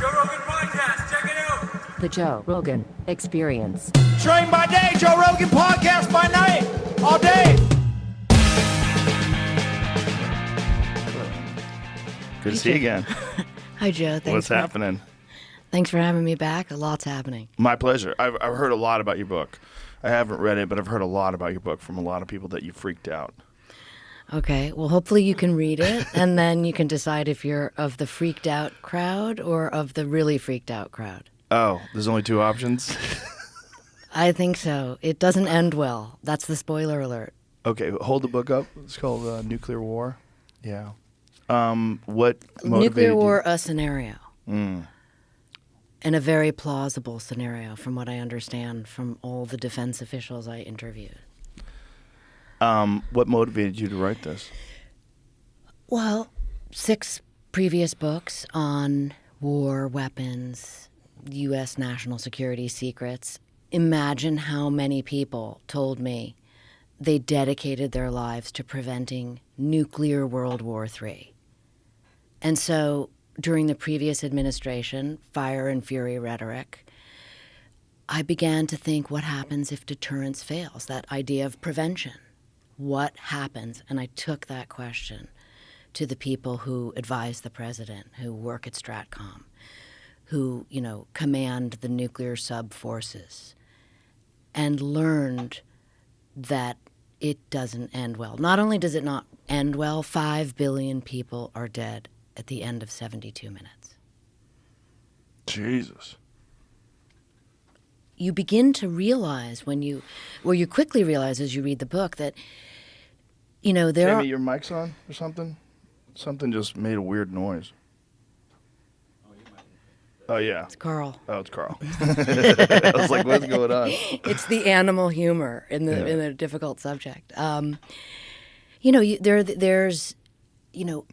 Joe Rogan Podcast. Check it out. The Joe Rogan Experience. Train by day, Joe Rogan Podcast by night, all day. Good to see you again. Hi, Joe. What's happening? Thanks for having me back. A lot's happening. My pleasure. I've heard a lot about your book. I haven't read it, but I've heard a lot about your book from a lot of people that you freaked out. Okay. Well, hopefully you can read it, and then you can decide if you're of the freaked out crowd or of the really freaked out crowd. Oh, there's only two options? I think so. It doesn't end well. That's the spoiler alert. Okay, hold the book up. It's called Nuclear War. Yeah. What motivated Nuclear War, you? a scenario. And a very plausible scenario from what I understand from all the defense officials I interviewed. What motivated you to write this? Well, 6 previous books on war, weapons, U.S. national security secrets. Imagine how many people told me they dedicated their lives to preventing nuclear World War III. And so during the previous administration, fire and fury rhetoric, I began to think, what happens if deterrence fails? That idea of prevention. What happens? And I took that question to the people who advise the president, who work at Stratcom, who, command the nuclear sub-forces, and learned that it doesn't end well. Not only does it not end well, 5 billion people are dead at the end of 72 minutes. Jesus. You begin to realize you quickly realize as you read the book that, Jamie, your mic's on or something? Something just made a weird noise. Oh, yeah. It's Carl. Oh, it's Carl. I was like, what's going on? It's the animal humor in the difficult subject. There's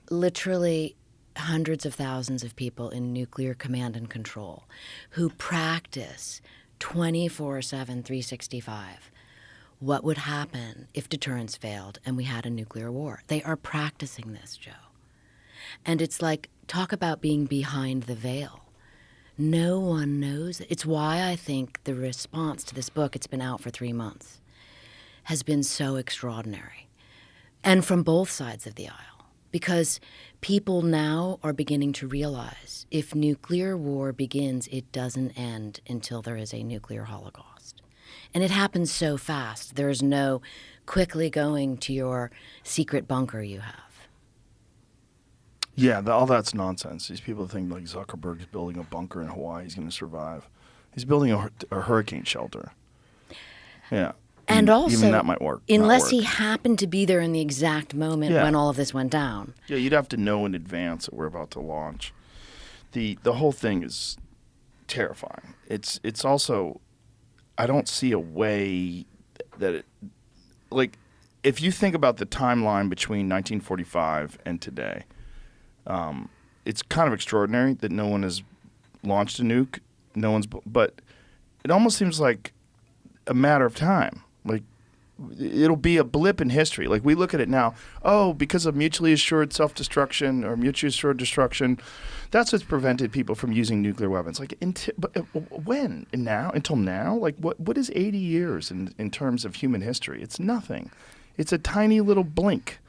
literally hundreds of thousands of people in nuclear command and control who practice 24/7, 365. What would happen if deterrence failed and we had a nuclear war? They are practicing this, Joe. And it's like, talk about being behind the veil. No one knows it. It's why I think the response to this book, it's been out for 3 months, has been so extraordinary. And from both sides of the aisle. Because people now are beginning to realize if nuclear war begins, it doesn't end until there is a nuclear holocaust. And it happens so fast. There is no quickly going to your secret bunker you have. Yeah, all that's nonsense. These people think like Zuckerberg is building a bunker in Hawaii. He's going to survive. He's building a hurricane shelter. Yeah. And also, even that might work. Unless he happened to be there in the exact moment when all of this went down. Yeah, you'd have to know in advance that we're about to launch. The whole thing is terrifying. It's also, I don't see a way that it, like, if you think about the timeline between 1945 and today, it's kind of extraordinary that no one has launched a nuke. But it almost seems like a matter of time. Like, it'll be a blip in history. Like, we look at it now, because of mutually assured self-destruction or mutually assured destruction, that's what's prevented people from using nuclear weapons. Like, when? Now? Until now? Like, what is 80 years in terms of human history? It's nothing. It's a tiny little blink.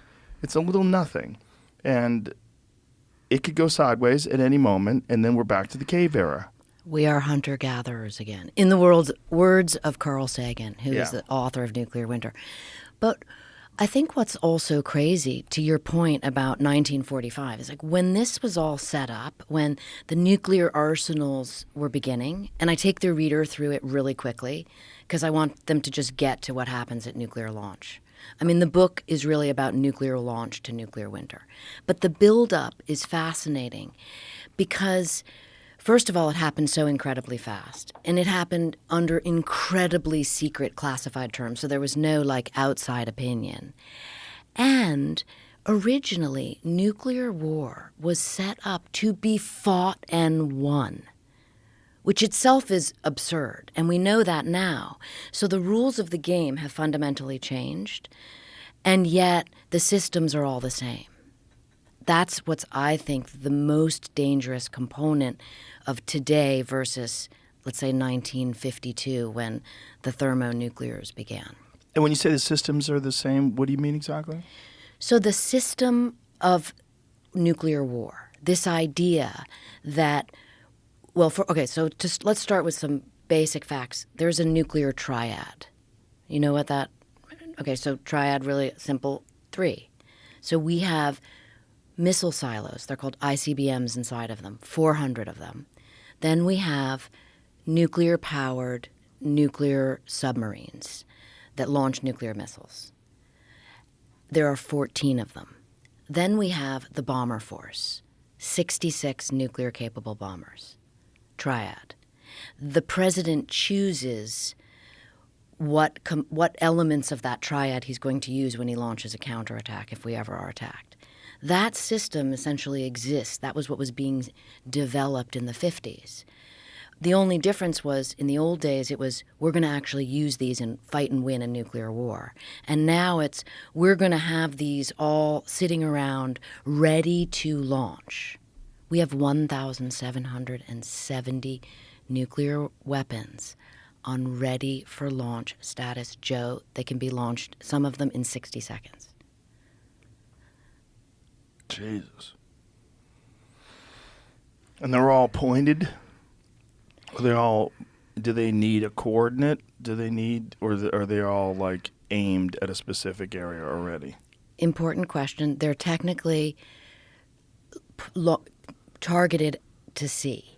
It's a little nothing. And it could go sideways at any moment, and then we're back to the cave era. We are hunter-gatherers again, in the words of Carl Sagan, who is the author of Nuclear Winter. But I think what's also crazy, to your point about 1945, is like when this was all set up, when the nuclear arsenals were beginning, and I take the reader through it really quickly because I want them to just get to what happens at nuclear launch. I mean, the book is really about nuclear launch to nuclear winter. But the buildup is fascinating because, first of all, it happened so incredibly fast. And it happened under incredibly secret classified terms. So there was no, outside opinion. And originally, nuclear war was set up to be fought and won, which itself is absurd. And we know that now. So the rules of the game have fundamentally changed. And yet the systems are all the same. that's what's, I think, the most dangerous component of today versus, let's say, 1952 when the thermonuclears began. And when you say the systems are the same, what do you mean exactly? So the system of nuclear war, this idea that, let's start with some basic facts. There's a nuclear triad. You know what that, okay, so triad, really simple, 3. So we have missile silos. They're called ICBMs inside of them, 400 of them. Then we have nuclear-powered nuclear submarines that launch nuclear missiles. There are 14 of them. Then we have the bomber force, 66 nuclear-capable bombers, triad. The president chooses what elements of that triad he's going to use when he launches a counterattack if we ever are attacked. That system essentially exists. That was what was being developed in the 50s. The only difference was, in the old days, it was, we're going to actually use these and fight and win a nuclear war. And now it's, we're going to have these all sitting around ready to launch. We have 1,770 nuclear weapons on ready for launch status. Joe, they can be launched, some of them in 60 seconds. Jesus. And they're all pointed? Do they need a coordinate? Do they need, or are they all like aimed at a specific area already? Important question. They're technically targeted to sea,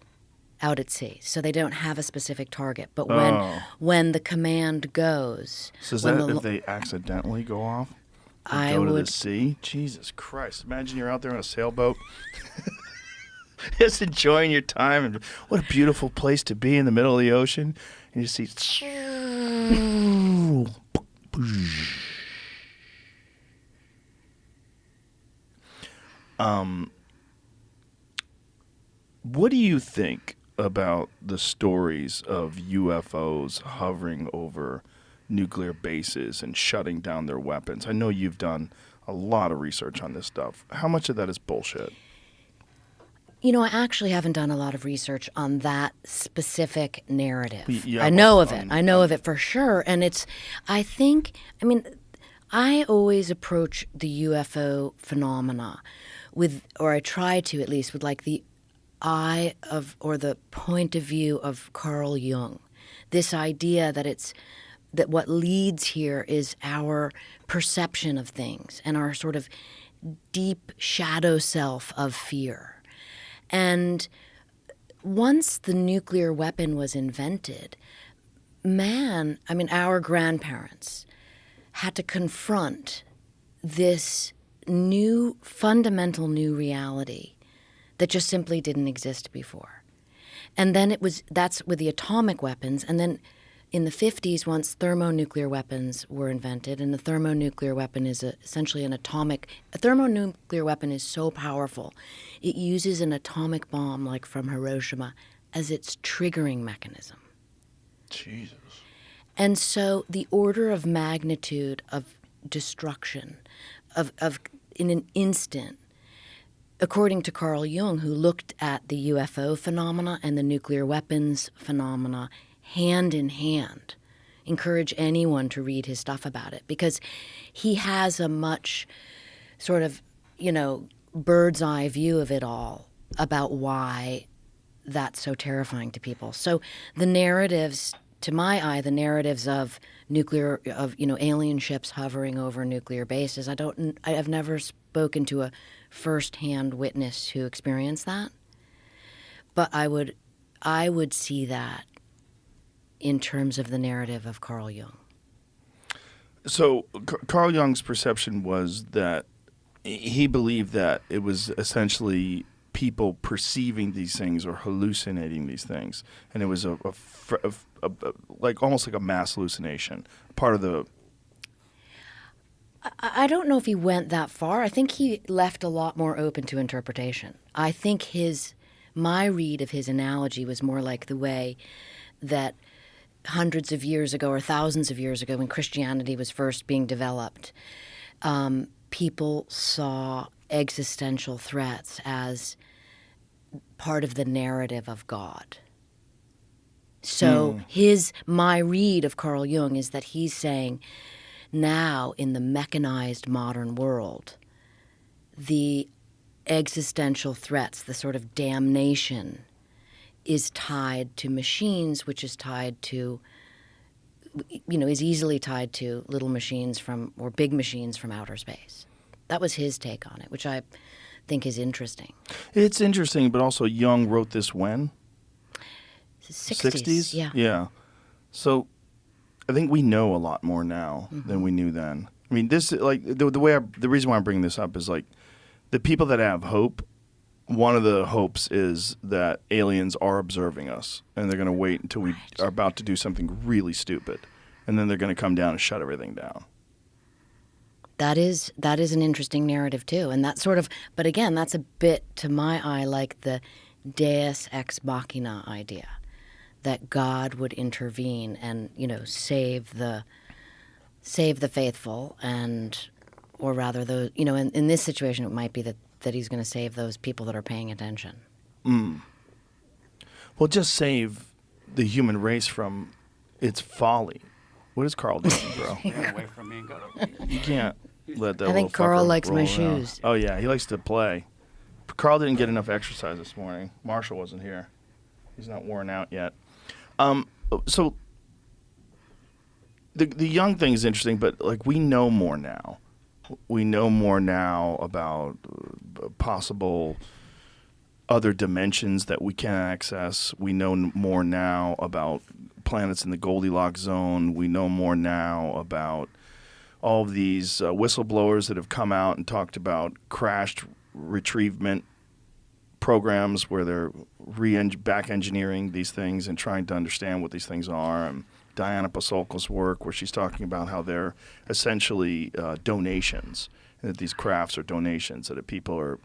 out at sea. So they don't have a specific target. But when the command goes... So is that if they accidentally go off? To the sea? Jesus Christ. Imagine you're out there on a sailboat. Just enjoying your time. And what a beautiful place to be in the middle of the ocean. And you see... What do you think about the stories of UFOs hovering over nuclear bases and shutting down their weapons? I know you've done a lot of research on this stuff. How much of that is bullshit? You know, I actually haven't done a lot of research on that specific narrative. Yeah, I know of it. I know of it for sure. And I always approach the UFO phenomena with, or I try to at least, with like the eye of, or the point of view of Carl Jung. This idea that that what leads here is our perception of things and our sort of deep shadow self of fear. And once the nuclear weapon was invented, our grandparents had to confront this fundamental new reality that just simply didn't exist before. And then that's with the atomic weapons. And then in the 50s, once thermonuclear weapons were invented, and the thermonuclear weapon is essentially a thermonuclear weapon is so powerful, it uses an atomic bomb like from Hiroshima as its triggering mechanism. Jesus. And so the order of magnitude of destruction of in an instant, according to Carl Jung, who looked at the UFO phenomena and the nuclear weapons phenomena hand in hand. Encourage anyone to read his stuff about it, because he has a much sort of, bird's eye view of it all about why that's so terrifying to people. So the narratives, to my eye, the narratives of alien ships hovering over nuclear bases, I've never spoken to a first-hand witness who experienced that, but I would see that in terms of the narrative of Carl Jung. So Carl Jung's perception was that he believed that it was essentially people perceiving these things or hallucinating these things, and it was like almost like a mass hallucination. Part of the. I don't know if he went that far. I think he left a lot more open to interpretation. I think my read of his analogy was more like the way that hundreds of years ago or thousands of years ago when Christianity was first being developed, people saw existential threats as part of the narrative of God. So my read of Carl Jung is that he's saying now in the mechanized modern world, the existential threats, the sort of damnation, is tied to machines, which is tied to, is easily tied to little machines or big machines from outer space. That was his take on it, which I think is interesting. It's interesting, but also Jung wrote this when? 60s? Yeah. Yeah. So I think we know a lot more now than we knew then. I mean, this, like, the reason why I'm bringing this up is, like, the people that have hope, one of the hopes is that aliens are observing us, and they're going to wait until we are about to do something really stupid, and then they're going to come down and shut everything down. That is an interesting narrative too, and that sort of. But again, that's a bit, to my eye, like the Deus ex machina idea, that God would intervene and save the faithful, or rather those. In this situation, it might be that he's going to save those people that are paying attention. Well, just save the human race from its folly. What is Carl doing, bro? Get away from me and go to You can't let that I think little Carl fucker likes roll my around. shoes. Oh, yeah, he likes to play. Carl didn't get enough exercise this morning. Marshall wasn't here. He's not worn out yet. So the Jung thing is interesting, but, like, we know more now. We know more now about possible other dimensions that we can access. We know more now about planets in the Goldilocks zone. We know more now about all of these whistleblowers that have come out and talked about crashed retrievement programs where they're back engineering these things and trying to understand what these things are. And Diana Pasolka's work, where she's talking about how they're essentially donations, and that these crafts are donations, that people are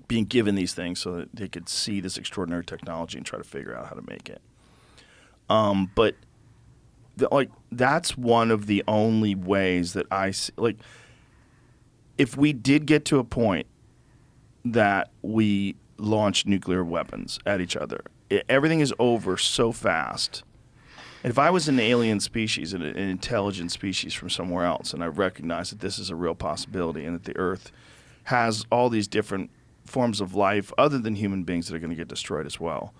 being given these things so that they could see this extraordinary technology and try to figure out how to make it. But that's one of the only ways that I see. Like, if we did get to a point that we launched nuclear weapons at each other, everything is over so fast. And if I was an alien species, an intelligent species from somewhere else, and I recognize that this is a real possibility and that the Earth has all these different forms of life other than human beings that are going to get destroyed as well.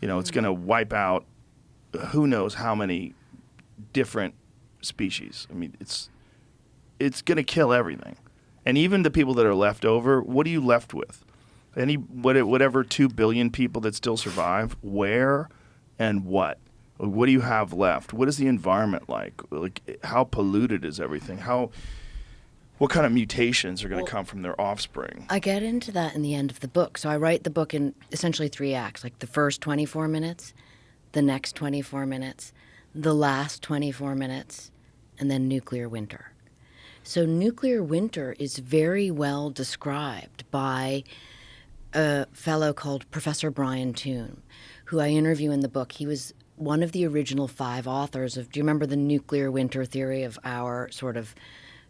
It's going to wipe out who knows how many different species. I mean, it's going to kill everything. And even the people that are left over, what are you left with? Whatever 2 billion people that still survive, where and what? What do you have left? What is the environment like? Like, how polluted is everything? What kind of mutations are going to come from their offspring? I get into that in the end of the book. So I write the book in essentially 3 acts, like the first 24 minutes, the next 24 minutes, the last 24 minutes, and then nuclear winter. So nuclear winter is very well described by a fellow called Professor Brian Toon, who I interview in the book. He was one of the original 5 authors of, do you remember the nuclear winter theory of our sort of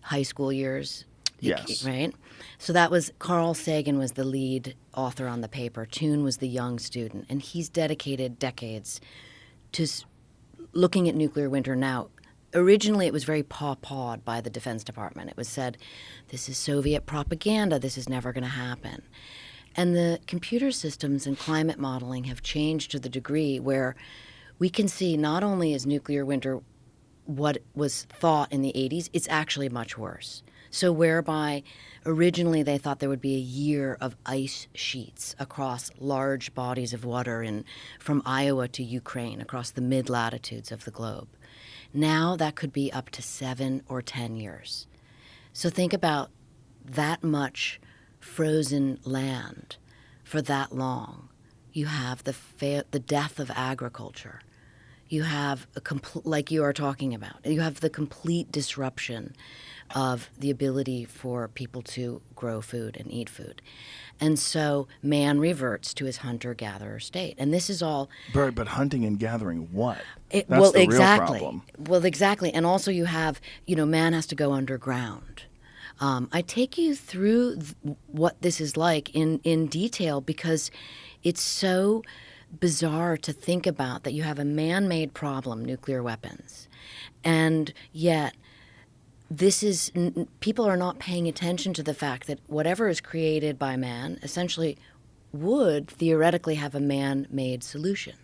high school years? Yes. Right? So that was, Carl Sagan was the lead author on the paper. Toon was the young student. And he's dedicated decades to looking at nuclear winter now. Originally, it was very paw-pawed by the Defense Department. It was said, this is Soviet propaganda. This is never going to happen. And the computer systems and climate modeling have changed to the degree where we can see not only is nuclear winter what was thought in the 80s, it's actually much worse. So whereby originally they thought there would be a year of ice sheets across large bodies of water from Iowa to Ukraine, across the mid-latitudes of the globe. Now that could be up to 7 or 10 years. So think about that much frozen land for that long. You have the death of agriculture. You have like you are talking about. You have the complete disruption of the ability for people to grow food and eat food. And so man reverts to his hunter-gatherer state. And this is all... But hunting and gathering what? That's well, the exactly. real problem. Well, exactly. And also you have, man has to go underground. I take you through what this is like in detail because it's so bizarre to think about that you have a man-made problem, nuclear weapons, and yet people are not paying attention to the fact that whatever is created by man essentially would theoretically have a man-made solution.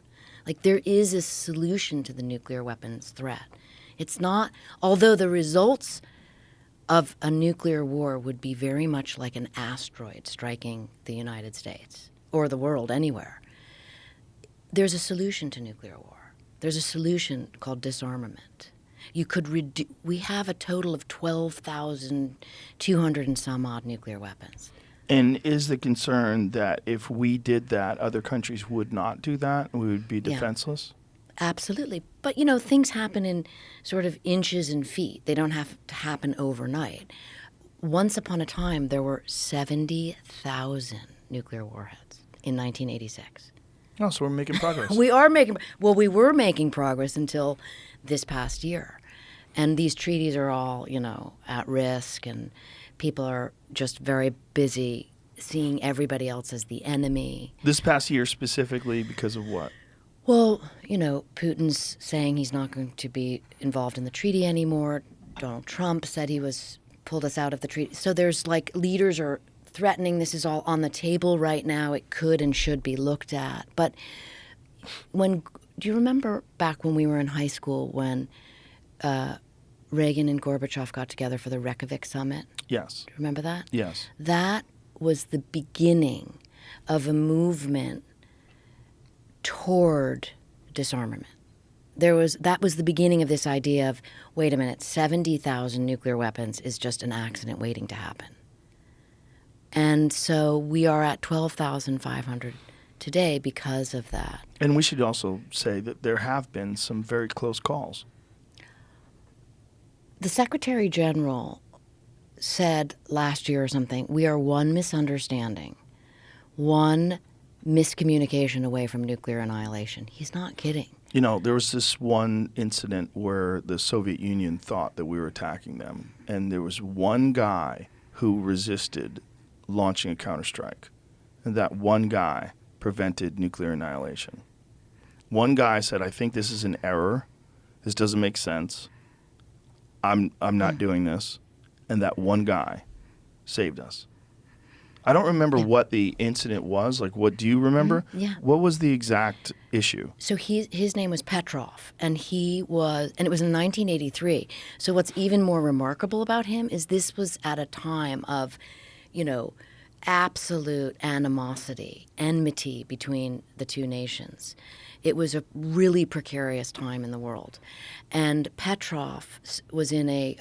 Like there is a solution to the nuclear weapons threat. It's not, although the results of a nuclear war would be very much like an asteroid striking the United States or the world anywhere. There's a solution to nuclear war. There's a solution called disarmament. We have a total of 12,200 and some odd nuclear weapons. And is the concern that if we did that, other countries would not do that and we would be defenseless? Absolutely. But, things happen in sort of inches and feet. They don't have to happen overnight. Once upon a time, there were 70,000 nuclear warheads in 1986. Oh, so we're making progress. We were making progress until this past year. And these treaties are all, at risk, and people are just very busy seeing everybody else as the enemy. This past year specifically because of what? Well, Putin's saying he's not going to be involved in the treaty anymore. Donald Trump said pulled us out of the treaty. So there's leaders are threatening this is all on the table right now. It could and should be looked at. But do you remember back when we were in high school when Reagan and Gorbachev got together for the Reykjavik summit? Yes. Do you remember that? Yes. That was the beginning of a movement toward disarmament. That was the beginning of this idea of, wait a minute, 70,000 nuclear weapons is just an accident waiting to happen. And so we are at 12,500 today because of that. And we should also say that there have been some very close calls. The Secretary General said last year or something, we are one misunderstanding, one miscommunication away from nuclear annihilation. He's not kidding. There was this one incident where the Soviet Union thought that we were attacking them, and there was one guy who resisted launching a counterstrike, and that one guy prevented nuclear annihilation. One guy said, I think this is an error. This doesn't make sense. I'm not doing this. And that one guy saved us. I don't remember what the incident was. What do you remember? Yeah. What was the exact issue? So his name was Petro, and it was in 1983. So what's even more remarkable about him is this was at a time of, absolute animosity, enmity between the two nations. It was a really precarious time in the world. And Petrov was in a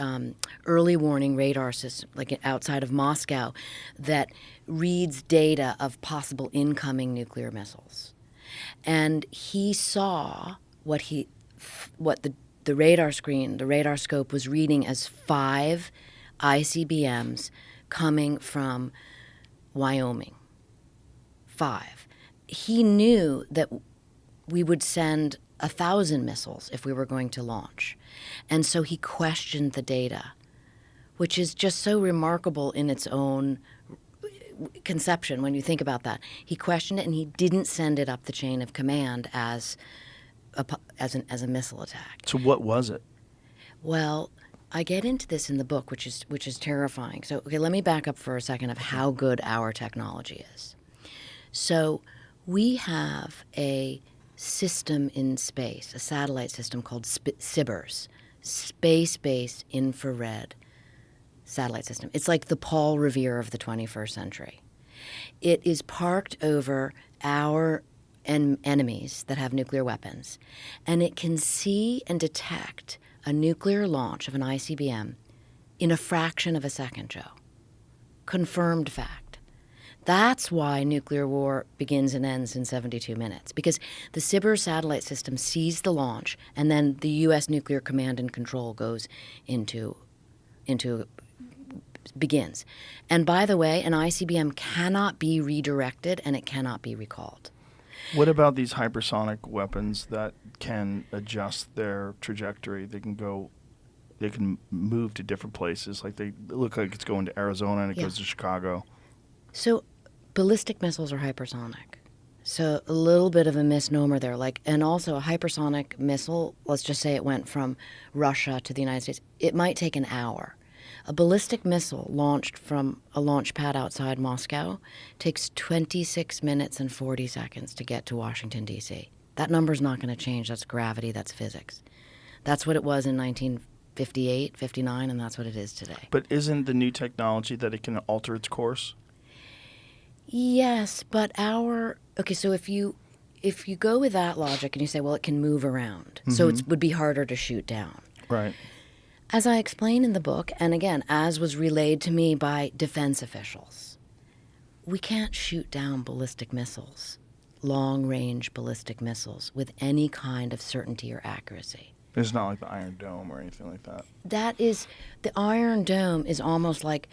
early warning radar system, outside of Moscow, that reads data of possible incoming nuclear missiles. And he saw what the radar screen, the radar scope was reading as 5 ICBMs coming from Wyoming. 5. He knew that we would send 1,000 missiles if we were going to launch. And so he questioned the data, which is just so remarkable in its own conception when you think about that. He questioned it, and he didn't send it up the chain of command as a missile attack. So what was it? Well, I get into this in the book, which is terrifying. So, okay, let me back up for a second of how good our technology is. So we have a system in space, a satellite system called SBIRS, Space-Based Infrared Satellite System. It's like the Paul Revere of the 21st century. It is parked over our enemies that have nuclear weapons, and it can see and detect a nuclear launch of an ICBM in a fraction of a second, Joe. Confirmed fact. That's why nuclear war begins and ends in 72 minutes, because the SBIRS satellite system sees the launch, and then the U.S. Nuclear Command and Control goes begins. And by the way, an ICBM cannot be redirected, and it cannot be recalled. What about these hypersonic weapons that can adjust their trajectory? They can go they can move to different places. Like they look like it's going to Arizona and it goes to Chicago. So ballistic missiles are hypersonic. So a little bit of a misnomer there. And also a hypersonic missile, let's just say it went from Russia to the United States, it might take an hour. A ballistic missile launched from a launch pad outside Moscow takes 26 minutes and 40 seconds to get to Washington, D.C. That number's not going to change. That's gravity. That's physics. That's what it was in 1958, 59, and that's what it is today. But isn't the new technology that it can alter its course? Yes, but so if you go with that logic and you say, well, it can move around, so it would be harder to shoot down. Right. As I explain in the book, and again, as was relayed to me by defense officials, we can't shoot down ballistic missiles, long-range ballistic missiles, with any kind of certainty or accuracy. It's not like the Iron Dome or anything like that. The Iron Dome is almost like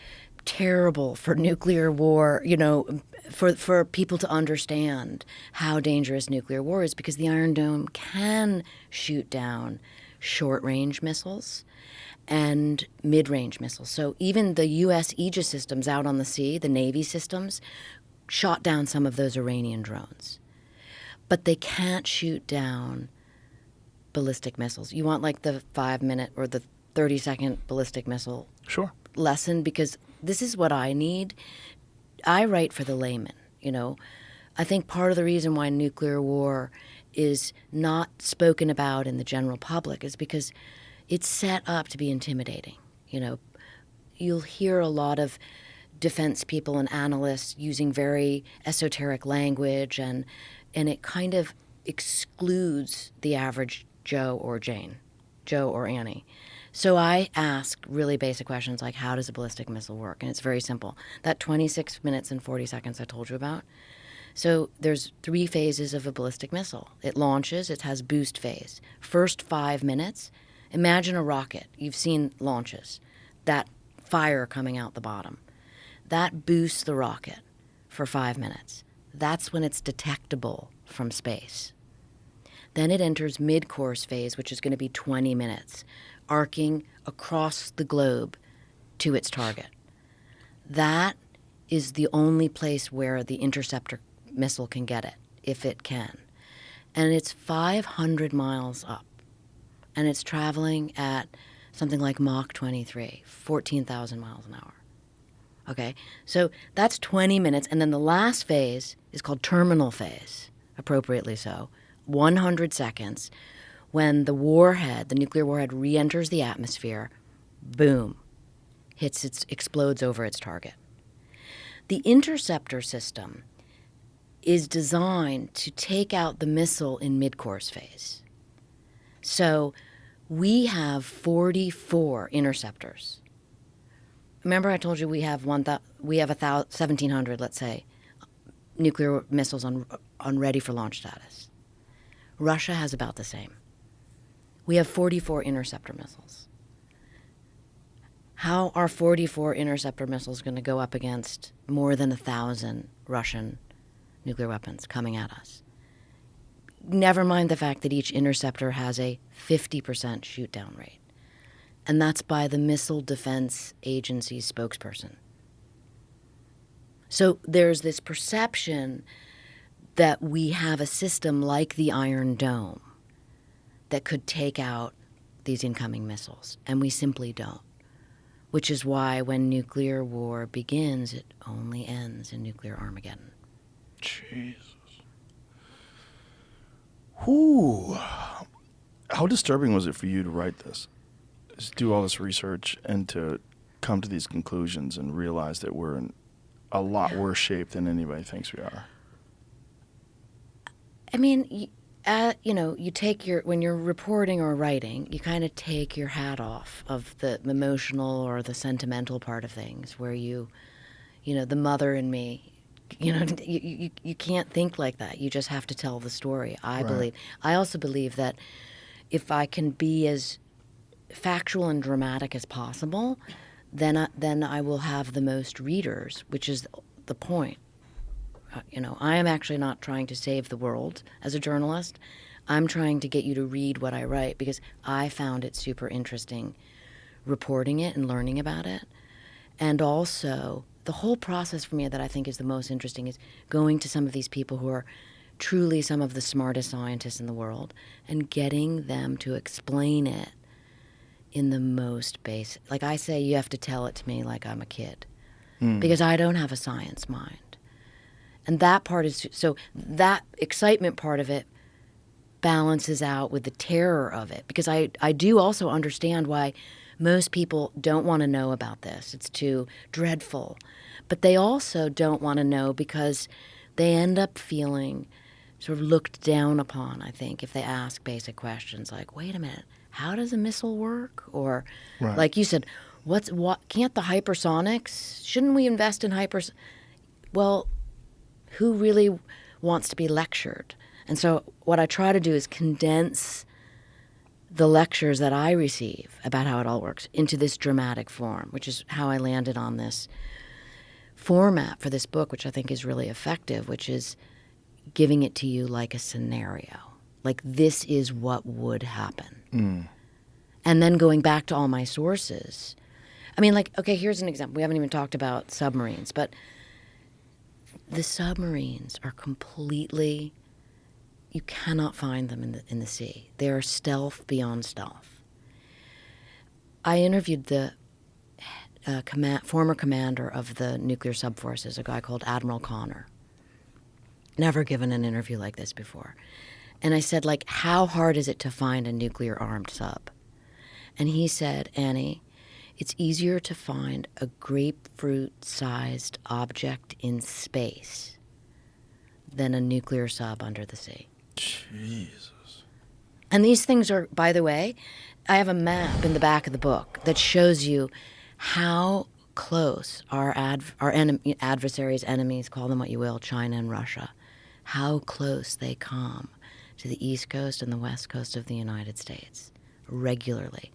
terrible for nuclear war, for people to understand how dangerous nuclear war is, because the Iron Dome can shoot down short-range missiles and mid-range missiles. So even the U.S. Aegis systems out on the sea, the Navy systems, shot down some of those Iranian drones. But they can't shoot down ballistic missiles. You want like the 5-minute or the 30-second ballistic missile lesson, because this is what I need. I write for the layman, I think part of the reason why nuclear war is not spoken about in the general public is because it's set up to be intimidating. You'll hear a lot of defense people and analysts using very esoteric language, and it kind of excludes the average Joe or Jane, Joe or Annie. So I ask really basic questions like, how does a ballistic missile work? And it's very simple. That 26 minutes and 40 seconds I told you about. So there's 3 phases of a ballistic missile. It launches, it has boost phase. First 5 minutes, imagine a rocket. You've seen launches. That fire coming out the bottom. That boosts the rocket for 5 minutes. That's when it's detectable from space. Then it enters mid-course phase, which is going to be 20 minutes, arcing across the globe to its target. That is the only place where the interceptor missile can get it, if it can. And it's 500 miles up. And it's traveling at something like Mach 23, 14,000 miles an hour. Okay, so that's 20 minutes. And then the last phase is called terminal phase, appropriately so, 100 seconds, when the warhead, the nuclear warhead, re-enters the atmosphere, boom, explodes over its target. The interceptor system is designed to take out the missile in mid-course phase. So we have 44 interceptors. Remember I told you we have 1,700, let's say, nuclear missiles on ready for launch status. Russia has about the same. We have 44 interceptor missiles. How are 44 interceptor missiles going to go up against more than 1,000 Russian nuclear weapons coming at us? Never mind the fact that each interceptor has a 50% shoot-down rate. And that's by the Missile Defense Agency's spokesperson. So there's this perception that we have a system like the Iron Dome that could take out these incoming missiles, and we simply don't. Which is why when nuclear war begins, it only ends in nuclear Armageddon. Jesus. Whew. How disturbing was it for you to write this? Just do all this research and to come to these conclusions and realize that we're in a lot worse shape than anybody thinks we are? I mean, you take when you're reporting or writing, you kind of take your hat off of the emotional or the sentimental part of things, where the mother in me, you can't think like that. You just have to tell the story. I believe. I also believe that if I can be as factual and dramatic as possible, then I will have the most readers, which is the point. I am actually not trying to save the world as a journalist. I'm trying to get you to read what I write because I found it super interesting reporting it and learning about it. And also, the whole process for me that I think is the most interesting is going to some of these people who are truly some of the smartest scientists in the world and getting them to explain it in the most basic. Like I say, you have to tell it to me like I'm a kid because I don't have a science mind. And that part is, so that excitement part of it balances out with the terror of it, because I do also understand why most people don't want to know about this. It's too dreadful. But they also don't want to know because they end up feeling sort of looked down upon, I think, if they ask basic questions like, wait a minute, how does a missile work? Or like you said, what can't the hypersonics, shouldn't we invest in hypers? Well, who really wants to be lectured? And so what I try to do is condense the lectures that I receive about how it all works into this dramatic form, which is how I landed on this format for this book, which I think is really effective, which is giving it to you like a scenario. Like, this is what would happen. And then going back to all my sources. I mean, like, okay, here's an example. We haven't even talked about submarines, but the submarines are completely, you cannot find them in the sea. They are stealth beyond stealth. I interviewed the former commander of the nuclear subforces, a guy called Admiral Connor. Never given an interview like this before. And I said, like, how hard is it to find a nuclear-armed sub? And he said, Annie, it's easier to find a grapefruit-sized object in space than a nuclear sub under the sea. Jesus. And these things are, by the way, I have a map in the back of the book that shows you how close our adversaries, enemies, call them what you will, China and Russia, how close they come to the East Coast and the West Coast of the United States regularly,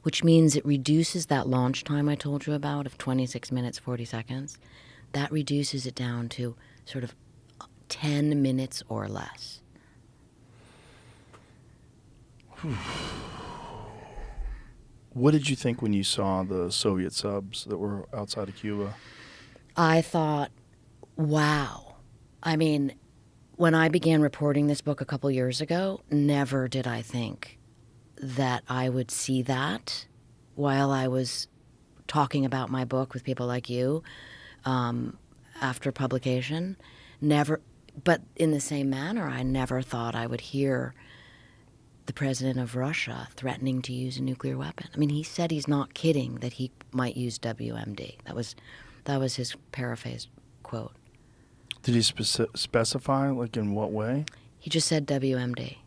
which means it reduces that launch time I told you about of 26 minutes, 40 seconds. That reduces it down to sort of 10 minutes or less. What did you think when you saw the Soviet subs that were outside of Cuba? I thought, wow. I mean, when I began reporting this book a couple years ago, never did I think that I would see that while I was talking about my book with people like you after publication. Never, but in the same manner, I never thought I would hear the president of Russia threatening to use a nuclear weapon. I mean, he said he's not kidding that he might use WMD. That was his paraphrased quote. Did he specify, like, in what way? He just said WMD.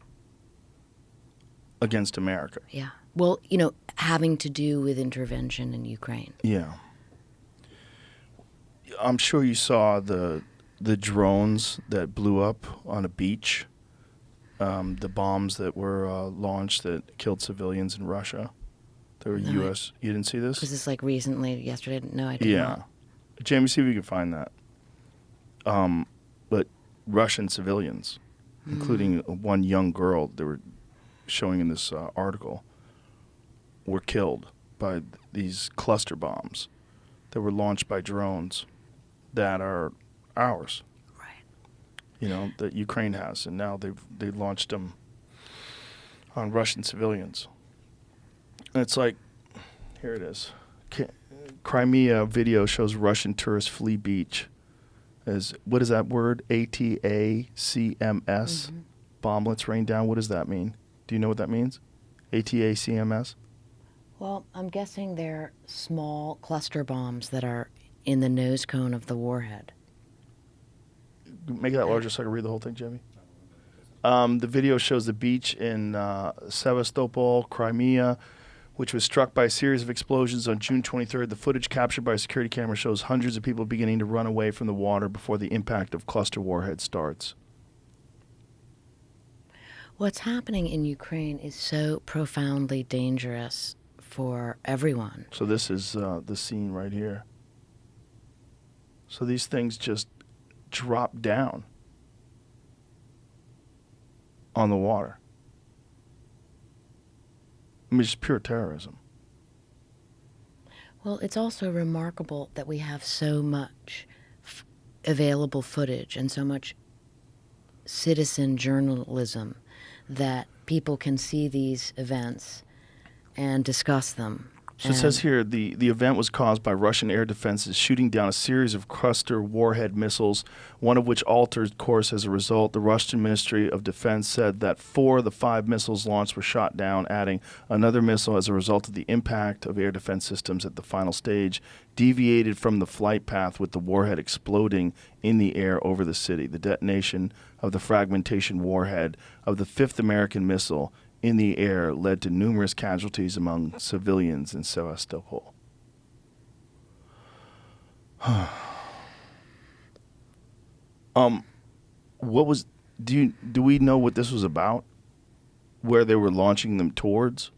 Against America. Yeah. Well, you know, having to do with intervention in Ukraine. Yeah. I'm sure you saw the drones that blew up on a beach, the bombs that were launched that killed civilians in Russia. They were U.S. You didn't see this? Was this like recently, yesterday? No, I did not. Jamie, see if you can find that. But Russian civilians, including one young girl they were showing in this article, were killed by these cluster bombs that were launched by drones that are ours. Right. You know, that Ukraine has, and now they've launched them on Russian civilians. And it's like, here it is. Crimea video shows Russian tourists flee beach. As what is that word? ATACMS. Bomblets rain down. What does that mean? Do you know what that means? ATACMS? Well, I'm guessing they're small cluster bombs that are in the nose cone of the warhead. Make that larger so I can read the whole thing, Jimmy. The video shows the beach in Sevastopol, Crimea, which was struck by a series of explosions on June 23rd. The footage captured by a security camera shows hundreds of people beginning to run away from the water before the impact of cluster warhead starts. What's happening in Ukraine is so profoundly dangerous for everyone. So this is the scene right here. So these things just drop down on the water. I mean, it's pure terrorism. Well, it's also remarkable that we have so much available footage and so much citizen journalism that people can see these events and discuss them. So it says here the event was caused by Russian air defenses shooting down a series of cluster warhead missiles, one of which altered course as a result. The Russian Ministry of Defense said that 4 of the 5 missiles launched were shot down, adding another missile as a result of the impact of air defense systems at the final stage, deviated from the flight path with the warhead exploding in the air over the city. The detonation of the fragmentation warhead of the 5th American missile in the air led to numerous casualties among civilians in Sevastopol. What was? Do we know what this was about? Where they were launching them towards?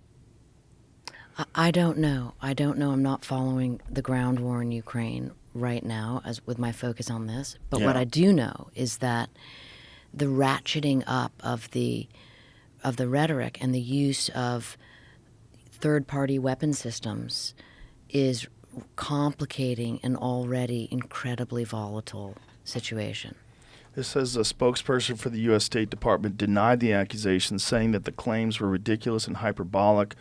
I don't know. I'm not following the ground war in Ukraine right now, as with my focus on this. But what I do know is that the ratcheting up of the rhetoric and the use of third-party weapon systems is complicating an already incredibly volatile situation. This says a spokesperson for the U.S. State Department denied the accusations, saying that the claims were ridiculous and hyperbolic.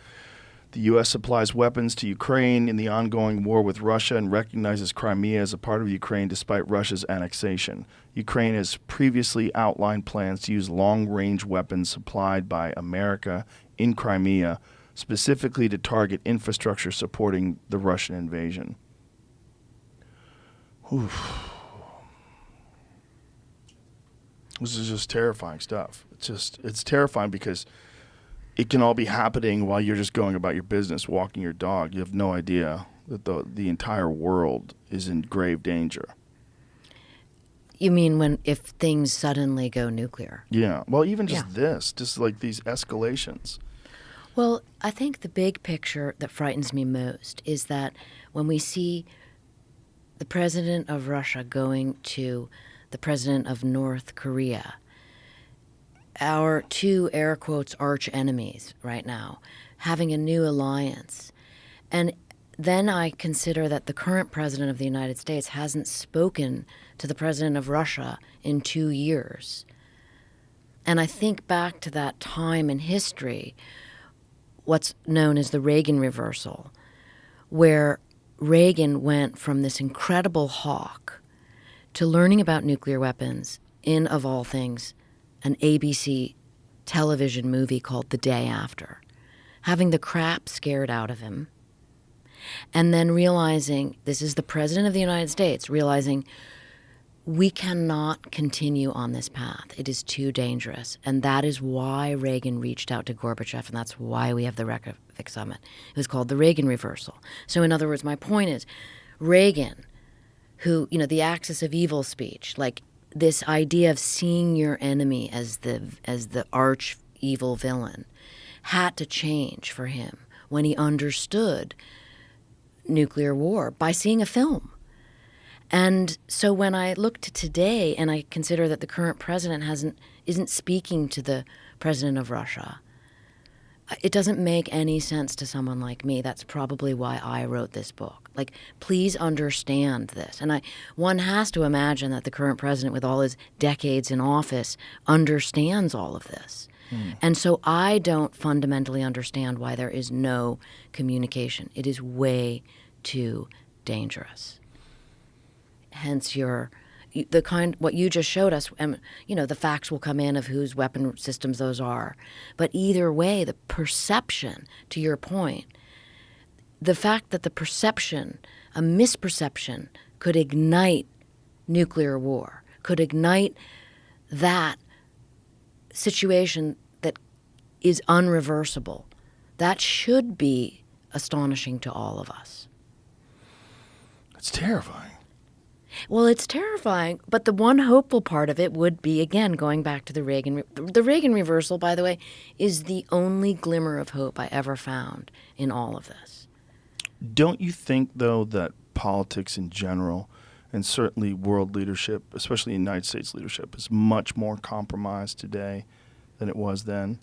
The U.S. supplies weapons to Ukraine in the ongoing war with Russia and recognizes Crimea as a part of Ukraine despite Russia's annexation. Ukraine has previously outlined plans to use long-range weapons supplied by America in Crimea, specifically to target infrastructure supporting the Russian invasion. Oof. This is just terrifying stuff. It's terrifying because it can all be happening while you're just going about your business, walking your dog. You have no idea that the entire world is in grave danger. You mean if things suddenly go nuclear? Yeah. Well, even just like these escalations. Well, I think the big picture that frightens me most is that when we see the president of Russia going to the president of North Korea, our 2 air quotes arch enemies right now, having a new alliance. And then I consider that the current president of the United States hasn't spoken to the president of Russia in 2 years. And I think back to that time in history, what's known as the Reagan Reversal, where Reagan went from this incredible hawk to learning about nuclear weapons in, of all things, an ABC television movie called The Day After, having the crap scared out of him, and then realizing, this is the President of the United States, realizing we cannot continue on this path. It is too dangerous. And that is why Reagan reached out to Gorbachev, and that's why we have the Reykjavik Summit. It was called the Reagan Reversal. So in other words, my point is, Reagan, who, the axis of evil speech, like this idea of seeing your enemy as the arch evil villain, had to change for him when he understood nuclear war by seeing a film. And so when I look to today and I consider that the current president isn't speaking to the president of Russia, it doesn't make any sense to someone like me. That's probably why I wrote this book. Like, please understand this. And one has to imagine that the current president, with all his decades in office, understands all of this. And so I don't fundamentally understand why there is no communication. It is way too dangerous. Hence what you just showed us, the facts will come in of whose weapon systems those are. But either way, the perception, to your point, the fact that a misperception could ignite nuclear war, could ignite that situation that is unreversible, that should be astonishing to all of us. It's terrifying. Well, it's terrifying, but the one hopeful part of it would be, again, going back to the Reagan Reversal, by the way, is the only glimmer of hope I ever found in all of this. Don't you think, though, that politics in general, and certainly world leadership, especially United States leadership, is much more compromised today than it was then?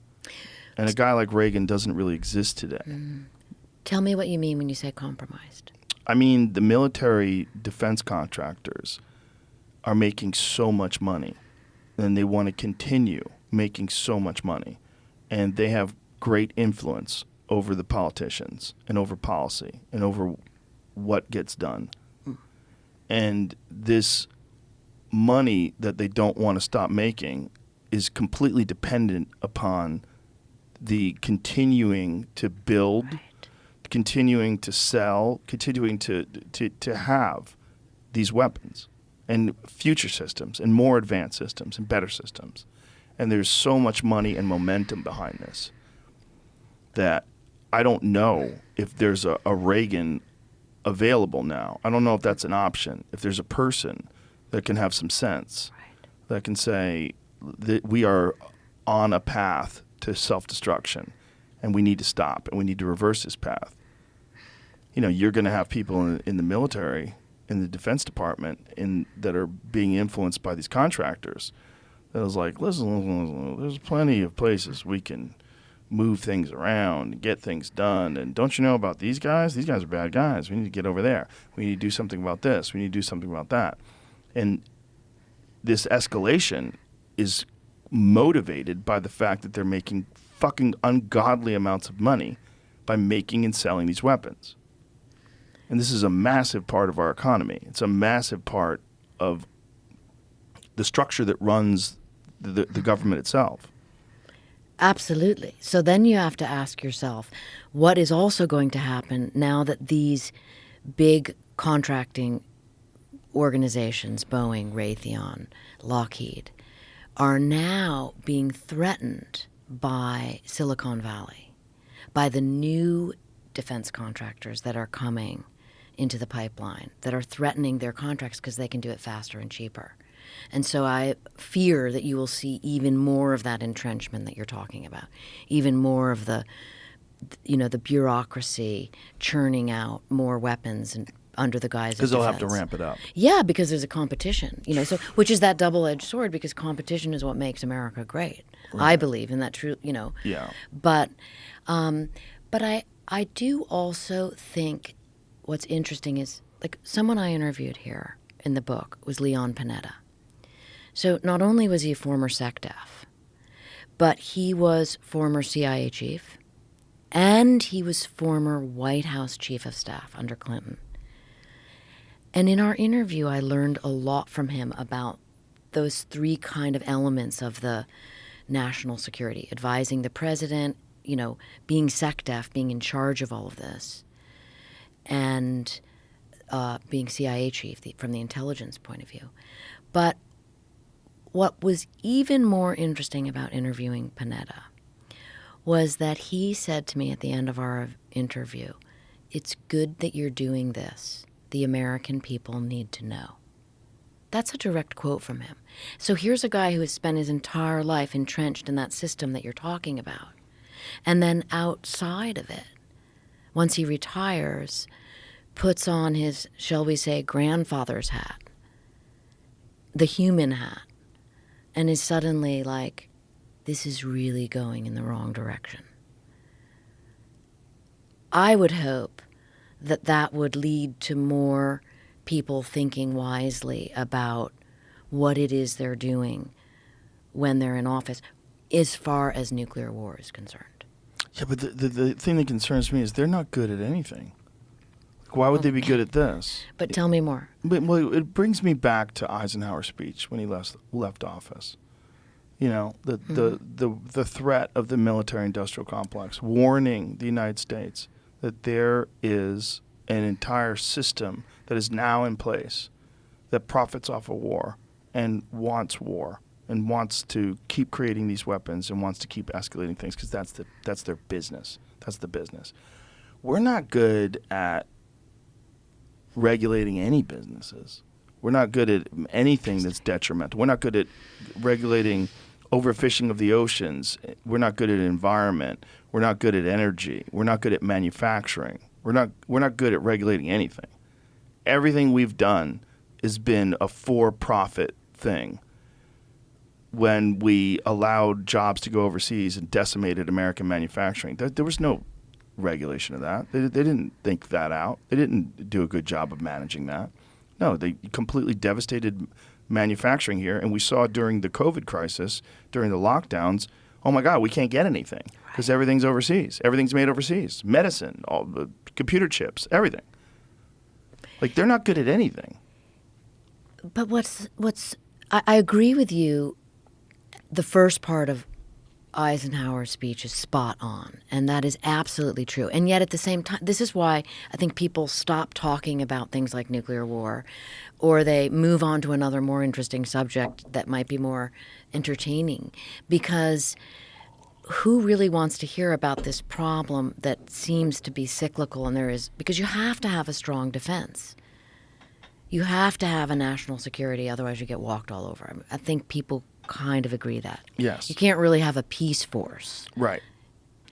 And a guy like Reagan doesn't really exist today. Tell me what you mean when you say compromised. I mean, the military defense contractors are making so much money, and they want to continue making so much money, and they have great influence over the politicians and over policy and over what gets done. And this money that they don't want to stop making is completely dependent upon the continuing to build, continuing to sell, continuing to have these weapons and future systems and more advanced systems and better systems. And there's so much money and momentum behind this that I don't know if there's a Reagan available now. I don't know if that's an option. If there's a person that can have some sense, that can say that we are on a path to self-destruction and we need to stop and we need to reverse this path. You know, you're going to have people in the military, in the Defense Department, that are being influenced by these contractors. That was like, listen, there's plenty of places we can move things around and get things done. And don't you know about these guys? These guys are bad guys. We need to get over there. We need to do something about this. We need to do something about that. And this escalation is motivated by the fact that they're making fucking ungodly amounts of money by making and selling these weapons. And this is a massive part of our economy. It's a massive part of the structure that runs the government itself. Absolutely. So then you have to ask yourself, what is also going to happen now that these big contracting organizations, Boeing, Raytheon, Lockheed, are now being threatened by Silicon Valley, by the new defense contractors that are coming into the pipeline, that are threatening their contracts because they can do it faster and cheaper. And so I fear that you will see even more of that entrenchment that you're talking about, even more of the bureaucracy churning out more weapons and under the guise of because they'll defense. have to ramp it up. Yeah, because there's a competition, so which is that double-edged sword, because competition is what makes America great. Right. I believe in that true, Yeah. But I do also think what's interesting is, like, someone I interviewed here in the book was Leon Panetta. So not only was he a former SecDef, but he was former CIA chief, and he was former White House chief of staff under Clinton. And in our interview, I learned a lot from him about those three kind of elements of the national security: advising the president, being SecDef, being in charge of all of this, and being CIA chief from the intelligence point of view. But what was even more interesting about interviewing Panetta was that he said to me at the end of our interview, "It's good that you're doing this. The American people need to know." That's a direct quote from him. So here's a guy who has spent his entire life entrenched in that system that you're talking about. And then outside of it, once he retires, puts on his, shall we say, grandfather's hat, the human hat, and is suddenly like, this is really going in the wrong direction. I would hope that that would lead to more people thinking wisely about what it is they're doing when they're in office, as far as nuclear war is concerned. Yeah, but the thing that concerns me is they're not good at anything. Why would they be good at this? But tell me more. Well, it brings me back to Eisenhower's speech when he left office. The threat of the military-industrial complex, warning the United States that there is an entire system that is now in place that profits off of war and wants to keep creating these weapons and wants to keep escalating things because that's their business. That's the business. We're not good at regulating any businesses. We're not good at anything that's detrimental. We're not good at regulating overfishing of the oceans. We're not good at environment. We're not good at energy. We're not good at manufacturing. We're not good at regulating anything. Everything we've done has been a for-profit thing. When we allowed jobs to go overseas and decimated American manufacturing, there was no regulation of that. They didn't think that out. They didn't do a good job of managing that. No, they completely devastated manufacturing here. And we saw during the COVID crisis, during the lockdowns, oh my God, we can't get anything because everything's overseas. Everything's made overseas. Medicine, all the computer chips, everything. Like, they're not good at anything. But I agree with you. The first part of Eisenhower's speech is spot on, and that is absolutely true. And yet at the same time, this is why I think people stop talking about things like nuclear war, or they move on to another more interesting subject that might be more entertaining, because who really wants to hear about this problem that seems to be cyclical? And there is, because you have to have a strong defense. You have to have a national security, otherwise you get walked all over. I think people kind of agree that. Yes. You can't really have a peace force. Right.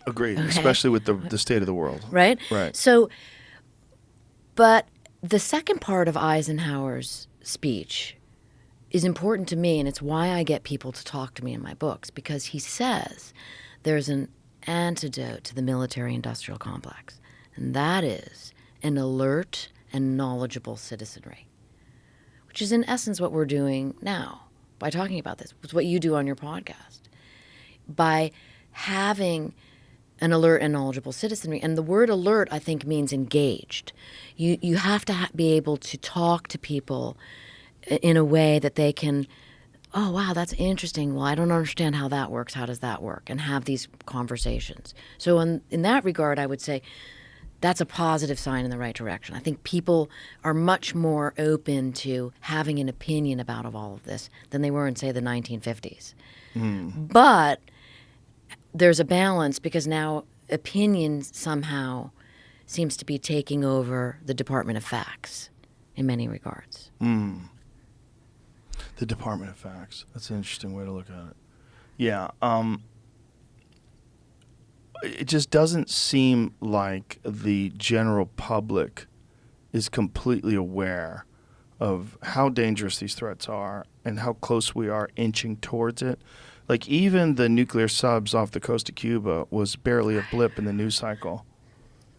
Agreed. Okay. Especially with the state of the world. Right? Right. So, but the second part of Eisenhower's speech is important to me, and it's why I get people to talk to me in my books, because he says there's an antidote to the military-industrial complex, and that is an alert and knowledgeable citizenry, which is in essence what we're doing now by talking about this. It's what you do on your podcast. By having an alert and knowledgeable citizenry, and the word alert, I think, means engaged. You have to be able to talk to people in a way that they can, oh, wow, that's interesting. Well, I don't understand how that works. How does that work? And have these conversations. So in that regard, I would say that's a positive sign in the right direction. I think people are much more open to having an opinion about all of this than they were in, say, the 1950s. But there's a balance, because now opinion somehow seems to be taking over the Department of Facts in many regards. The Department of Facts. That's an interesting way to look at it. Yeah. It just doesn't seem like the general public is completely aware of how dangerous these threats are and how close we are inching towards it. Like, even the nuclear subs off the coast of Cuba was barely a blip in the news cycle.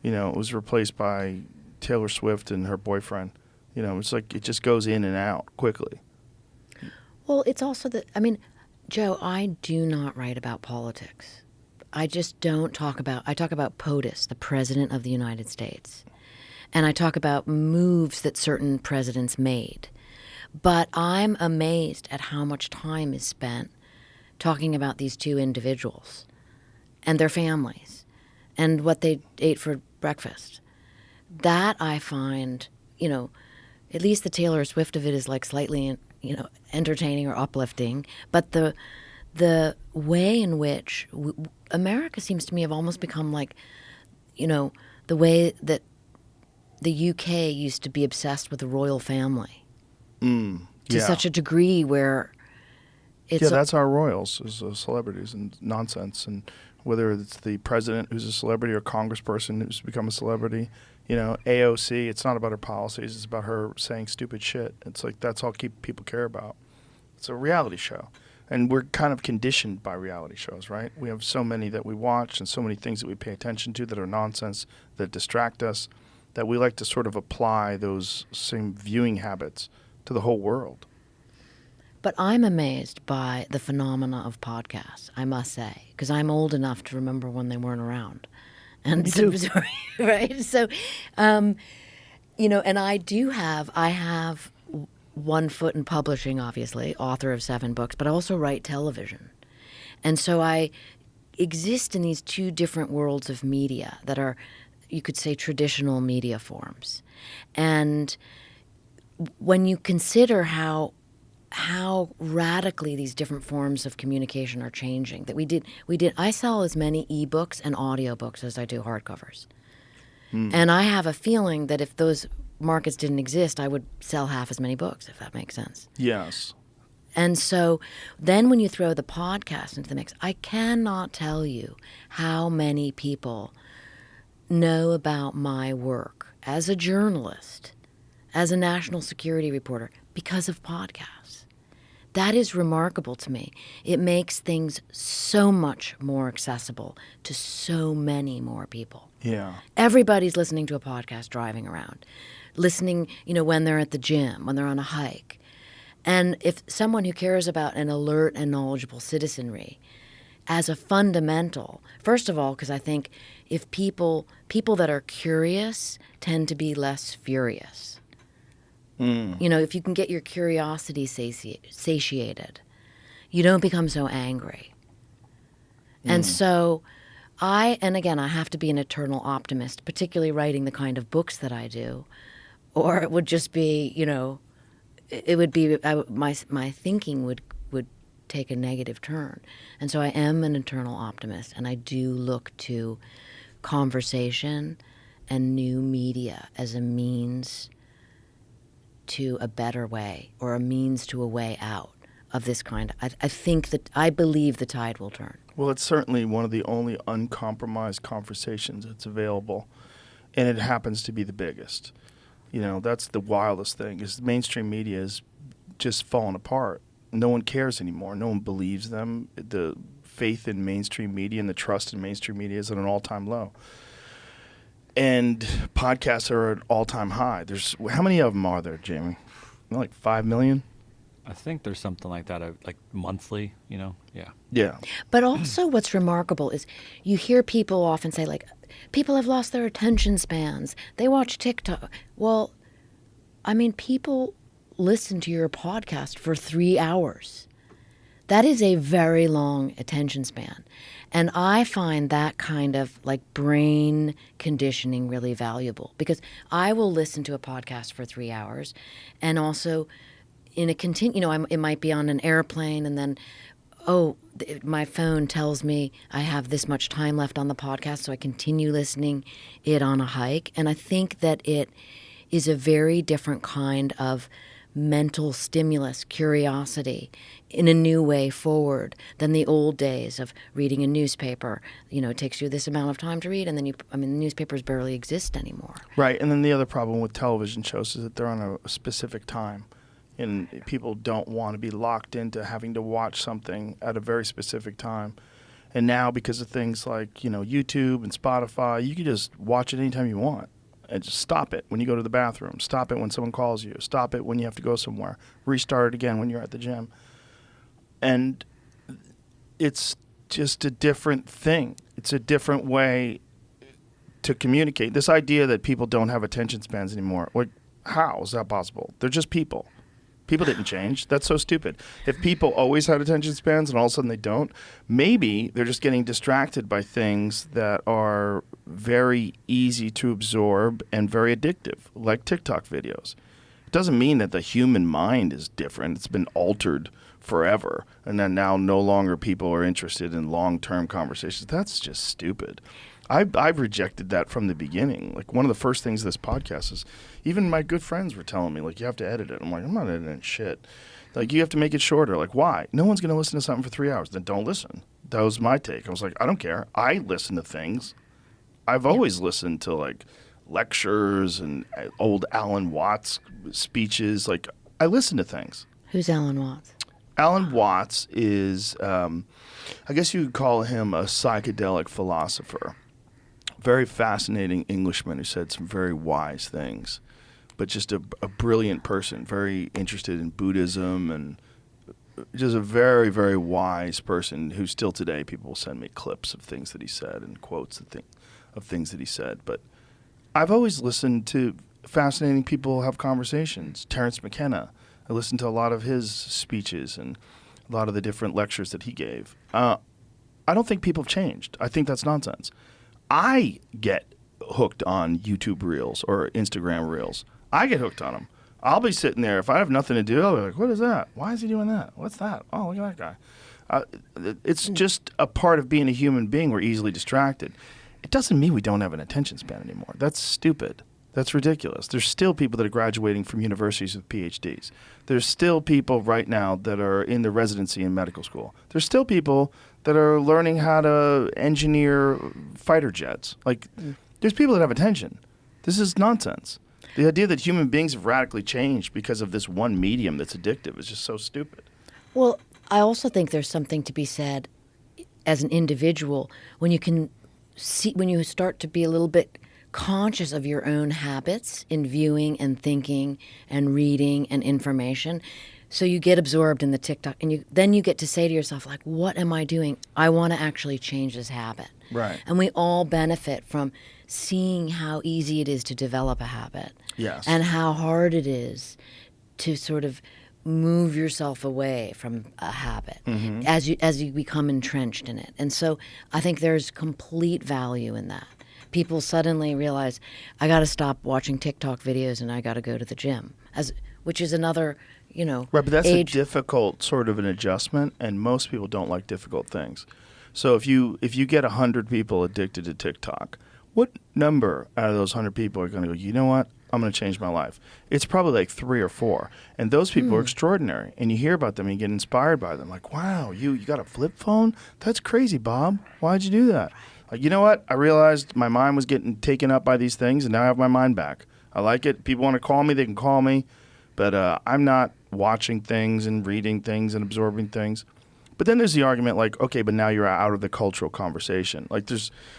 You know, it was replaced by Taylor Swift and her boyfriend. You know, it's like it just goes in and out quickly. Well, it's also that, I mean, Joe, I do not write about politics. I just don't talk about, I talk about POTUS, the President of the United States. And I talk about moves that certain presidents made. But I'm amazed at how much time is spent talking about these two individuals and their families and what they ate for breakfast. That I find, you know, at least the Taylor Swift of it is like slightly, you know, entertaining or uplifting. But the way in which America seems to me have almost become like, you know, the way that the UK used to be obsessed with the royal family to such a degree where it's that's our royals, is celebrities and nonsense. And whether it's the president who's a celebrity or congressperson who's become a celebrity, you know, AOC, it's not about her policies. It's about her saying stupid shit. It's like that's all people care about. It's a reality show. And we're kind of conditioned by reality shows, right? We have so many that we watch and so many things that we pay attention to that are nonsense, that distract us, that we like to sort of apply those same viewing habits to the whole world. But I'm amazed by the phenomena of podcasts, I must say, because I'm old enough to remember when they weren't around. And Me too. Right? So, you know, and I have one foot in publishing, obviously, author of 7 books, but I also write television. And so I exist in these two different worlds of media that are, you could say, traditional media forms. And when you consider how radically these different forms of communication are changing, that I sell as many ebooks and audiobooks as I do hardcovers. And I have a feeling that if those markets didn't exist, I would sell half as many books, if that makes sense. Yes. And so then when you throw the podcast into the mix, I cannot tell you how many people know about my work as a journalist, as a national security reporter, because of podcasts. That is remarkable to me. It makes things so much more accessible to so many more people. Yeah. Everybody's listening to a podcast driving around, listening, when they're at the gym, when they're on a hike. And if someone who cares about an alert and knowledgeable citizenry as a fundamental, first of all, because I think if people that are curious tend to be less furious. If you can get your curiosity satiated, you don't become so angry. And so and again, I have to be an eternal optimist, particularly writing the kind of books that I do, or it would just be, it would be, my thinking would take a negative turn. And so I am an eternal optimist, and I do look to conversation and new media as a means to a better way, or a means to a way out of this kind. I believe the tide will turn. Well, it's certainly one of the only uncompromised conversations that's available, and it happens to be the biggest. That's the wildest thing, is mainstream media is just falling apart. No one cares anymore. No one believes them. The faith in mainstream media and the trust in mainstream media is at an all-time low. And podcasts are at an all-time high. How many of them are there, Jamie? Like 5 million? I think there's something like that, like monthly, Yeah. Yeah. But also what's remarkable is you hear people often say, like, people have lost their attention spans. They watch TikTok. Well, people listen to your podcast for 3 hours. That is a very long attention span. And I find that kind of like brain conditioning really valuable, because I will listen to a podcast for 3 hours, and also in a it might be on an airplane, and then, my phone tells me I have this much time left on the podcast, so I continue listening it on a hike. And I think that it is a very different kind of mental stimulus, curiosity, in a new way forward than the old days of reading a newspaper. It takes you this amount of time to read, and then the newspapers barely exist anymore. Right, and then the other problem with television shows is that they're on a specific time, and people don't want to be locked into having to watch something at a very specific time. And now, because of things like, YouTube and Spotify, you can just watch it anytime you want. And just stop it when you go to the bathroom. Stop it when someone calls you. Stop it when you have to go somewhere. Restart it again when you're at the gym. And it's just a different thing. It's a different way to communicate. This idea that people don't have attention spans anymore, how is that possible? They're just people. People didn't change. That's so stupid. If people always had attention spans and all of a sudden they don't, maybe they're just getting distracted by things that are very easy to absorb and very addictive, like TikTok videos. It doesn't mean that the human mind is different. It's been altered forever, and then now no longer people are interested in long-term conversations. That's just stupid. I've rejected that from the beginning. Like, one of the first things of this podcast is, even my good friends were telling me, like, you have to edit it. I'm like, I'm not editing shit. Like, you have to make it shorter. Like, why? No one's going to listen to something for 3 hours. Then don't listen. That was my take. I was like, I don't care. I listen to things. I've always listened to, like, lectures and old Alan Watts speeches. Like, I listen to things. Who's Alan Watts? Alan Watts is, I guess you could call him a psychedelic philosopher. Very fascinating Englishman who said some very wise things, but just a brilliant person, very interested in Buddhism, and just a very, very wise person who still today people will send me clips of things that he said and quotes of things that he said. But I've always listened to fascinating people have conversations. Terence McKenna, I listened to a lot of his speeches and a lot of the different lectures that he gave. I don't think people have changed. I think that's nonsense. I get hooked on YouTube Reels or Instagram Reels. I get hooked on them. I'll be sitting there. If I have nothing to do, I'll be like, what is that? Why is he doing that? What's that? Oh, look at that guy. It's just a part of being a human being. We're easily distracted. It doesn't mean we don't have an attention span anymore. That's stupid. That's ridiculous. There's still people that are graduating from universities with PhDs. There's still people right now that are in the residency in medical school. There's still people that are learning how to engineer fighter jets. Like, there's people that have attention. This is nonsense. The idea that human beings have radically changed because of this one medium that's addictive is just so stupid. Well, I also think there's something to be said as an individual when you can see, when you start to be a little bit conscious of your own habits in viewing and thinking and reading and information. So you get absorbed in the TikTok, and then you get to say to yourself, like, what am I doing? I want to actually change this habit. Right. And we all benefit from seeing how easy it is to develop a habit. Yes. And how hard it is to sort of move yourself away from a habit as you become entrenched in it. And so I think there's complete value in that. People suddenly realize, I got to stop watching TikTok videos and I got to go to the gym, which is another, Right, but that's age. a difficult sort of an adjustment, and most people don't like difficult things. So if you get 100 people addicted to TikTok, what number out of those 100 people are going to go, you know what, I'm going to change my life? It's probably like 3 or 4. And those people are extraordinary. And you hear about them and you get inspired by them. Like, wow, you got a flip phone? That's crazy, Bob. Why'd you do that? Like, you know what? I realized my mind was getting taken up by these things, and now I have my mind back. I like it. People want to call me, they can call me. But I'm not watching things and reading things and absorbing things. But then there's the argument like, okay, but now you're out of the cultural conversation. Like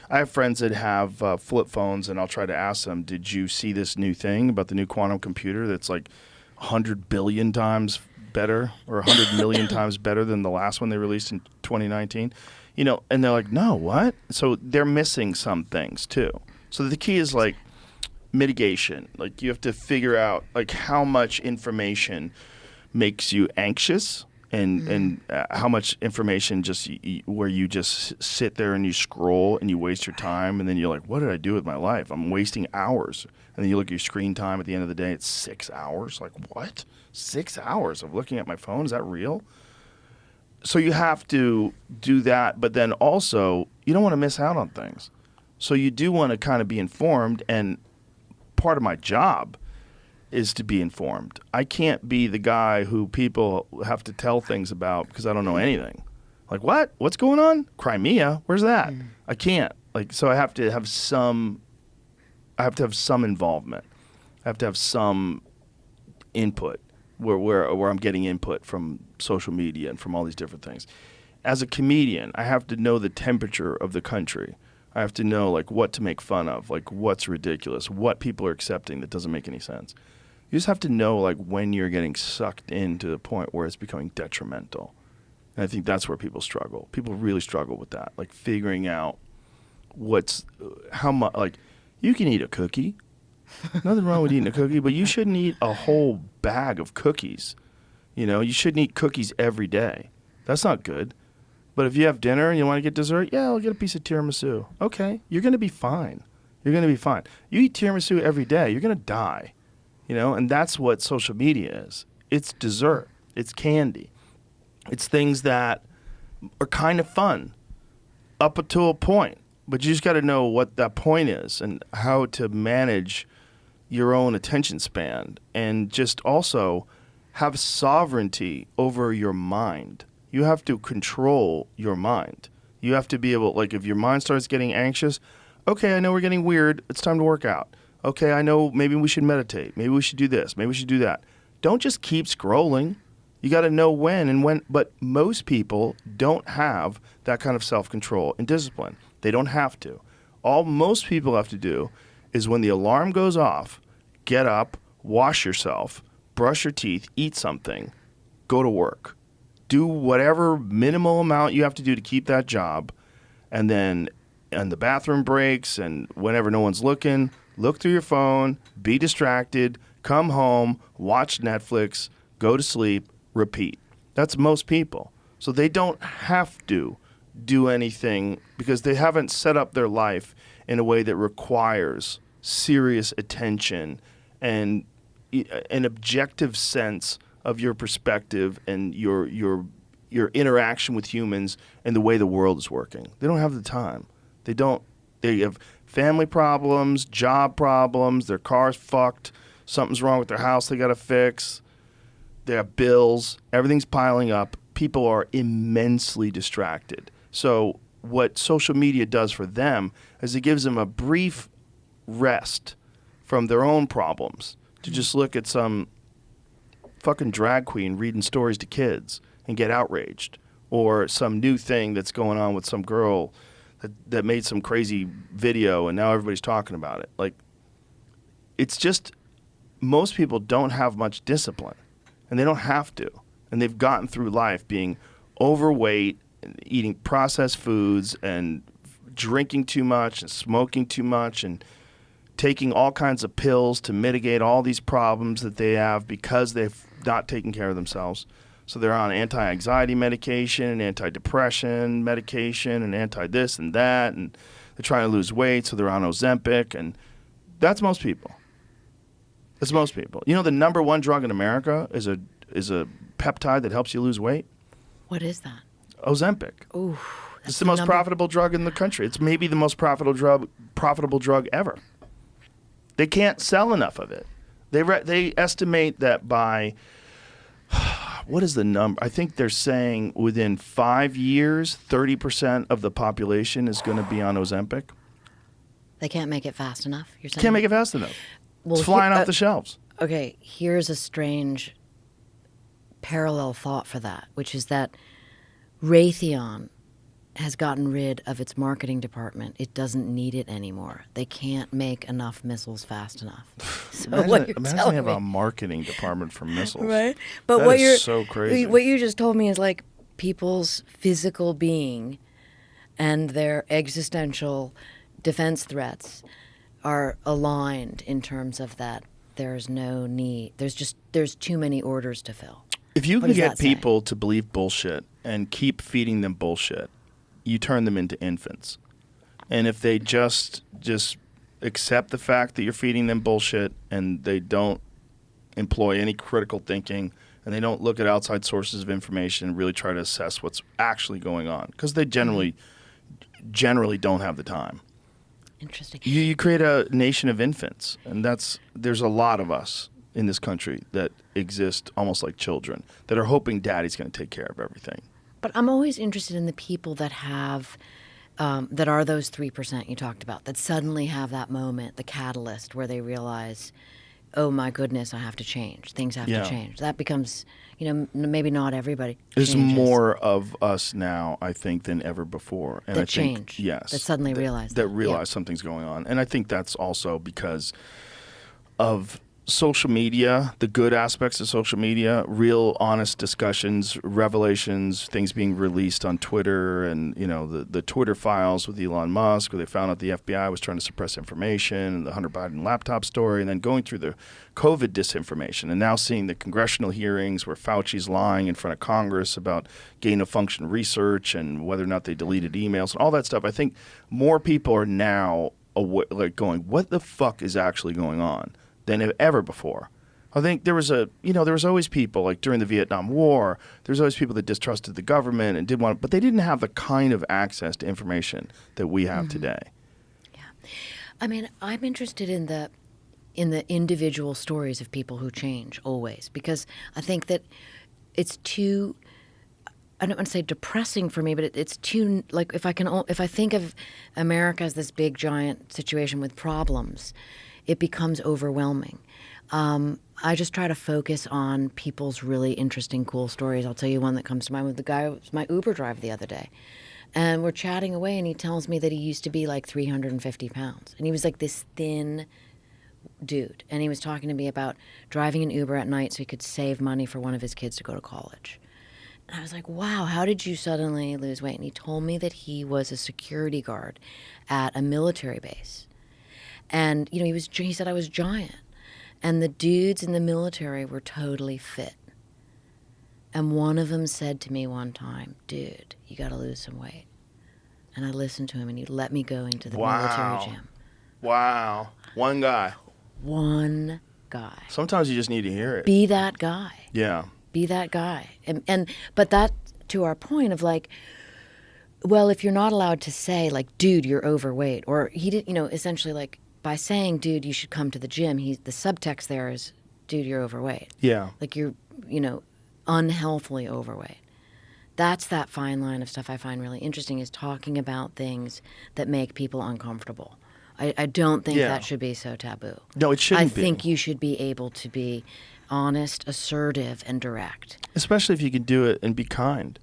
I have friends that have flip phones, and I'll try to ask them, did you see this new thing about the new quantum computer that's like 100 billion times better or 100 million times better than the last one they released in 2019? And they're like, no, what? So they're missing some things too. So the key is like mitigation. Like you have to figure out like how much information makes you anxious. And how much information where you just sit there and you scroll and you waste your time, and then you're like, what did I do with my life? I'm wasting hours. And then you look at your screen time at the end of the day, it's 6 hours. Like, what? 6 hours of looking at my phone? Is that real? So you have to do that, but then also you don't want to miss out on things. So you do want to kind of be informed, and part of my job is to be informed. I can't be the guy who people have to tell things about because I don't know anything. Like, what? What's going on? Crimea? Where's that? I can't. Like, so I have to have some involvement. I have to have some input where I'm getting input from social media and from all these different things. As a comedian, I have to know the temperature of the country. I have to know like what to make fun of, like what's ridiculous, what people are accepting that doesn't make any sense. You just have to know like when you're getting sucked into the point where it's becoming detrimental. And I think that's where people struggle. People really struggle with that, like figuring out how much, like you can eat a cookie. Nothing wrong with eating a cookie, but you shouldn't eat a whole bag of cookies. You shouldn't eat cookies every day. That's not good. But if you have dinner and you want to get dessert, yeah, I'll get a piece of tiramisu. Okay, you're going to be fine. You're going to be fine. You eat tiramisu every day, you're going to die. And that's what social media is. It's dessert. It's candy. It's things that are kind of fun up to a point. But you just got to know what that point is and how to manage your own attention span, and just also have sovereignty over your mind. You have to control your mind. You have to be able, like if your mind starts getting anxious, okay, I know we're getting weird. It's time to work out. Okay, I know maybe we should meditate. Maybe we should do this. Maybe we should do that. Don't just keep scrolling. You got to know when. But most people don't have that kind of self-control and discipline. They don't have to. All most people have to do is when the alarm goes off, get up, wash yourself, brush your teeth, eat something, go to work. Do whatever minimal amount you have to do to keep that job. And then on the bathroom breaks and whenever no one's looking, look through your phone, be distracted, come home, watch Netflix, go to sleep, repeat. That's most people. So they don't have to do anything because they haven't set up their life in a way that requires serious attention and an objective sense of your perspective and your interaction with humans and the way the world is working. They don't have the time. They have family problems, job problems, their car's fucked, something's wrong with their house they got to fix, they have bills, everything's piling up. People are immensely distracted. So what social media does for them is it gives them a brief rest from their own problems to just look at some fucking drag queen reading stories to kids and get outraged, or some new thing that's going on with some girl that made some crazy video and now everybody's talking about it. Like, it's just, most people don't have much discipline, and they don't have to. And they've gotten through life being overweight, and eating processed foods, and drinking too much, and smoking too much, and taking all kinds of pills to mitigate all these problems that they have because they've not taken care of themselves. So they're on anti-anxiety medication and anti-depression medication and anti-this and that, and they're trying to lose weight, so they're on Ozempic, and that's most people. That's most people. You know, the number one drug in America is a peptide that helps you lose weight? What is that? Ozempic. Ooh, it's the most profitable drug in the country. It's maybe the most profitable drug ever. They can't sell enough of it. They estimate that by, what is the number? I think they're saying within 5 years, 30% of the population is going to be on Ozempic. They can't make it fast enough, you're saying? Can't make it fast enough. Well, it's flying off the shelves. Okay, here's a strange parallel thought for that, which is that Raytheon has gotten rid of its marketing department. It doesn't need it anymore. They can't make enough missiles fast enough. So imagine having a marketing department for missiles. Right? But that is so crazy. What you just told me is like people's physical being and their existential defense threats are aligned in terms of that there's no need. There's too many orders to fill. If you can get people to believe bullshit and keep feeding them bullshit, you turn them into infants. And if they just accept the fact that you're feeding them bullshit and they don't employ any critical thinking and they don't look at outside sources of information and really try to assess what's actually going on, because they generally don't have the time. Interesting. You create a nation of infants, and there's a lot of us in this country that exist almost like children that are hoping daddy's going to take care of everything. But I'm always interested in the people that have, that are those 3% you talked about, that suddenly have that moment, the catalyst, where they realize, oh my goodness, I have to change. Things have to change. That becomes, maybe not everybody There's changes. more of us now, I think, than ever before. And That I think, change. Yes. That suddenly realize that. that. realize something's going on. And I think that's also because of social media, the good aspects of social media, real honest discussions, revelations, things being released on Twitter, and the Twitter files with Elon Musk, where they found out the FBI was trying to suppress information, and the Hunter Biden laptop story, and then going through the COVID disinformation, and now seeing the congressional hearings where Fauci's lying in front of Congress about gain-of-function research and whether or not they deleted emails and all that stuff. I think more people are now going, what the fuck is actually going on, than ever before. I think there was always people, like during the Vietnam War, there's always people that distrusted the government and didn't want, but they didn't have the kind of access to information that we have today. Yeah. I mean, I'm interested in the individual stories of people who change always, because I think that it's too, I don't want to say depressing for me, but it's too, like, if I think of America as this big giant situation with problems, it becomes overwhelming. I just try to focus on people's really interesting, cool stories. I'll tell you one that comes to mind with the guy who was my Uber driver the other day. And we're chatting away, and he tells me that he used to be like 350 pounds. And he was like this thin dude. And he was talking to me about driving an Uber at night so he could save money for one of his kids to go to college. And I was like, wow, how did you suddenly lose weight? And he told me that he was a security guard at a military base. And, he said I was giant. And the dudes in the military were totally fit. And one of them said to me one time, dude, you got to lose some weight. And I listened to him, and he let me go into the military gym. Wow. One guy. One guy. Sometimes you just need to hear it. Be that guy. Yeah. Be that guy. But that, to our point of like, well, if you're not allowed to say, like, dude, you're overweight, or he did, essentially, like, by saying, dude, you should come to the gym, the subtext there is, dude, you're overweight. Yeah. Like you're, unhealthily overweight. That's that fine line of stuff I find really interesting, is talking about things that make people uncomfortable. I don't think that should be so taboo. No, it shouldn't be. I think you should be able to be honest, assertive, and direct. Especially if you can do it and be kind.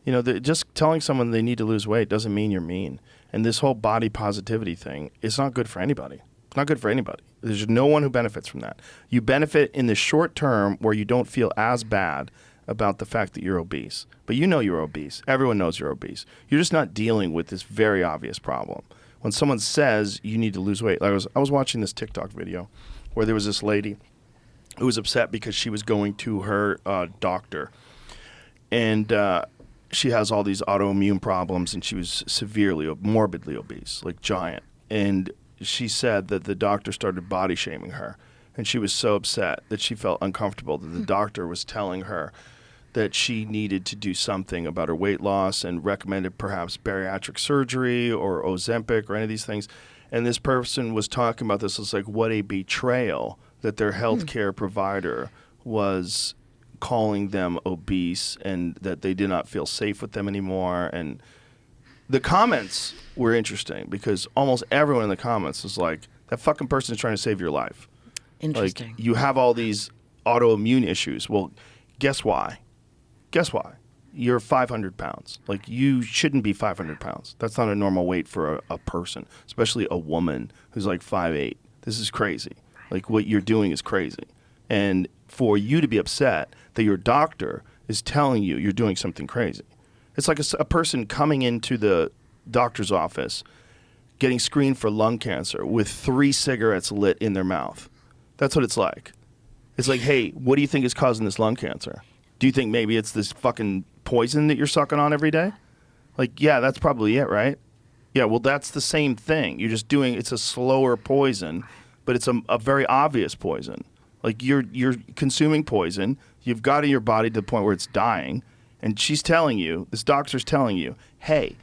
You know, just telling someone they need to lose weight doesn't mean you're mean. And this whole body positivity thing is not good for anybody. It's not good for anybody. There's no one who benefits from that. You benefit in the short term where you don't feel as bad about the fact that you're obese. But you know you're obese. Everyone knows you're obese. You're just not dealing with this very obvious problem. When someone says you need to lose weight, I was watching this TikTok video where there was this lady who was upset because she was going to her doctor. And she has all these autoimmune problems, and she was morbidly obese, like giant. And she said that the doctor started body shaming her, and she was so upset that she felt uncomfortable that the doctor was telling her that she needed to do something about her weight loss and recommended perhaps bariatric surgery or Ozempic or any of these things. And this person was talking about this as like what a betrayal that their healthcare provider was calling them obese and that they did not feel safe with them anymore. And the comments were interesting because almost everyone in the comments was like, that fucking person is trying to save your life. Interesting. Like, you have all these autoimmune issues. Well, guess why? Guess why? You're 500 pounds. Like, you shouldn't be 500 pounds. That's not a normal weight for a person, especially a woman who's like 5'8". This is crazy. Like, what you're doing is crazy. And for you to be upset that your doctor is telling you you're doing something crazy. It's like a person coming into the doctor's office, getting screened for lung cancer with 3 cigarettes lit in their mouth. That's what it's like. It's like, hey, what do you think is causing this lung cancer? Do you think maybe it's this fucking poison that you're sucking on every day? Like, yeah, that's probably it, right? Yeah, well, that's the same thing. You're just doing, it's a slower poison, but it's a very obvious poison. Like, you're consuming poison. You've got it in your body to the point where it's dying. And she's telling you, this doctor's telling you, hey,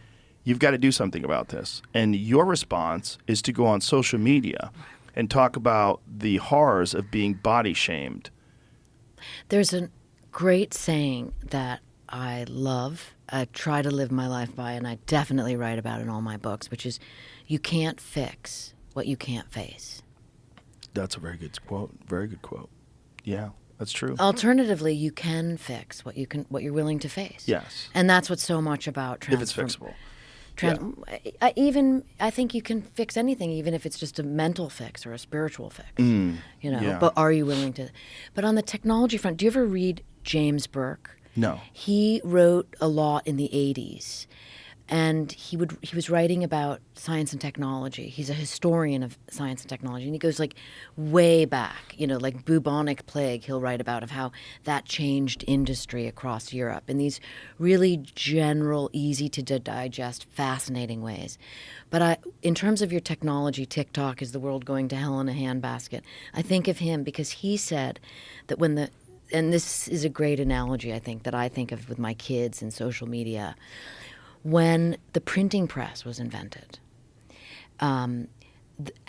you've got to do something about this. And your response is to go on social media and talk about the horrors of being body shamed. There's a great saying that I love, I try to live my life by, and I definitely write about in all my books, which is, you can't fix what you can't face. That's a very good quote. Very good quote. Yeah, that's true. Alternatively, you can fix what you're willing to face. Yes. And that's what's so much about If it's fixable. I think you can fix anything, even if it's just a mental fix or a spiritual fix. Yeah. But are you willing to? But on the technology front, do you ever read James Burke? No. He wrote a lot in the 80s. And he was writing about science and technology. He's a historian of science and technology, and he goes like way back, like bubonic plague. He'll write about of how that changed industry across Europe in these really general, easy to digest, fascinating ways. But in terms of your technology, TikTok is the world going to hell in a handbasket. I think of him because he said that and this is a great analogy I think of with my kids and social media. When the printing press was invented,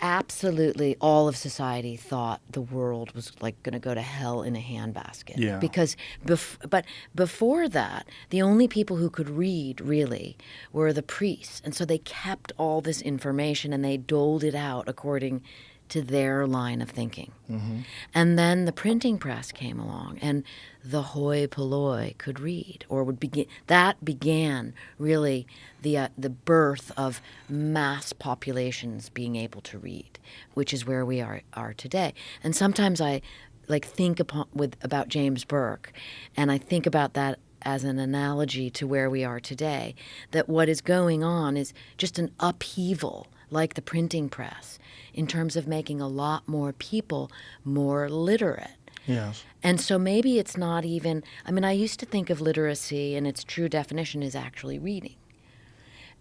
absolutely all of society thought the world was like going to go to hell in a handbasket. Yeah. Because but before that, the only people who could read really were the priests, and so they kept all this information and they doled it out according to their line of thinking. Mm-hmm. And then the printing press came along, and the hoi polloi could read, or would begin. That began really the birth of mass populations being able to read, which is where we are today. And sometimes I think about James Burke, and I think about that as an analogy to where we are today. That what is going on is just an upheaval, like the printing press, in terms of making a lot more people more literate. Yes. And so maybe it's not even, I used to think of literacy and its true definition is actually reading.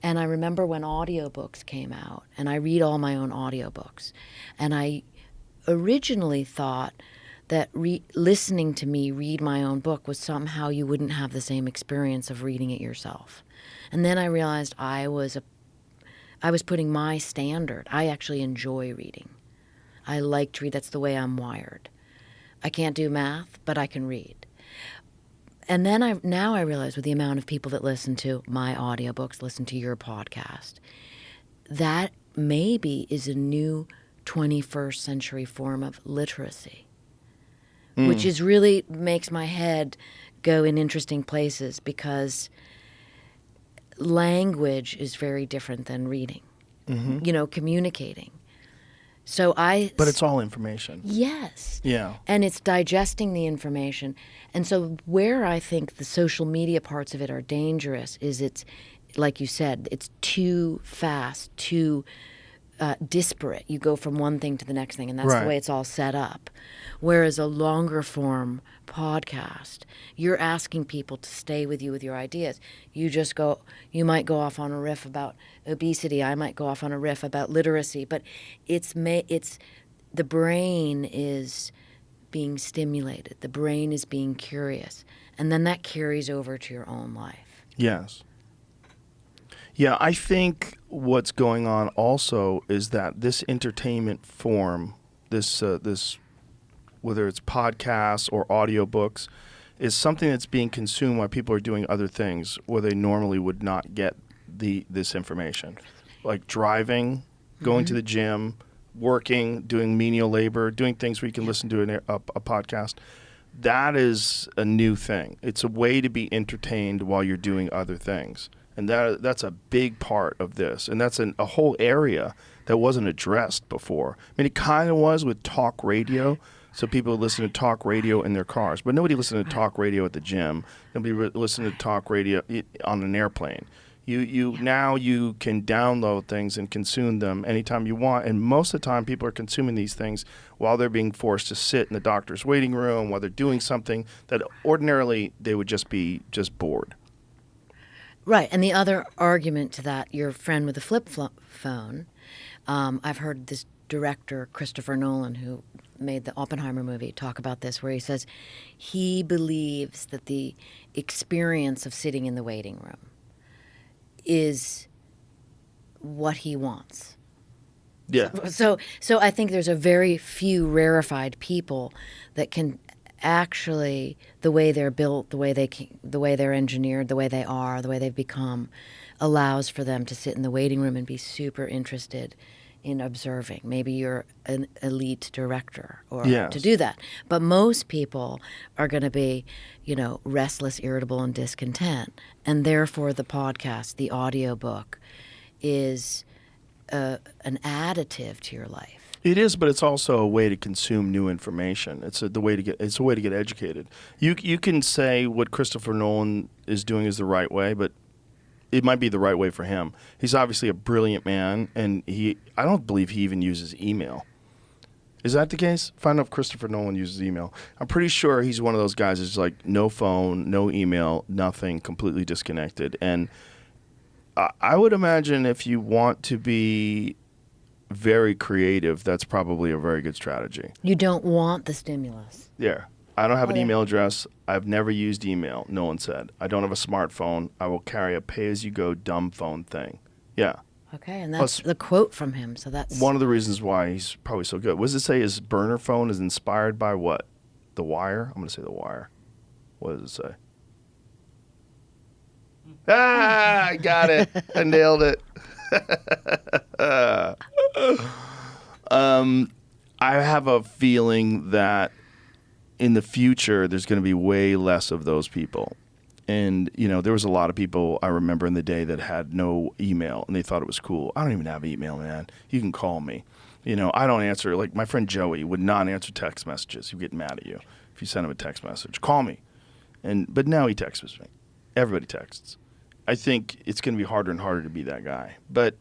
And I remember when audiobooks came out, and I read all my own audiobooks, and I originally thought that listening to me read my own book was somehow you wouldn't have the same experience of reading it yourself. And then I realized I was putting my standard. I actually enjoy reading. I like to read. That's the way I'm wired. I can't do math, but I can read. And then now I realize with the amount of people that listen to my audiobooks, listen to your podcast, that maybe is a new 21st century form of literacy. which is really makes my head go in interesting places because language is very different than reading, communicating. But it's all information. Yes. Yeah. And it's digesting the information. And so where I think the social media parts of it are dangerous is it's, like you said, it's too fast, too disparate. You go from one thing to the next thing, and that's Right. the way it's all set up. Whereas a longer form podcast, you're asking people to stay with you with your ideas. You might go off on a riff about obesity. I might go off on a riff about literacy, but it's the brain is being stimulated. The brain is being curious, and then that carries over to your own life. Yes. Yeah, I think what's going on also is that this entertainment form, this whether it's podcasts or audiobooks, is something that's being consumed while people are doing other things where they normally would not get this information, like driving, going to the gym, working, doing menial labor, doing things where you can listen to a podcast. That is a new thing. It's a way to be entertained while you're doing other things. And that's a big part of this. And that's a whole area that wasn't addressed before. I mean, it kind of was with talk radio. So people would listen to talk radio in their cars. But nobody listened to talk radio at the gym. Nobody listened to talk radio on an airplane. Now you can download things and consume them anytime you want. And most of the time people are consuming these things while they're being forced to sit in the doctor's waiting room, while they're doing something that ordinarily they would just be bored. Right, and the other argument to that, your friend with the flip phone, I've heard this director, Christopher Nolan, who made the Oppenheimer movie, talk about this, where he says he believes that the experience of sitting in the waiting room is what he wants. Yeah. So I think there's a very few rarefied people that can actually, the way they're built, the way they're engineered, the way they are, the way they've become, allows for them to sit in the waiting room and be super interested in observing. Maybe you're an elite director or to do that. But most people are going to be, restless, irritable, and discontent. And therefore the podcast, the audiobook, is an additive to your life. It is, but it's also a way to consume new information. It's a way to get educated. You can say what Christopher Nolan is doing is the right way, but it might be the right way for him. He's obviously a brilliant man, and I don't believe he even uses email. Is that the case? Find out if Christopher Nolan uses email. I'm pretty sure he's one of those guys that's like no phone, no email, nothing, completely disconnected. And I would imagine if you want to be very creative, that's probably a very good strategy. You don't want the stimulus. Yeah. I don't have an email address. I've never used email, no one said. I don't have a smartphone. I will carry a pay-as-you-go dumb phone thing. Yeah. Okay, and that's the quote from him, so that's... One of the reasons why he's probably so good. What does it say his burner phone is inspired by what? The Wire? I'm going to say The Wire. What does it say? I got it. I nailed it. I have a feeling that in the future there's going to be way less of those people. And, there was a lot of people I remember in the day that had no email and they thought it was cool. I don't even have email, man. You can call me. I don't answer. Like my friend Joey would not answer text messages. He'd get mad at you if you send him a text message. Call me. But now he texts me. Everybody texts. I think it's going to be harder and harder to be that guy. But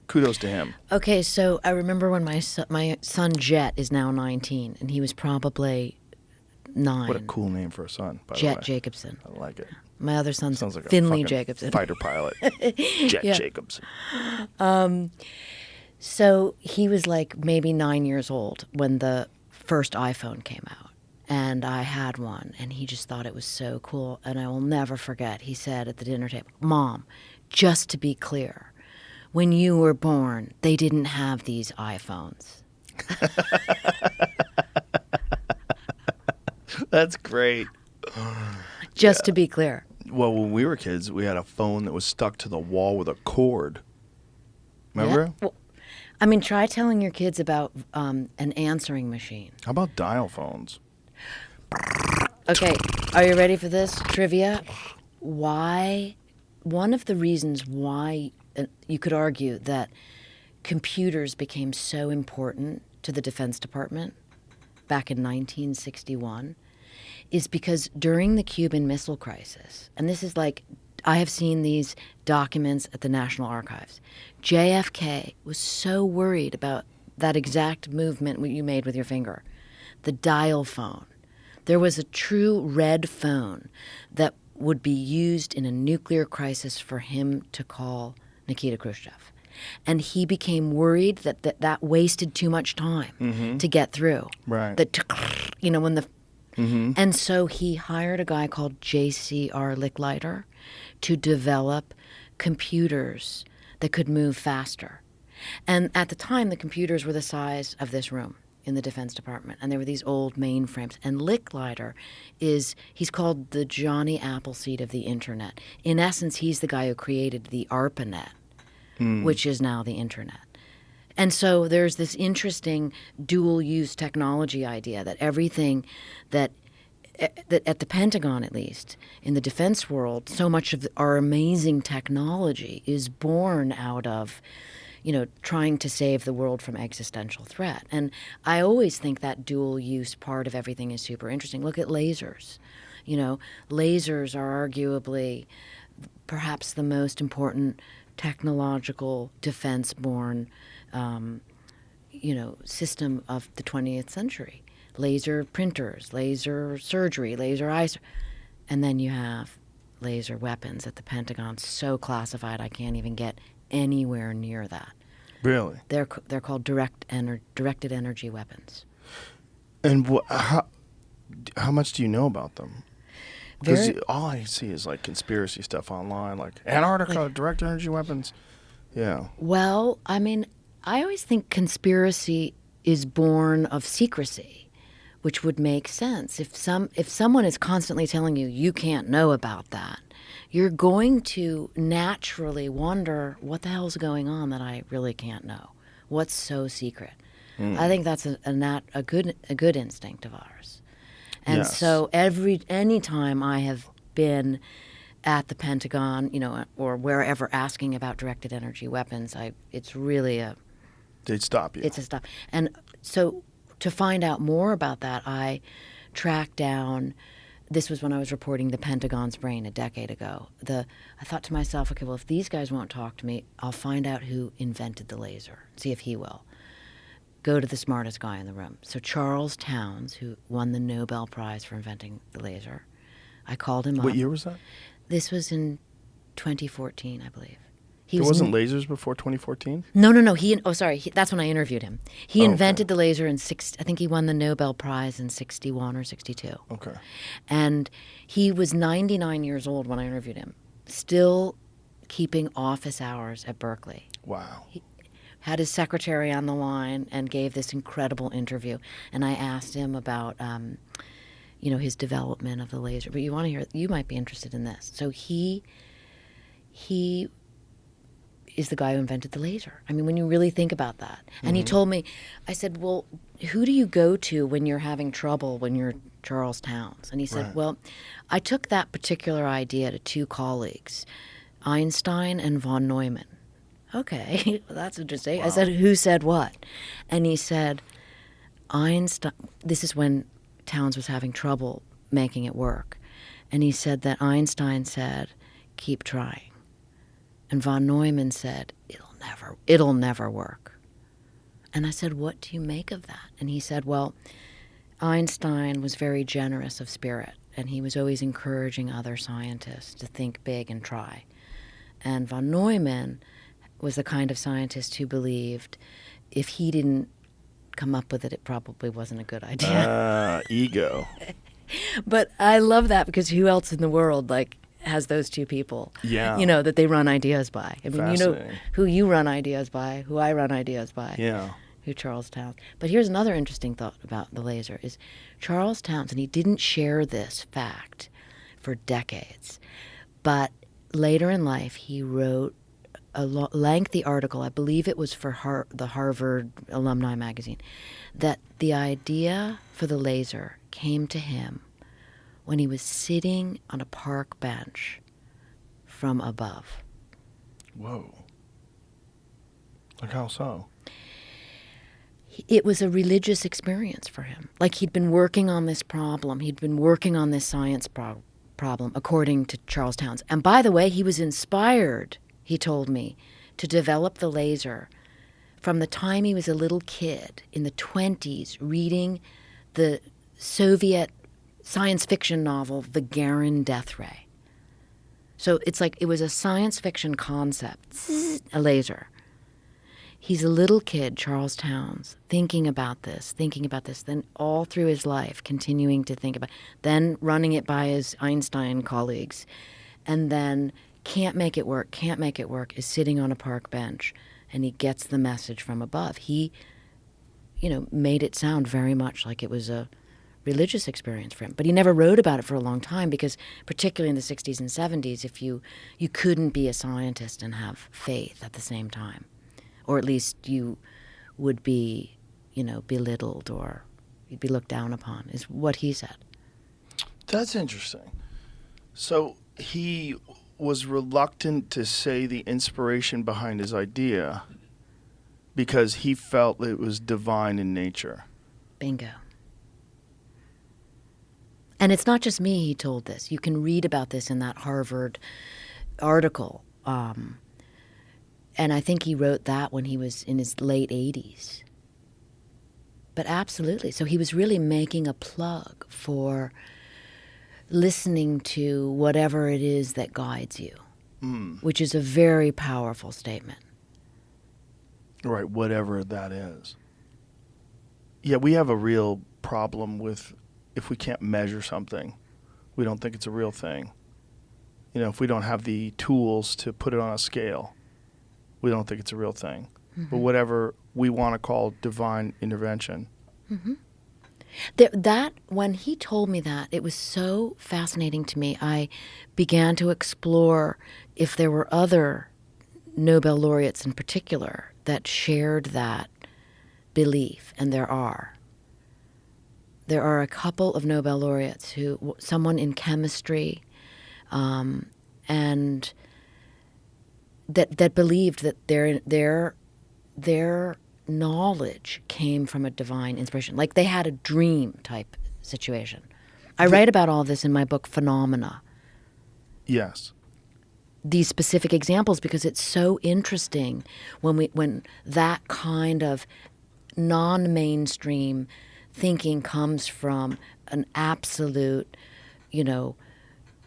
kudos to him. Okay, so I remember when my son Jet is now 19, and he was probably 9. What a cool name for a son, by the way. Jet Jacobsen. I like it. My other son's Sounds like Finley a Jacobsen. fighter pilot. Jet Jacobsen. So he was like maybe 9 years old when the first iPhone came out. And I had one, and he just thought it was so cool. And I will never forget, he said at the dinner table, "Mom, just to be clear, when you were born, they didn't have these iPhones." That's great. Just to be clear. Well, when we were kids, we had a phone that was stuck to the wall with a cord. Remember? Yeah. Well, I mean, try telling your kids about an answering machine. How about dial phones? Okay, are you ready for this trivia? Why? One of the reasons why you could argue that computers became so important to the Defense Department back in 1961 is because during the Cuban Missile Crisis, and this is like, I have seen these documents at the National Archives, JFK was so worried about that exact movement you made with your finger, the dial phone. There was a true red phone that would be used in a nuclear crisis for him to call Nikita Khrushchev. And he became worried that wasted too much time to get through. Right. When the... And so he hired a guy called J.C.R. Licklider to develop computers that could move faster. And at the time, the computers were the size of this room in the Defense Department, and there were these old mainframes. And Licklider he's called the Johnny Appleseed of the Internet. In essence, he's the guy who created the ARPANET, which is now the Internet. And so there's this interesting dual-use technology idea that everything that at the Pentagon, at least, in the defense world, so much of our amazing technology is born out of trying to save the world from existential threat. And I always think that dual-use part of everything is super interesting. Look at lasers. Lasers are arguably perhaps the most important technological defense-born, system of the 20th century. Laser printers, laser surgery, laser eyes. And then you have laser weapons at the Pentagon, so classified I can't even get anywhere near that. Really? They're called directed energy weapons. And how much do you know about them? Because all I see is like conspiracy stuff online, like Antarctica, direct energy weapons. Yeah. Well, I mean, I always think conspiracy is born of secrecy, which would make sense. If someone is constantly telling you you can't know about that, you're going to naturally wonder what the hell's going on that I really can't know. What's so secret? I think that's a good instinct of ours. And Yes. so any time I have been at the Pentagon, or wherever asking about directed energy weapons, it's really They'd stop you. it's a stop. And so to find out more about that, I tracked down. This was when I was reporting the Pentagon's brain a decade ago. I thought to myself, okay, well, if these guys won't talk to me, I'll find out who invented the laser, see if he will. Go to the smartest guy in the room. So Charles Towns, who won the Nobel Prize for inventing the laser, I called him up. What year was that? This was in 2014, I believe. There wasn't lasers before 2014? No. That's when I interviewed him. He invented the laser in I think he won the Nobel Prize in 61 or 62. Okay. And he was 99 years old when I interviewed him, still keeping office hours at Berkeley. Wow. He had his secretary on the line and gave this incredible interview. And I asked him about, his development of the laser. But you might be interested in this. So he is the guy who invented the laser. I mean, when you really think about that. And he told me, I said, well, who do you go to when you're having trouble when you're Charles Towns? And he said, Right. well, I took that particular idea to two colleagues, Einstein and von Neumann. Okay, well, that's interesting. Wow. I said, who said what? And he said, Einstein, this is when Towns was having trouble making it work. And he said that Einstein said, keep trying. And von Neumann said, it'll never work. And I said, what do you make of that? And he said, well, Einstein was very generous of spirit, and he was always encouraging other scientists to think big and try. And von Neumann was the kind of scientist who believed if he didn't come up with it, it probably wasn't a good idea. Ego. But I love that because who else in the world, has those two people, Yeah. that they run ideas by. I mean, Fascinating. who you run ideas by, who I run ideas by. Yeah. Who Charles Towns. But here's another interesting thought about the laser is Charles Towns, and he didn't share this fact for decades, but later in life he wrote lengthy article, I believe it was for the Harvard Alumni Magazine, that the idea for the laser came to him when he was sitting on a park bench from above. Whoa. Like how so? It was a religious experience for him. Like he'd been working on this problem. He'd been working on this science problem, according to Charles Townes. And by the way, he was inspired, he told me, to develop the laser from the time he was a little kid in the 1920s, reading the Soviet science fiction novel, The Gagarin Death Ray. So it's like it was a science fiction concept, a laser. He's a little kid, Charles Townes, thinking about this, then all through his life, continuing to think about, then running it by his Einstein colleagues, and then can't make it work, is sitting on a park bench, and he gets the message from above. He, made it sound very much like it was a religious experience for him. But he never wrote about it for a long time because, particularly in the 60s and 70s, if you couldn't be a scientist and have faith at the same time. Or at least you would be, belittled or you'd be looked down upon, is what he said. That's interesting. So he was reluctant to say the inspiration behind his idea because he felt it was divine in nature. Bingo. And it's not just me he told this. You can read about this in that Harvard article. And I think he wrote that when he was in his late 80s. But absolutely. So he was really making a plug for listening to whatever it is that guides you, which is a very powerful statement. Right, whatever that is. Yeah, we have a real problem with if we can't measure something, we don't think it's a real thing. If we don't have the tools to put it on a scale, we don't think it's a real thing. Mm-hmm. But whatever we want to call divine intervention. Mm-hmm. That, when he told me that, it was so fascinating to me. I began to explore if there were other Nobel laureates in particular that shared that belief, and there are. There are a couple of Nobel laureates someone in chemistry, and that believed that their knowledge came from a divine inspiration, like they had a dream type situation. I write about all this in my book Phenomena. Yes. These specific examples, because it's so interesting when that kind of non-mainstream thinking comes from an absolute, an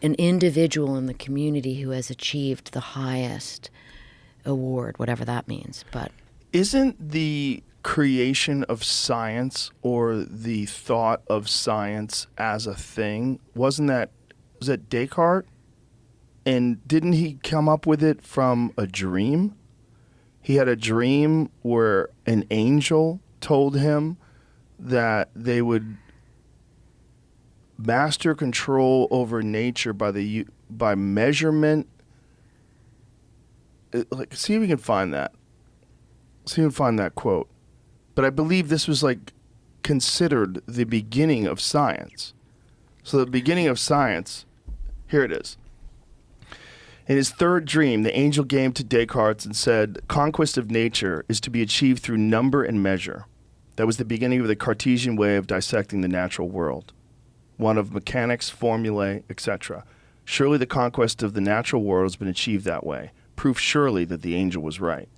individual in the community who has achieved the highest award, whatever that means. But isn't the creation of science or the thought of science as a thing, was that Descartes? And didn't he come up with it from a dream? He had a dream where an angel told him that they would master control over nature by measurement. See if we can find that. See if we can find that quote. But I believe this was considered the beginning of science. So the beginning of science, here it is. In his third dream, the angel came to Descartes and said, "Conquest of nature is to be achieved through number and measure. That was the beginning of the Cartesian way of dissecting the natural world, one of mechanics, formulae, etc. Surely the conquest of the natural world has been achieved that way. Proof surely that the angel was right."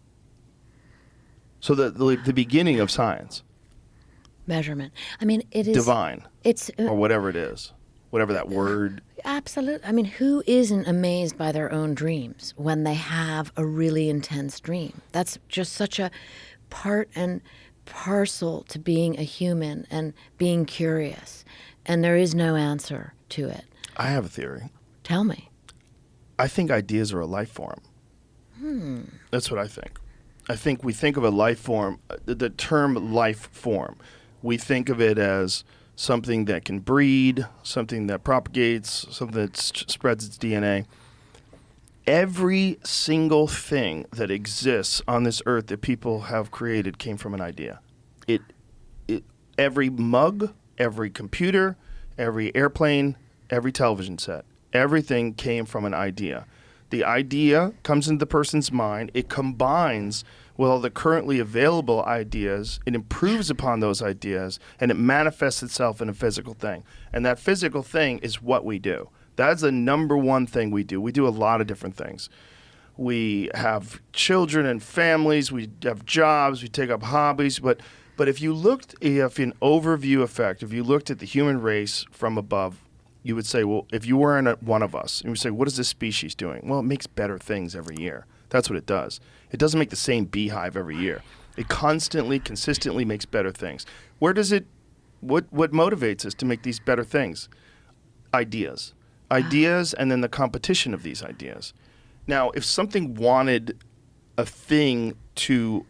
So the beginning of science. Measurement. I mean, it is divine. It's or whatever it is, whatever that word. Absolutely. I mean, who isn't amazed by their own dreams when they have a really intense dream? That's just such a part and parcel to being a human and being curious. And there is no answer to it. I have a theory. Tell me. I think ideas are a life form. That's what I think. I think we think of a life form, the term life form, we think of it as something that can breed, something that propagates, something that spreads its DNA. Every single thing that exists on this earth that people have created came from an idea. Every mug, every computer, every airplane, every television set, everything came from an idea. The idea comes into the person's mind. It combines with all the currently available ideas. It improves upon those ideas, and it manifests itself in a physical thing. And that physical thing is what we do. That's the number one thing we do. We do a lot of different things. We have children and families. We have jobs. We take up hobbies. But if you looked, if an overview effect, if you looked at the human race from above, you would say, well, if you weren't one of us, and you would say, what is this species doing? Well, it makes better things every year. That's what it does. It doesn't make the same beehive every year. It constantly, consistently makes better things. Where does it, what motivates us to make these better things? Ideas. Ideas, and then the competition of these ideas. Now, if something wanted a thing to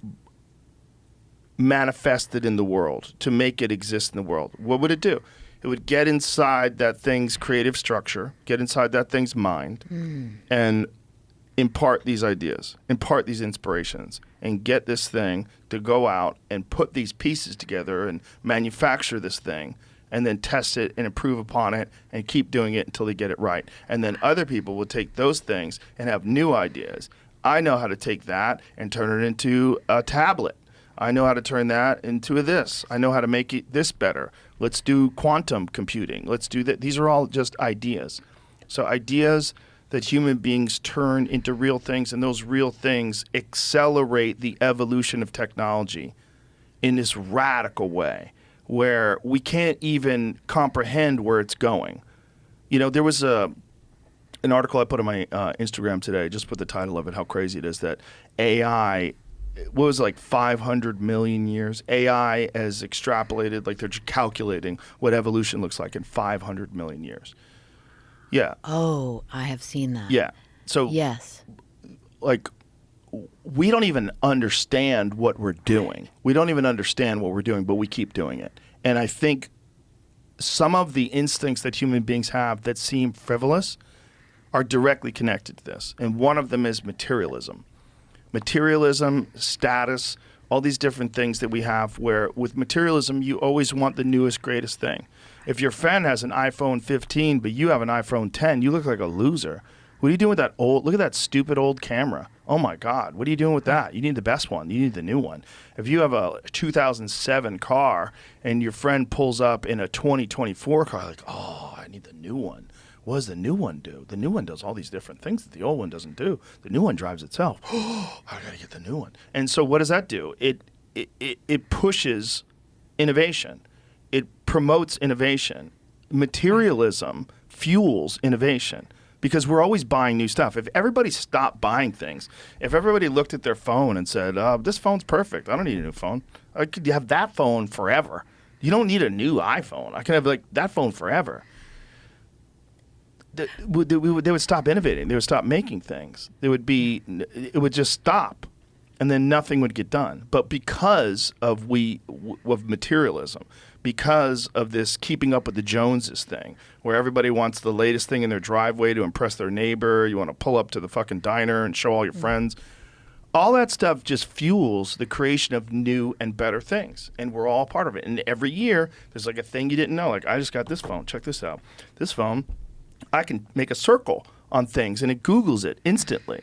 manifest it in the world, to make it exist in the world, what would it do? It would get inside that thing's creative structure, get inside that thing's mind, and impart these ideas, impart these inspirations, and get this thing to go out and put these pieces together and manufacture this thing, and then test it and improve upon it and keep doing it until they get it right. And then other people will take those things and have new ideas. I know how to take that and turn it into a tablet. I know how to turn that into a this. I know how to make it this better. Let's do quantum computing. Let's do that. These are all just ideas. So ideas that human beings turn into real things, and those real things accelerate the evolution of technology in this radical way where we can't even comprehend where it's going. You know, there was an article I put on my Instagram today, just put the title of it, how crazy it is that AI, what was it, like 500 million years? AI has extrapolated, like they're calculating what evolution looks like in 500 million years. Yeah. Oh, I have seen that. Yeah. So, yes. Like, we don't even understand what we're doing. We don't even understand what we're doing, but we keep doing it. And I think some of the instincts that human beings have that seem frivolous are directly connected to this. And one of them is materialism. Materialism, status, all these different things that we have where with materialism, you always want the newest, greatest thing. If your friend has an iPhone 15, but you have an iPhone 10, you look like a loser. What are you doing with that old, look at that stupid old camera. Oh my God, what are you doing with that? You need the best one. You need the new one. If you have a 2007 car and your friend pulls up in a 2024 car, like, oh, I need the new one. What does the new one do? The new one does all these different things that the old one doesn't do. The new one drives itself. Oh, I gotta get the new one. And so what does that do? It pushes innovation. It promotes innovation. Materialism fuels innovation because we're always buying new stuff. If everybody stopped buying things, if everybody looked at their phone and said, this phone's perfect, I don't need a new phone. I could have that phone forever. You don't need a new iPhone. I can have like that phone forever. They would stop innovating. They would stop making things. It would just stop, and then nothing would get done. But because of materialism, because of this keeping up with the Joneses thing, where everybody wants the latest thing in their driveway to impress their neighbor, you want to pull up to the fucking diner and show all your friends, all that stuff just fuels the creation of new and better things, and we're all part of it. And every year, there's like a thing you didn't know. Like, I just got this phone. Check this out. This phone, I can make a circle on things, and it Googles it instantly.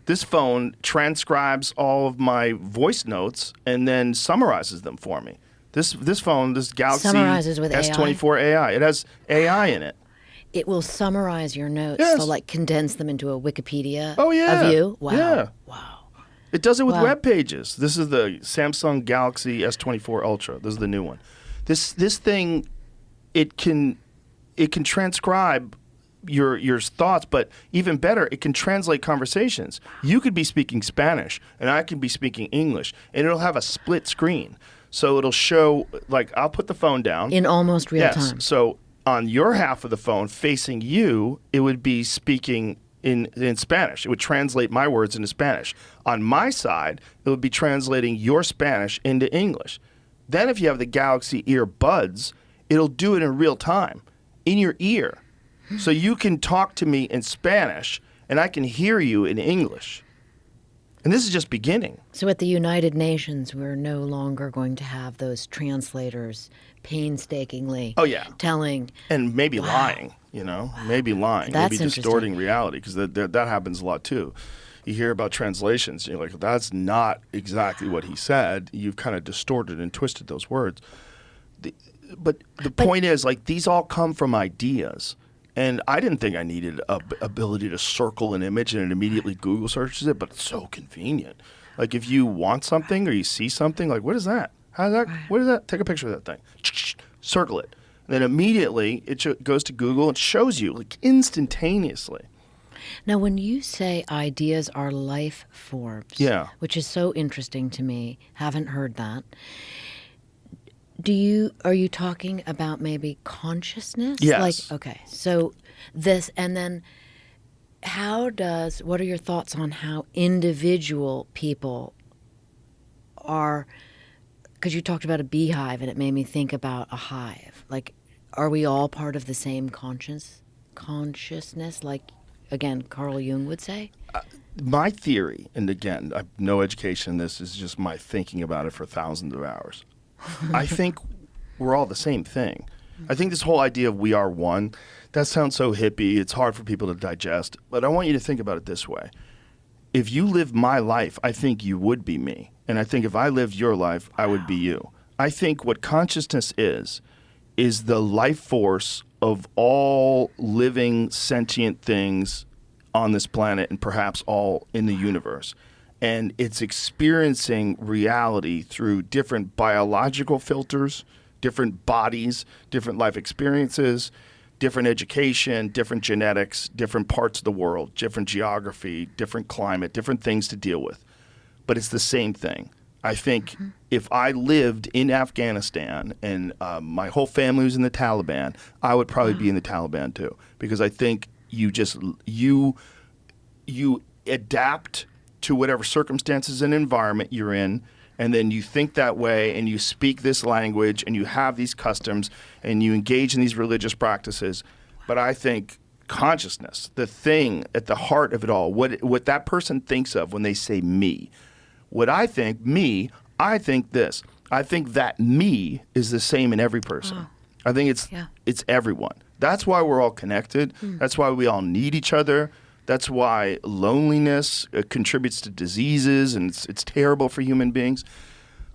This phone transcribes all of my voice notes and then summarizes them for me. This phone, this Galaxy Summarizes with S24 AI. It has AI in it. It will summarize your notes. Yes. So, like, condense them into a Wikipedia yeah. of you. Wow. Yeah. Wow. It does it with Wow. web pages. This is the Samsung Galaxy S24 Ultra. This is the new one. This thing, it can transcribe your thoughts, but even better, it can translate conversations. You could be speaking Spanish, and I could be speaking English, and it'll have a split screen. So it'll show, like, I'll put the phone down. In almost real yes. time. So on your half of the phone facing you, it would be speaking in Spanish. It would translate my words into Spanish. On my side, it would be translating your Spanish into English. Then if you have the Galaxy earbuds, it'll do it in real time, in your ear. So you can talk to me in Spanish, and I can hear you in English. And this is just beginning. So at the United Nations, we're no longer going to have those translators painstakingly telling. And maybe lying, maybe lying, That's maybe distorting reality, because that happens a lot too. You hear about translations, and you're like, that's not exactly what he said. You've kind of distorted and twisted those words. But the point is, like, these all come from ideas. And I didn't think I needed a ability to circle an image and it immediately Google searches it, but it's so convenient. Like, if you want something or you see something, like, what is that? How's that? What is that? Take a picture of that thing. Circle it. And then immediately it goes to Google and shows you, like, instantaneously. Now, when you say ideas are life forms, which is so interesting to me, haven't heard that. Are you talking about maybe consciousness? Yes. Okay. So this, and then what are your thoughts on how individual people are, because you talked about a beehive and it made me think about a hive. Like, are we all part of the same consciousness, like, again, Carl Jung would say? My theory, and again, I have no education in this, is just my thinking about it for thousands of hours. I think we're all the same thing. I think this whole idea of we are one, that sounds so hippie. It's hard for people to digest. But I want you to think about it this way. If you lived my life, I think you would be me. And I think if I lived your life, I would be you. I think what consciousness is the life force of all living sentient things on this planet and perhaps all in the universe. And it's experiencing reality through different biological filters, different bodies, different life experiences, different education, different genetics, different parts of the world, different geography, different climate, different things to deal with. But it's the same thing. I think if I lived in Afghanistan and my whole family was in the Taliban, I would probably be in the Taliban too. Because I think you adapt to whatever circumstances and environment you're in, and then you think that way and you speak this language and you have these customs and you engage in these religious practices. But I think consciousness, the thing at the heart of it all, what that person thinks of when they say me, what I think, I think this. I think that me is the same in every person. I think it's everyone. That's why we're all connected. That's why we all need each other. That's why loneliness contributes to diseases, and it's terrible for human beings.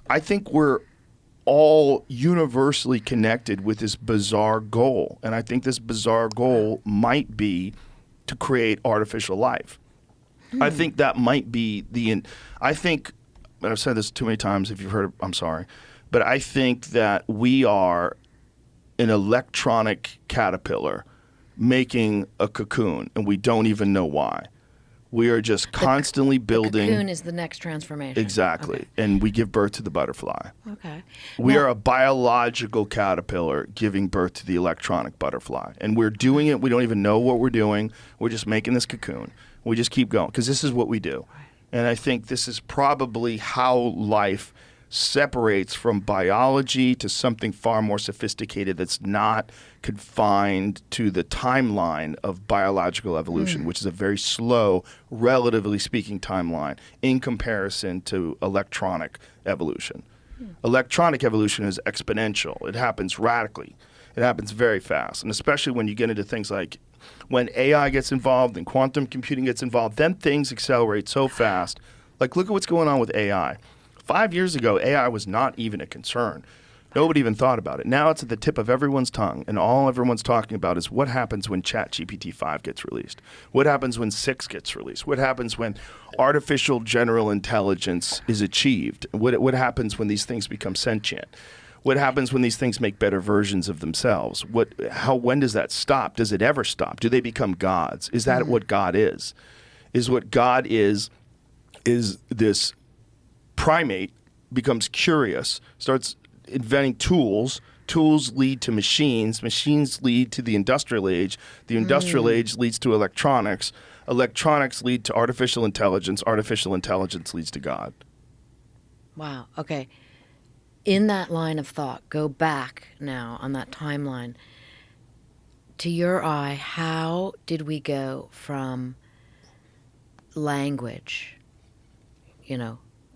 I think we're all universally connected with this bizarre goal, and I think this bizarre goal might be to create artificial life. I think that might be I think, and I've said this too many times, if you've heard it, I'm sorry, but I think that we are an electronic caterpillar making a cocoon, and we don't even know why. We are just constantly building. The cocoon is the next transformation. Exactly. Okay. And we give birth to the butterfly. Okay. We are a biological caterpillar giving birth to the electronic butterfly. And we're doing it. We don't even know what we're doing. We're just making this cocoon. We just keep going because this is what we do. And I think this is probably how life separates from biology to something far more sophisticated that's not confined to the timeline of biological evolution, which is a very slow, relatively speaking, timeline in comparison to electronic evolution. Electronic evolution is exponential. It happens radically. It happens very fast. And especially when you get into things like when AI gets involved and quantum computing gets involved, then things accelerate so fast. Like, look at what's going on with AI. 5 years ago, AI was not even a concern. Nobody even thought about it. Now it's at the tip of everyone's tongue, and all everyone's talking about is what happens when ChatGPT 5 gets released. What happens when 6 gets released? What happens when artificial general intelligence is achieved? What happens when these things become sentient? What happens when these things make better versions of themselves? When does that stop? Does it ever stop? Do they become gods? Is that what God is? Is what God is this primate becomes curious, starts inventing tools. Tools lead to machines. Machines lead to the industrial age. The industrial age leads to electronics. Electronics lead to artificial intelligence. Artificial intelligence leads to God. Wow. Okay. In that line of thought, go back now on that timeline. To your eye, how did we go from language,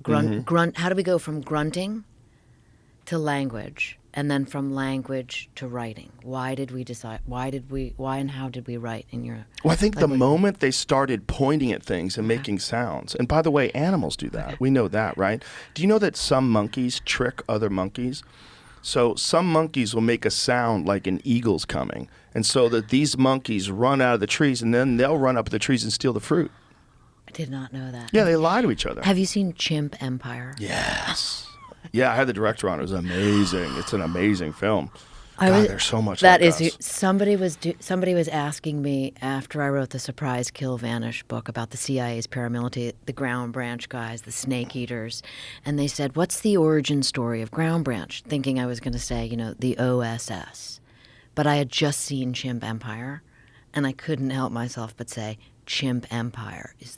grunt. How do we go from grunting to language, and then from language to writing? Why did we decide? Why and how did we write in your? Well, I think the moment they started pointing at things and making sounds, and by the way, animals do that. Okay. We know that, right? Do you know that some monkeys trick other monkeys? So some monkeys will make a sound like an eagle's coming, and so that these monkeys run out of the trees, and then they'll run up the trees and steal the fruit. I did not know that. Yeah, they lie to each other. Have you seen Chimp Empire? Yes. Yeah, I had the director on. It was amazing. It's an amazing film. There's so much. That like is. us. Somebody was asking me after I wrote the Surprise Kill Vanish book about the CIA's paramilitary, the Ground Branch guys, the snake eaters, and they said, "What's the origin story of Ground Branch?" Thinking I was going to say, the OSS, but I had just seen Chimp Empire, and I couldn't help myself but say, Chimp Empire is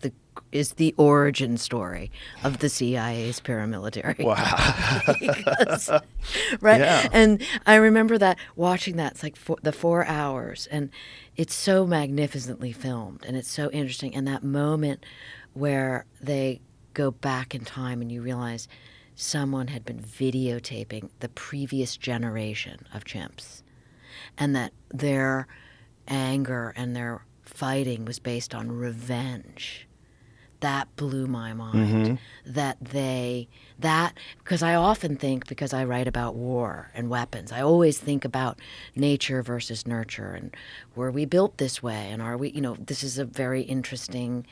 the origin story of the CIA's paramilitary. Wow. Because, right? Yeah. And I remember that, watching that, it's like the 4 hours, and it's so magnificently filmed, and it's so interesting. And that moment where they go back in time and you realize someone had been videotaping the previous generation of chimps, and that their anger and their fighting was based on revenge. That blew my mind. Mm-hmm. Because I often think, because I write about war and weapons, I always think about nature versus nurture, and were we built this way, and are we, this is a very interesting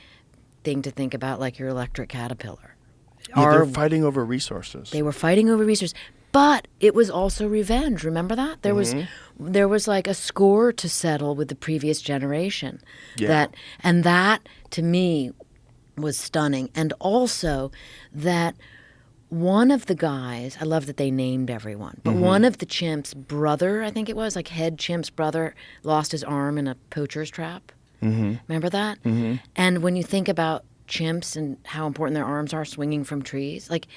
thing to think about, like your electric caterpillar. Yeah, they're fighting over resources. They were fighting over resources, but it was also revenge. Remember that? There was like a score to settle with the previous generation. Yeah. That to me was stunning. And also that one of the guys, I love that they named everyone, but one of the chimp's brother, I think it was, like head chimp's brother, lost his arm in a poacher's trap. Mm-hmm. Remember that? Mm-hmm. And when you think about chimps and how important their arms are swinging from trees, like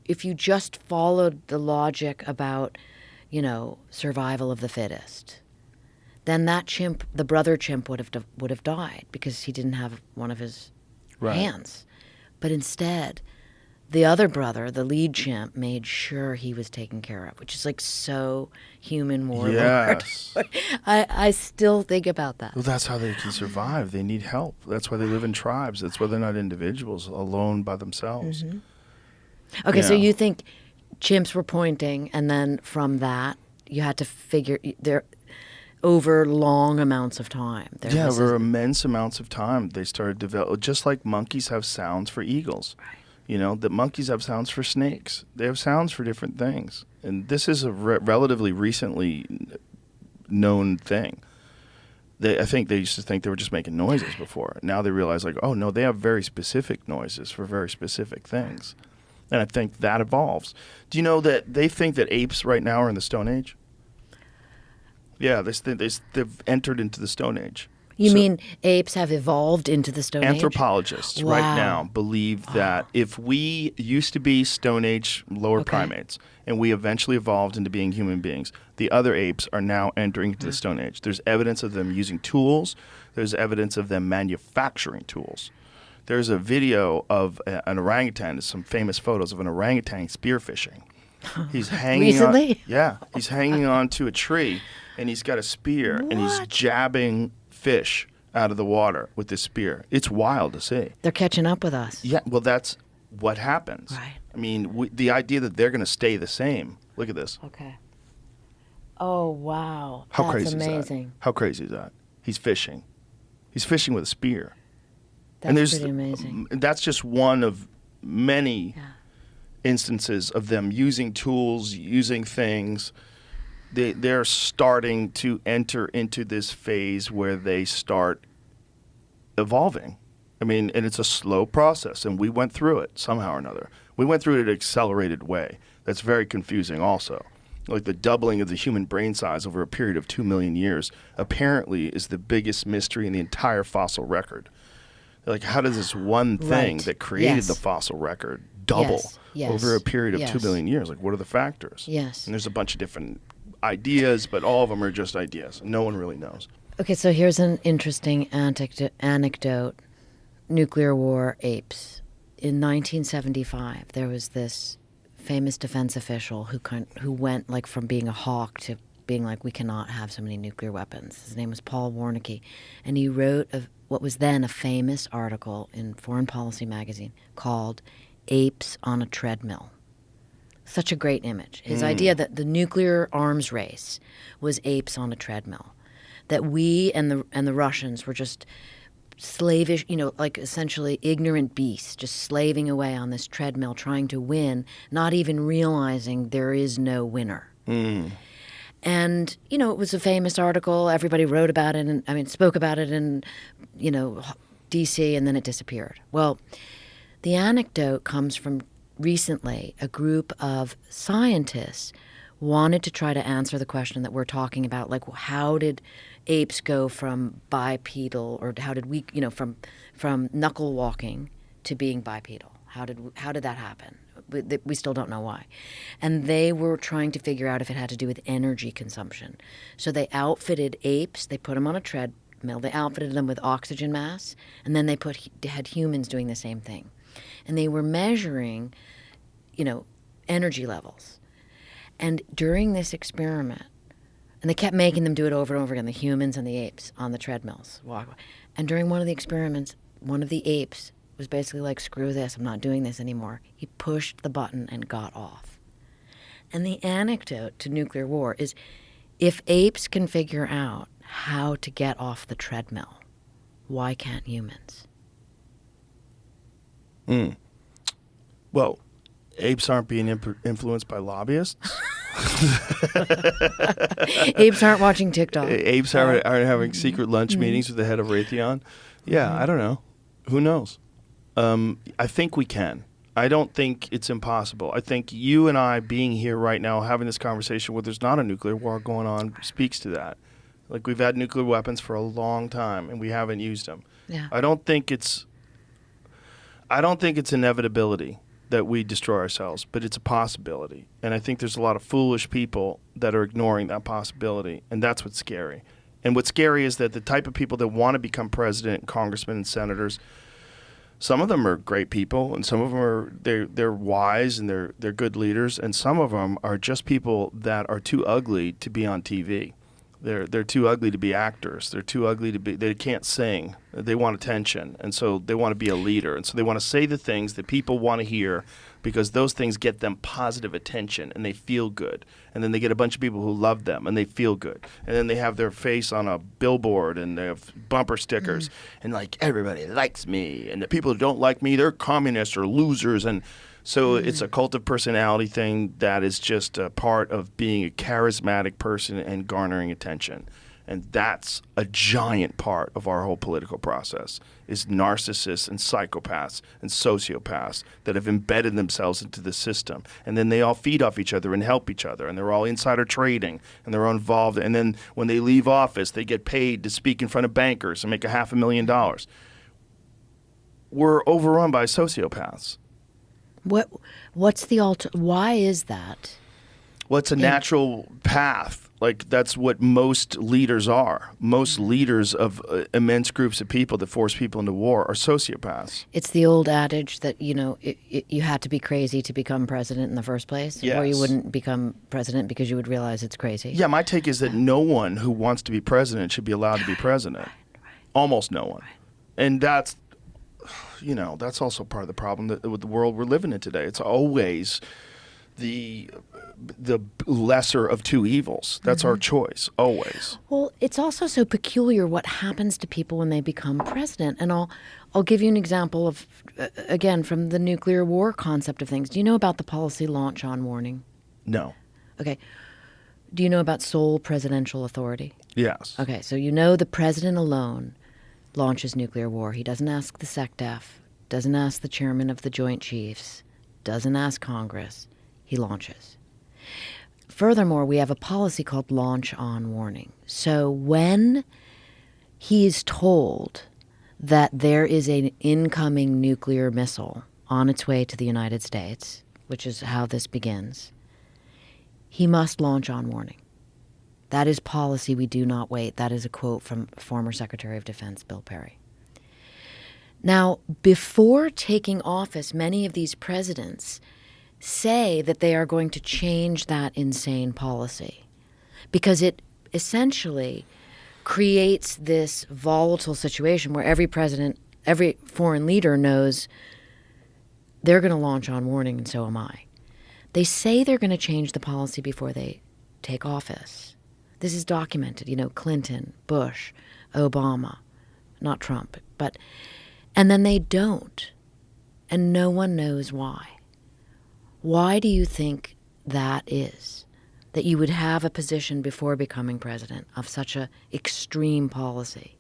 if you just followed the logic about, survival of the fittest, then that chimp, the brother chimp, would have died because he didn't have one of his hands. But instead, the other brother, the lead chimp, made sure he was taken care of, which is like so human warlord. Yes. I still think about that. Well, that's how they can survive. They need help. That's why they live in tribes. That's why they're not individuals alone by themselves. Mm-hmm. Okay, so you think chimps were pointing, and then from that, you had to figure over long amounts of time. Over immense amounts of time, they started develop. Just like monkeys have sounds for eagles, right. That monkeys have sounds for snakes. They have sounds for different things, and this is a relatively recently known thing. I think they used to think they were just making noises before. Now they realize, like, oh no, they have very specific noises for very specific things. And I think that evolves. Do you know that they think that apes right now are in the Stone Age? Yeah, they've entered into the Stone Age. You mean apes have evolved into the Stone Age? Anthropologists right now believe that if we used to be Stone Age lower primates and we eventually evolved into being human beings, the other apes are now entering into the Stone Age. There's evidence of them using tools. There's evidence of them manufacturing tools. There's a video of an orangutan. There's some famous photos of an orangutan spearfishing. He's hanging recently? He's hanging onto a tree, and he's got a spear, and he's jabbing fish out of the water with this spear. It's wild to see. They're catching up with us. Yeah, well, that's what happens. Right. I mean, the idea that they're going to stay the same. Look at this. Okay. Oh, wow. How That's crazy amazing. is that? How crazy is that? He's fishing. He's fishing with a spear. That's pretty amazing. That's just one of many instances of them using tools, using things. They're starting to enter into this phase where they start evolving. I mean, and it's a slow process, and we went through it somehow or another. We went through it in an accelerated way. That's very confusing also. Like the doubling of the human brain size over a period of 2 million years apparently is the biggest mystery in the entire fossil record. Like, how does this one thing that created the fossil record double over a period of 2 billion years? Like, what are the factors? Yes. And there's a bunch of different ideas, but all of them are just ideas. No one really knows. Okay, so here's an interesting anecdote nuclear war apes. In 1975, there was this famous defense official who went like from being a hawk to being like, we cannot have so many nuclear weapons. His name was Paul Warnke, and he wrote what was then a famous article in Foreign Policy magazine called Apes on a Treadmill. Such a great image. His idea that the nuclear arms race was apes on a treadmill, that we and the Russians were just slavish, like essentially ignorant beasts, just slaving away on this treadmill, trying to win, not even realizing there is no winner. And, it was a famous article. Everybody wrote about it spoke about it in, D.C., and then it disappeared. Well, the anecdote comes from recently. A group of scientists wanted to try to answer the question that we're talking about, like, how did apes go from bipedal, or how did we, from knuckle walking to being bipedal? How did that happen? We still don't know why. And they were trying to figure out if it had to do with energy consumption. So they outfitted apes, they put them on a treadmill, they outfitted them with oxygen masks, and then they had humans doing the same thing. And they were measuring, energy levels. And during this experiment, and they kept making them do it over and over again, the humans and the apes on the treadmills. And during one of the experiments, one of the apes was basically like, screw this, I'm not doing this anymore. He pushed the button and got off. And the anecdote to nuclear war is, if apes can figure out how to get off the treadmill, why can't humans? Well, apes aren't being influenced by lobbyists. Apes aren't watching TikTok. Apes aren't having secret lunch meetings with the head of Raytheon. Yeah, I don't know. Who knows? I think we can. I don't think it's impossible. I think you and I being here right now having this conversation where there's not a nuclear war going on speaks to that. Like, we've had nuclear weapons for a long time and we haven't used them. Yeah. I don't think it's inevitability that we destroy ourselves, but it's a possibility. And I think there's a lot of foolish people that are ignoring that possibility, and that's what's scary. And what's scary is that the type of people that want to become president, congressmen, and senators, some of them are great people, and some of them they're wise and they're good leaders, and some of them are just people that are too ugly to be on TV. They're too ugly to be actors. They're too ugly to be. They can't sing. They want attention, and so they want to be a leader, and so they want to say the things that people want to hear, because those things get them positive attention, and they feel good. And then they get a bunch of people who love them, and they feel good. And then they have their face on a billboard, and they have bumper stickers, and like, everybody likes me, and the people who don't like me, they're communists or losers, and so it's a cult of personality thing that is just a part of being a charismatic person and garnering attention. And that's a giant part of our whole political process, is narcissists and psychopaths and sociopaths that have embedded themselves into the system. And then they all feed off each other and help each other. And they're all insider trading, and they're all involved. And then when they leave office, they get paid to speak in front of bankers and make $500,000. We're overrun by sociopaths. What's the why is that? Well, it's a natural path. Like, that's what most leaders are. Most leaders of immense groups of people that force people into war are sociopaths. It's the old adage that, you had to be crazy to become president in the first place, yes. Or you wouldn't become president because you would realize it's crazy. Yeah, my take is that no one who wants to be president should be allowed to be president. Right. Almost no one. Right. And that's also part of the problem with the world we're living in today. It's always the lesser of two evils. That's our choice, always. Well, it's also so peculiar what happens to people when they become president. And I'll give you an example of, again, from the nuclear war concept of things. Do you know about the policy launch on warning? No. Okay. Do you know about sole presidential authority? Yes. Okay, so the president alone launches nuclear war. He doesn't ask the SecDef, doesn't ask the chairman of the Joint Chiefs, doesn't ask Congress. He launches. Furthermore, we have a policy called launch on warning. So when he is told that there is an incoming nuclear missile on its way to the United States, which is how this begins, he must launch on warning. That is policy. We do not wait. That is a quote from former Secretary of Defense Bill Perry. Now, before taking office, many of these presidents say that they are going to change that insane policy because it essentially creates this volatile situation where every president, every foreign leader knows they're going to launch on warning, and so am I. They say they're going to change the policy before they take office. This is documented, Clinton, Bush, Obama, not Trump, and then they don't, and no one knows why. Why do you think that is? That you would have a position before becoming president of such a extreme policy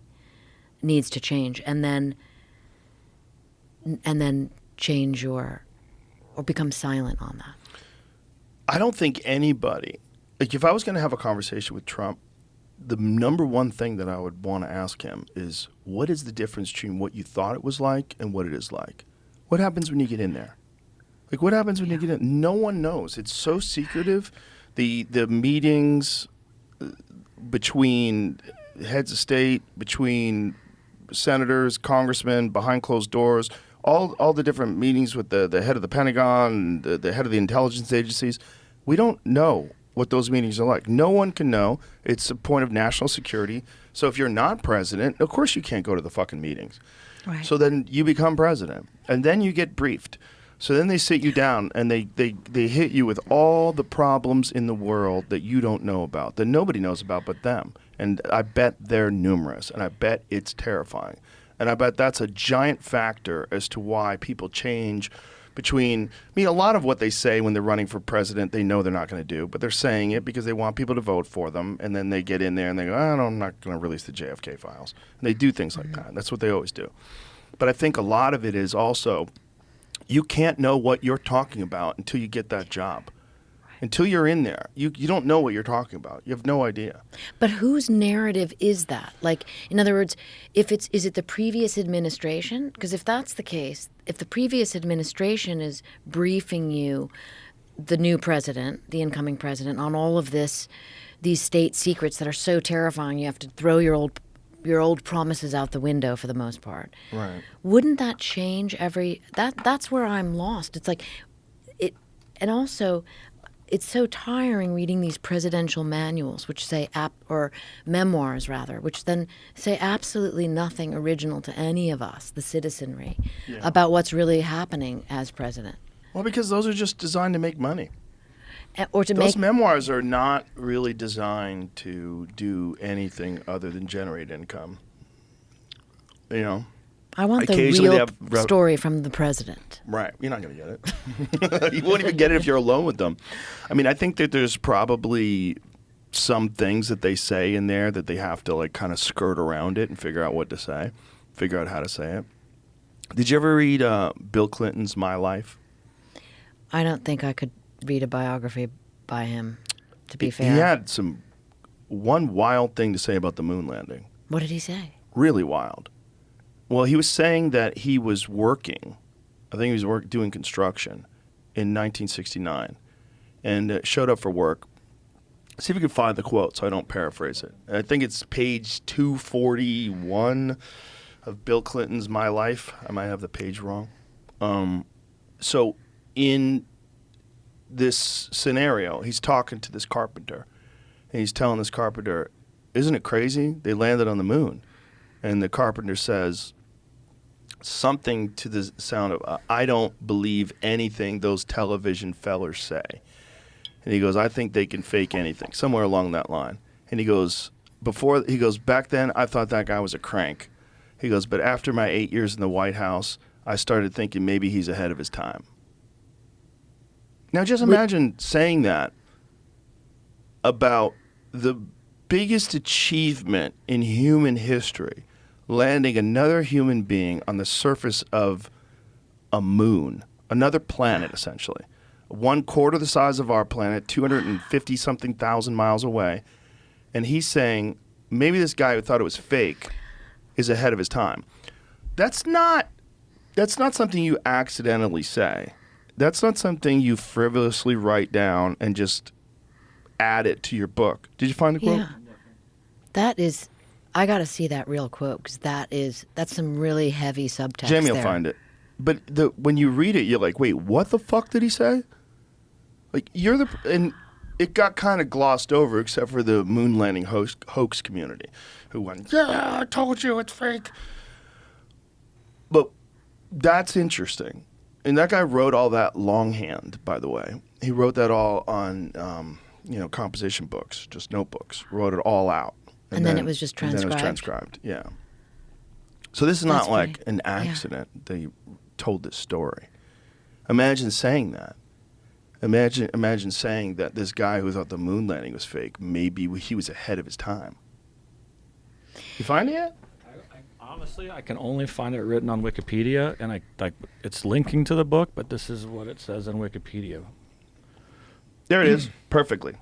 needs to change, and then change or become silent on that? I don't think anybody, like if I was going to have a conversation with Trump, the number one thing that I would want to ask him is, what is the difference between what you thought it was like and what it is like? What happens when you get in there? Like, what happens when you get in? No one knows. It's so secretive. The meetings between heads of state, between senators, congressmen, behind closed doors, all the different meetings with the head of the Pentagon, the head of the intelligence agencies, we don't know what those meetings are like. No one can know. It's a point of national security. So if you're not president, of course you can't go to the fucking meetings. Right. So then you become president, and then you get briefed. So then they sit you down, and they hit you with all the problems in the world that you don't know about, that nobody knows about but them. And I bet they're numerous, and I bet it's terrifying. And I bet that's a giant factor as to why people change a lot of what they say when they're running for president, they know they're not going to do, but they're saying it because they want people to vote for them. And then they get in there and they go, no, I'm not going to release the JFK files. And they do things like that. That's what they always do. But I think a lot of it is also, you can't know what you're talking about until you get that job. Until you're in there, you don't know what you're talking about. You have no idea. But whose narrative is that? Like, in other words, is it the previous administration? Because if that's the case, if the previous administration is briefing you, the new president, the incoming president, on all of these state secrets that are so terrifying, you have to throw your old promises out the window for the most part. Right. Wouldn't that change that's where I'm lost. It's like and also, it's so tiring reading these presidential manuals, which say or memoirs rather, which then say absolutely nothing original to any of us, the citizenry, about what's really happening as president. Well, because those are just designed to make money. Those memoirs are not really designed to do anything other than generate income. I want the Occasionally real story from the president. Right. You're not going to get it. You won't even get it if you're alone with them. I mean, I think that there's probably some things that they say in there that they have to kind of skirt around it and figure out what to say, figure out how to say it. Did you ever read Bill Clinton's My Life? I don't think I could read a biography by him, to be fair. He had one wild thing to say about the moon landing. What did he say? Really wild. Well, he was saying that he was working, I think he was doing construction in 1969, and showed up for work. See if you can find the quote so I don't paraphrase it. I think it's page 241 of Bill Clinton's My Life. I might have the page wrong. So in this scenario, he's talking to this carpenter, and he's telling this carpenter, isn't it crazy? They landed on the moon. And the carpenter says something to the sound of, I don't believe anything those television fellers say. And he goes, I think they can fake anything, somewhere along that line. And he goes, back then I thought that guy was a crank. He goes, but after my 8 years in the White House, I started thinking maybe he's ahead of his time. Now just imagine saying that about the biggest achievement in human history, landing another human being on the surface of a moon, another planet essentially, 1/4 the size of our planet, 250-something thousand miles away, and he's saying maybe this guy who thought it was fake is ahead of his time. That's not something you accidentally say. That's not something you frivolously write down and just add it to your book. Did you find the quote? Yeah. That is I got to see that real quote because that's some really heavy subtext. Jamie will there. find it. But when you read it, you're like, wait, what the fuck did he say? Like, and it got kind of glossed over except for the moon landing hoax community who went, yeah, I told you it's fake. But that's interesting. And that guy wrote all that longhand, by the way. He wrote that all on, composition books, just notebooks. Wrote it all out. And then it was just transcribed? And then it was transcribed, yeah. So this is That's not like great. an accident they told this story. Imagine saying that. Imagine saying that this guy who thought the moon landing was fake, maybe he was ahead of his time. You find it yet? Honestly, I can only find it written on Wikipedia, and it's linking to the book, but this is what it says on Wikipedia. There it is. Perfectly.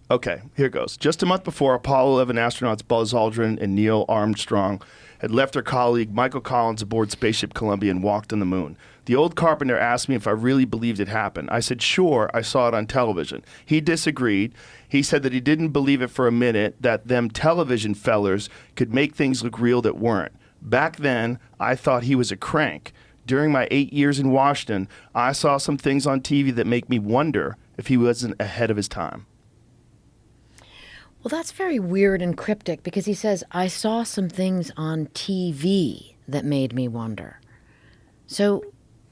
Okay, here goes. Just a month before, Apollo 11 astronauts Buzz Aldrin and Neil Armstrong had left their colleague Michael Collins aboard Spaceship Columbia and walked on the moon. The old carpenter asked me if I really believed it happened. I said, sure, I saw it on television. He disagreed. He said that he didn't believe it for a minute, that them television fellers could make things look real that weren't. Back then, I thought he was a crank. During my 8 years in Washington, I saw some things on TV that make me wonder if he wasn't ahead of his time. Well, that's very weird and cryptic because he says, I saw some things on TV that made me wonder. So,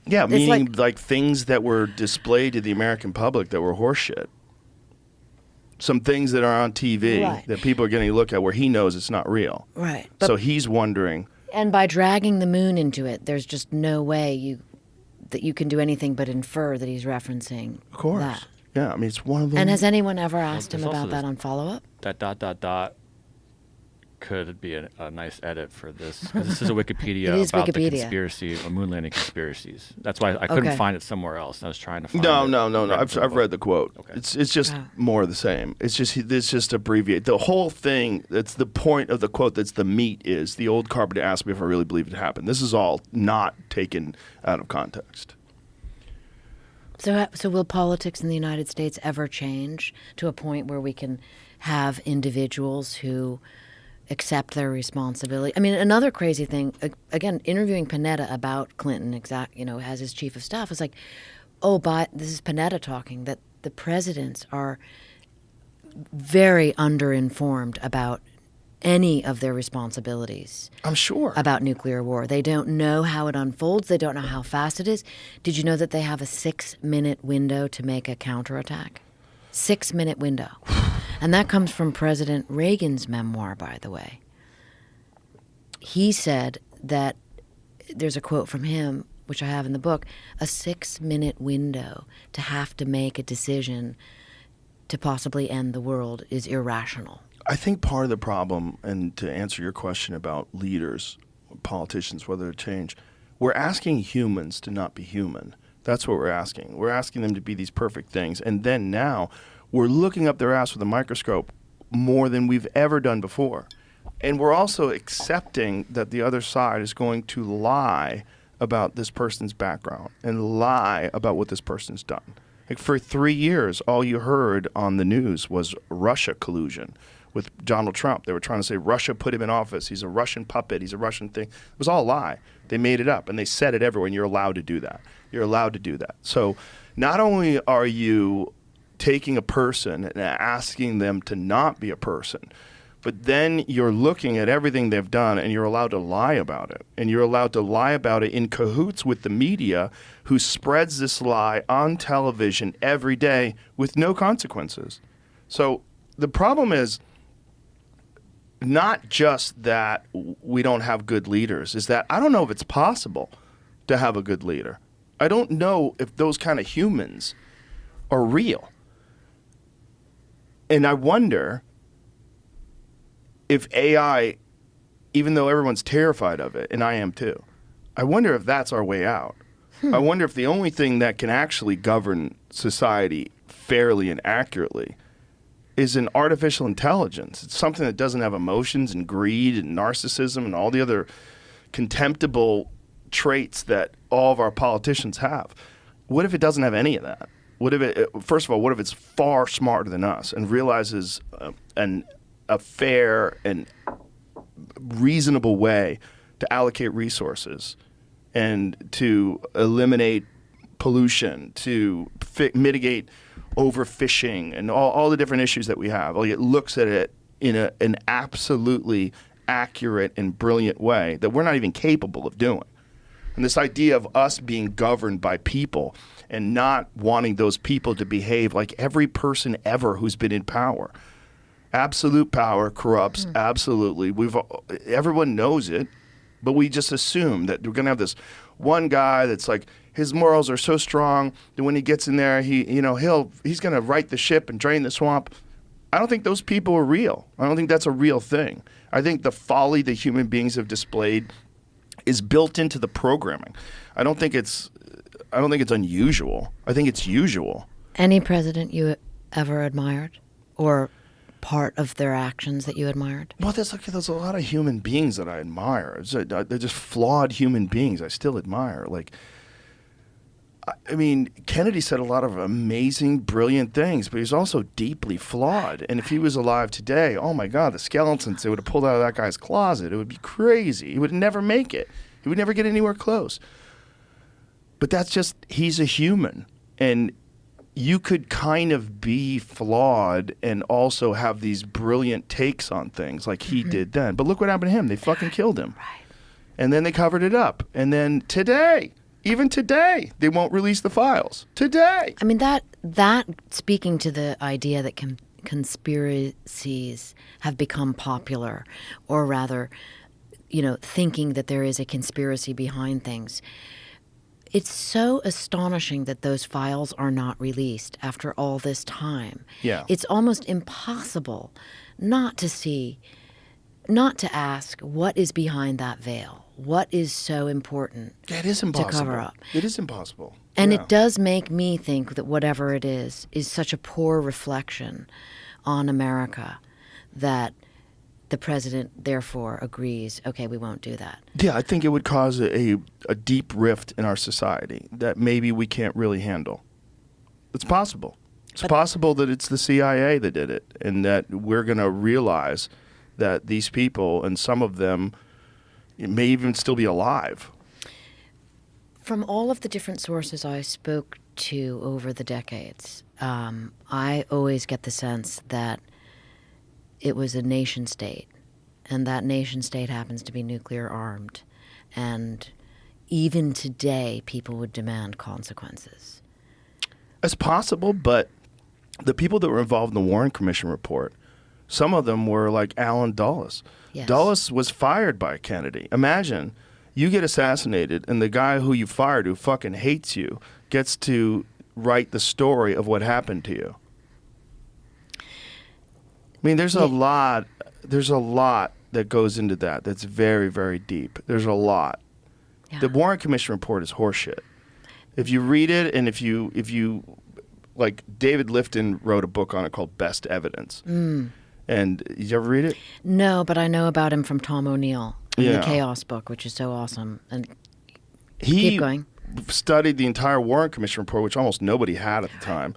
yeah, meaning like things that were displayed to the American public that were horseshit. Some things that are on TV that people are getting to look at where he knows it's not real. Right. So he's wondering. And by dragging the moon into it, there's just no way that you can do anything but infer that he's referencing Of course. that. Yeah, I mean, it's one of those. And has anyone ever asked him there's also about that on follow-up? That ... could be a nice edit for this. 'Cause this is a Wikipedia It is about Wikipedia. the conspiracy, moon landing conspiracies. That's why I couldn't Okay. find it somewhere else. I was trying to find No. it. I've read the quote. Okay. It's just more of the same. It's just abbreviate. The whole thing, that's the point of the quote, that's the meat is, the old carpenter asked me if I really believed it happened. This is all not taken out of context. So will politics in the United States ever change to a point where we can have individuals who accept their responsibility? I mean, another crazy thing, again, interviewing Panetta about Clinton, as his chief of staff, was like, this is Panetta talking, that the presidents are very underinformed about any of their responsibilities. I'm sure. About nuclear war. They don't know how it unfolds. They don't know how fast it is. Did you know that they have a 6-minute window to make a counterattack? 6-minute window. And that comes from President Reagan's memoir, by the way. He said that, there's a quote from him, which I have in the book, a 6-minute window to have to make a decision to possibly end the world is irrational. I think part of the problem, and to answer your question about leaders, politicians, whether to change, we're asking humans to not be human. That's what we're asking. We're asking them to be these perfect things. And then now we're looking up their ass with a microscope more than we've ever done before. And we're also accepting that the other side is going to lie about this person's background and lie about what this person's done. Like for 3 years, all you heard on the news was Russia collusion with Donald Trump. They were trying to say Russia put him in office. He's a Russian puppet. He's a Russian thing. It was all a lie. They made it up, and they said it everywhere, and you're allowed to do that. You're allowed to do that. So not only are you taking a person and asking them to not be a person, but then you're looking at everything they've done, and you're allowed to lie about it. And you're allowed to lie about it in cahoots with the media, who spreads this lie on television every day with no consequences. So the problem is not just that we don't have good leaders, is that I don't know if it's possible to have a good leader. I don't know if those kind of humans are real. And I wonder if AI, even though everyone's terrified of it, and I am too, I wonder if that's our way out. I wonder if the only thing that can actually govern society fairly and accurately is an artificial intelligence. It's something that doesn't have emotions and greed and narcissism and all the other contemptible traits that all of our politicians have. What if it doesn't have any of that? What if first of all, what if it's far smarter than us and realizes a fair and reasonable way to allocate resources and to eliminate pollution, to mitigate overfishing and all the different issues that we have. Like, it looks at it in an absolutely accurate and brilliant way that we're not even capable of doing. And this idea of us being governed by people and not wanting those people to behave like every person ever who's been in power. Absolute power corrupts, absolutely. Everyone knows it, but we just assume that we're going to have this one guy that's like, his morals are so strong that when he gets in there, he's going to right the ship and drain the swamp. I don't think those people are real. I don't think that's a real thing. I think the folly that human beings have displayed is built into the programming. I don't think it's unusual. I think it's usual. Any president you ever admired, or part of their actions that you admired? Well, there's a lot of human beings that I admire. They're just flawed human beings I still admire. Like, I mean, Kennedy said a lot of amazing, brilliant things, but he's also deeply flawed. And if he was alive today, oh my God, the skeletons they would have pulled out of that guy's closet. It would be crazy. He would never make it. He would never get anywhere close. But that's just, he's a human. And you could kind of be flawed and also have these brilliant takes on things like he did then. But look what happened to him. They fucking killed him. Right. And then they covered it up. And then today, even today, they won't release the files. Today. I mean, that speaking to the idea that conspiracies have become popular, or rather, thinking that there is a conspiracy behind things. It's so astonishing that those files are not released after all this time. Yeah. It's almost impossible not to ask what is behind that veil. What is so important it is impossible. to cover up? It is impossible. And Yeah. it does make me think that whatever it is such a poor reflection on America that the president therefore agrees, okay, we won't do that. Yeah, I think it would cause a deep rift in our society that maybe we can't really handle. It's possible. It's possible that it's the CIA that did it, and that we're going to realize that these people, and some of them, may even still be alive. From all of the different sources I spoke to over the decades, I always get the sense that it was a nation state, and that nation state happens to be nuclear armed. And even today, people would demand consequences. It's possible, but the people that were involved in the Warren Commission report, some of them were like Alan Dulles. Yes. Dulles was fired by Kennedy. Imagine you get assassinated and the guy who you fired, who fucking hates you, gets to write the story of what happened to you. I mean, there's a lot that goes into that that's very, very deep. There's a lot. Yeah. The Warren Commission report is horseshit. If you read it, and if you like, David Lifton wrote a book on it called Best Evidence. And did you ever read it? No, but I know about him from Tom O'Neill in Yeah. the Chaos book, which is so awesome. And He keep going. studied the entire Warren Commission report, which almost nobody had at the time.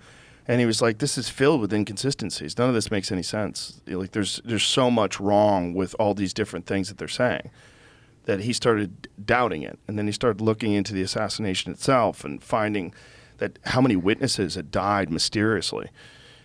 And he was like, this is filled with inconsistencies. None of this makes any sense. Like, there's so much wrong with all these different things that they're saying, that he started doubting it. And then he started looking into the assassination itself and finding that how many witnesses had died mysteriously.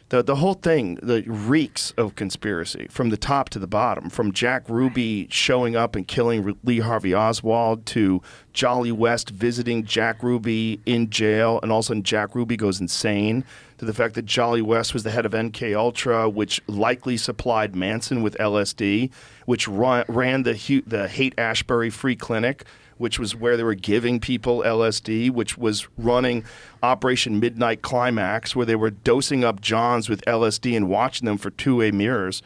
The whole thing reeks of conspiracy from the top to the bottom, from Jack Ruby showing up and killing Lee Harvey Oswald to Jolly West visiting Jack Ruby in jail, and all of a sudden Jack Ruby goes insane, to the fact that Jolly West was the head of MK Ultra, which likely supplied Manson with LSD, which ran the Haight-Ashbury Free Clinic, which was where they were giving people LSD, which was running Operation Midnight Climax, where they were dosing up Johns with LSD and watching them for two-way mirrors.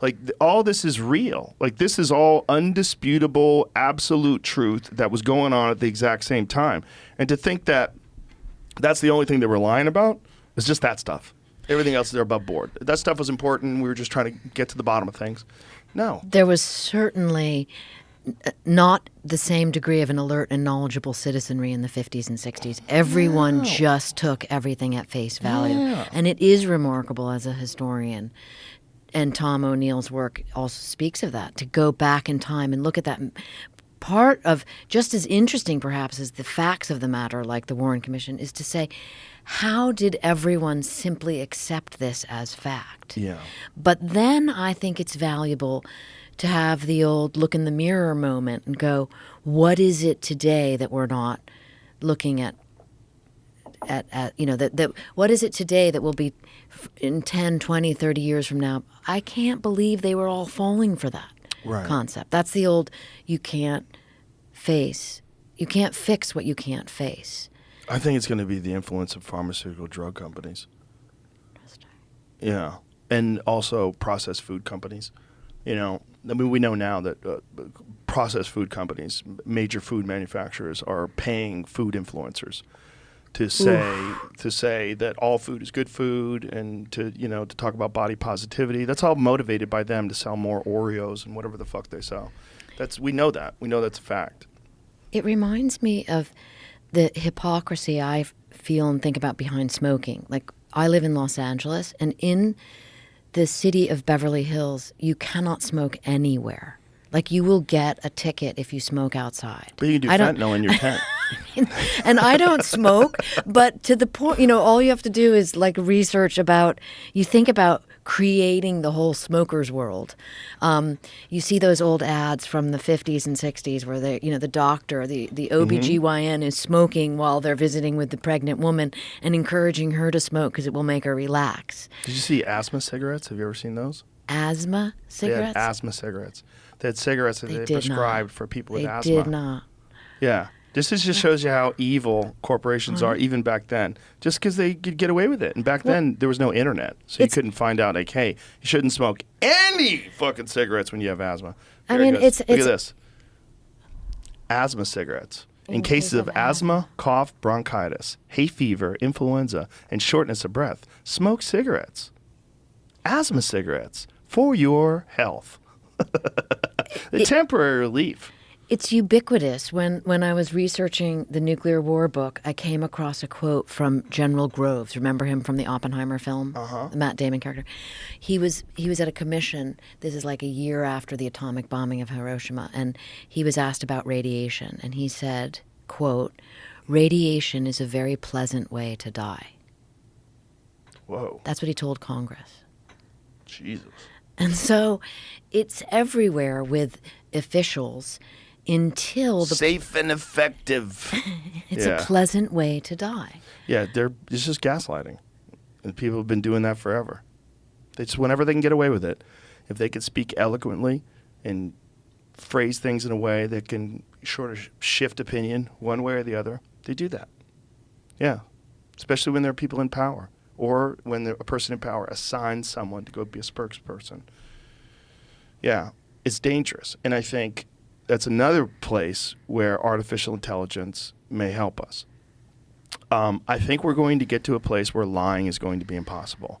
Like, all this is real. Like, this is all undisputable, absolute truth that was going on at the exact same time. And to think that that's the only thing they were lying about is just that stuff. Everything else, they're above board. That stuff was important. We were just trying to get to the bottom of things. No. There was certainly not the same degree of an alert and knowledgeable citizenry in the 50s and 60s. Everyone just took everything at face value. Yeah. And it is remarkable as a historian and Tom O'Neill's work also speaks of that, to go back in time and look at that. Part of, just as interesting perhaps as the facts of the matter, like the Warren Commission, is to say, how did everyone simply accept this as fact? Yeah. But then I think it's valuable to have the old look in the mirror moment and go, what is it today that we're not looking at that what is it today that will be in 10, 20, 30 years from now? I can't believe they were all falling for that concept. That's the old, you can't fix what you can't face. I think it's going to be the influence of pharmaceutical drug companies. Interesting. Yeah. And also processed food companies. We know now that processed food companies, major food manufacturers, are paying food influencers to say that all food is good food, and to talk about body positivity. That's all motivated by them to sell more Oreos and whatever the fuck they sell. We know that. We know that's a fact. It reminds me of the hypocrisy I feel and think about behind smoking. Like, I live in Los Angeles, and in the city of Beverly Hills, you cannot smoke anywhere. Like, you will get a ticket if you smoke outside. But you can do fentanyl in your tent. And I don't smoke, but to the point, all you have to do is like research about, you think about creating the whole smoker's world. You see those old ads from the 50s and 60s where the doctor, the OBGYN is smoking while they're visiting with the pregnant woman and encouraging her to smoke because it will make her relax. Did you see asthma cigarettes? Have you ever seen those? Asthma cigarettes? They had asthma cigarettes. They had cigarettes that they prescribed for people with asthma. They did not. Yeah. This just shows you how evil corporations are, even back then. Just because they could get away with it. And back then, there was no internet. So you couldn't find out, like, hey, you shouldn't smoke any fucking cigarettes when you have asthma. Look at this. Asthma cigarettes. In cases of asthma, cough, bronchitis, hay fever, influenza, and shortness of breath, smoke cigarettes. Asthma cigarettes for your health. The temporary relief. It's ubiquitous. When I was researching the nuclear war book, I came across a quote from General Groves. Remember him from the Oppenheimer film? The Matt Damon character. He was at a commission. This is like a year after the atomic bombing of Hiroshima, and he was asked about radiation, and he said, quote, "Radiation is a very pleasant way to die." Whoa. That's what he told Congress. Jesus. And so it's everywhere with officials until the... Safe and effective. It's a pleasant way to die. Yeah, it's just gaslighting. And people have been doing that forever. They just, whenever they can get away with it, if they can speak eloquently and phrase things in a way that can sort of shift opinion one way or the other, they do that. Yeah, especially when there are people in power. Or when a person in power assigns someone to go be a spokesperson. Yeah, it's dangerous. And I think that's another place where artificial intelligence may help us. I think we're going to get to a place where lying is going to be impossible.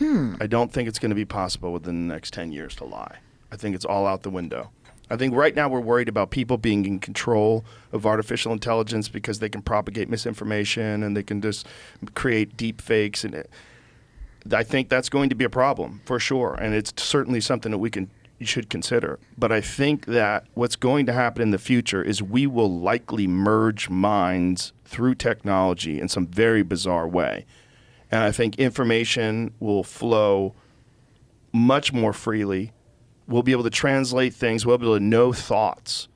I don't think it's going to be possible within the next 10 years to lie. I think it's all out the window. I think right now we're worried about people being in control of artificial intelligence because they can propagate misinformation and they can just create deep fakes. And I think that's going to be a problem for sure. And it's certainly something that you should consider. But I think that what's going to happen in the future is we will likely merge minds through technology in some very bizarre way. And I think information will flow much more freely. We'll be able to translate things. We'll be able to know thoughts.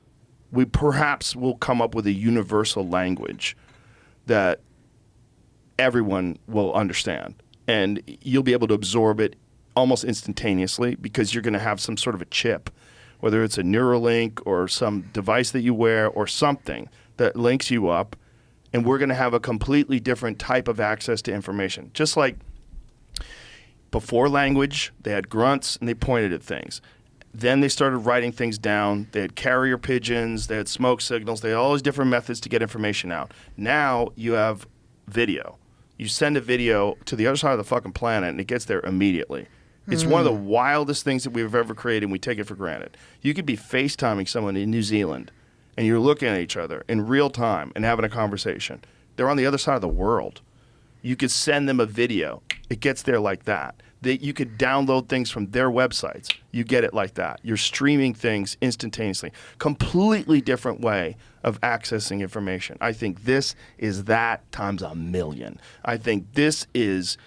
We perhaps will come up with a universal language that everyone will understand. And you'll be able to absorb it almost instantaneously because you're going to have some sort of a chip, whether it's a Neuralink or some device that you wear or something that links you up. And we're going to have a completely different type of access to information. Just like before language, they had grunts and they pointed at things. Then they started writing things down. They had carrier pigeons. They had smoke signals. They had all these different methods to get information out. Now you have video. You send a video to the other side of the fucking planet, and it gets there immediately. It's one of the wildest things that we've ever created, and we take it for granted. You could be FaceTiming someone in New Zealand, and you're looking at each other in real time and having a conversation. They're on the other side of the world. You could send them a video, It gets there like that. You could download things from their websites. You get it like that. You're streaming things instantaneously. Completely different way of accessing information. I think this is that times a million. I think this is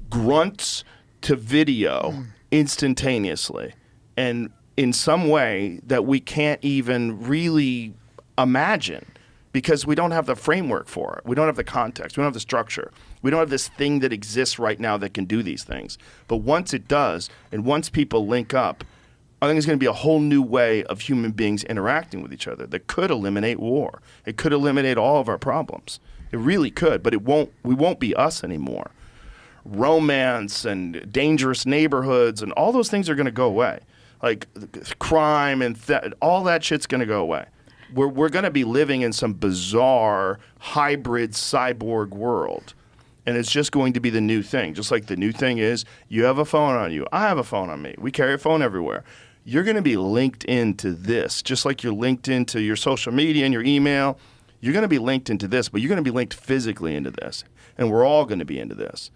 grunts to video instantaneously, and in some way that we can't even really imagine, because we don't have the framework for it. We don't have the context. We don't have the structure. We don't have this thing that exists right now that can do these things. But once it does, and once people link up, I think it's going to be a whole new way of human beings interacting with each other that could eliminate war. It could eliminate all of our problems. It really could, but it won't. We won't be us anymore. Romance and dangerous neighborhoods and all those things are going to go away. Like crime and all that shit's going to go away. We're going to be living in some bizarre hybrid cyborg world. And it's just going to be the new thing. Just like the new thing is, you have a phone on you. I have a phone on me. We carry a phone everywhere. You're going to be linked into this, just like you're linked into your social media and your email. You're going to be linked into this, but you're going to be linked physically into this. And we're all going to be into this.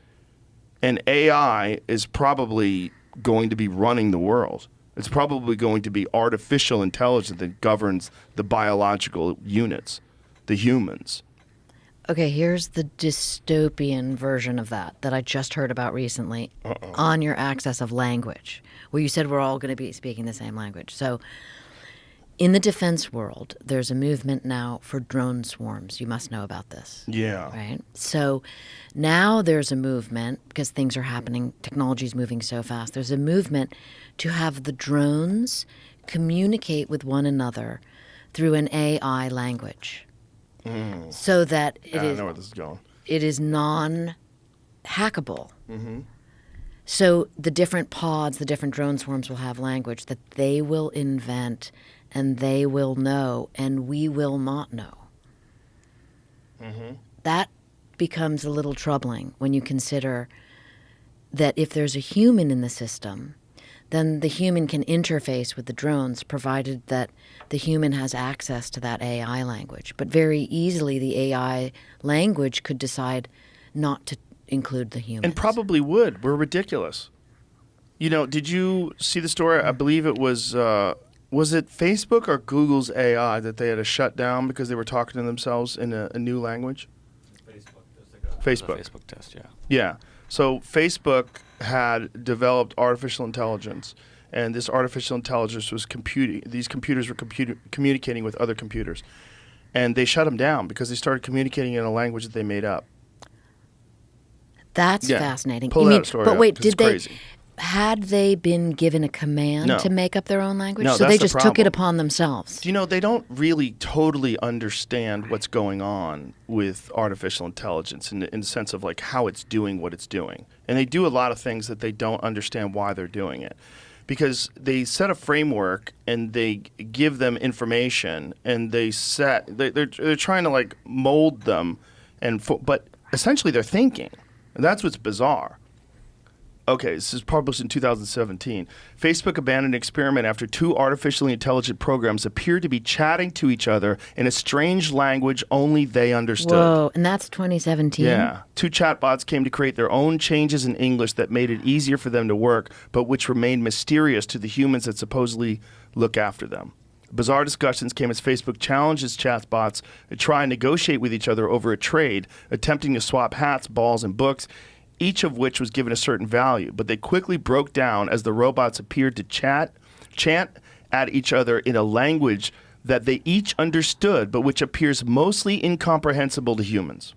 And AI is probably going to be running the world. It's probably going to be artificial intelligence that governs the biological units, the humans. Okay, here's the dystopian version of that I just heard about recently on your access of language, where you said we're all going to be speaking the same language. So in the defense world, there's a movement now for drone swarms. You must know about this. Yeah. Right? So now there's a movement, because things are happening, technology's moving so fast, there's a movement to have the drones communicate with one another through an AI language. So that I don't know where this is going. it is non-hackable. So the different pods, the different drone swarms will have language that they will invent and they will know and we will not know. That becomes a little troubling when you consider that if there's a human in the system, then the human can interface with the drones, provided that the human has access to that AI language. But very easily the AI language could decide not to include the human. And probably would. We're ridiculous. You know, did you see the story? I believe it was it Facebook or Google's AI that they had to shut down because they were talking to themselves in a new language? Facebook. The Facebook test, yeah. Yeah. So Facebook had developed artificial intelligence, and this artificial intelligence was these computers were communicating with other computers. And they shut them down because they started communicating in a language that they made up. That's fascinating. Pull that story but up, wait, 'cause it's crazy. Had they been given a command No. to make up their own language? No, so that's they the just took it problem. upon themselves. You know, they don't really totally understand what's going on with artificial intelligence in the sense of like how it's doing what it's doing. And they do a lot of things that they don't understand why they're doing it. Because they set a framework and they give them information and they're trying to like mold them, but essentially they're thinking. And that's what's bizarre. Okay, this is published in 2017. Facebook abandoned an experiment after two artificially intelligent programs appeared to be chatting to each other in a strange language only they understood. Whoa, and that's 2017? Yeah. Two chatbots came to create their own changes in English that made it easier for them to work, but which remained mysterious to the humans that supposedly look after them. Bizarre discussions came as Facebook challenged its chatbots to try and negotiate with each other over a trade, attempting to swap hats, balls, and books, each of which was given a certain value. But they quickly broke down as the robots appeared to chant at each other in a language that they each understood, but which appears mostly incomprehensible to humans.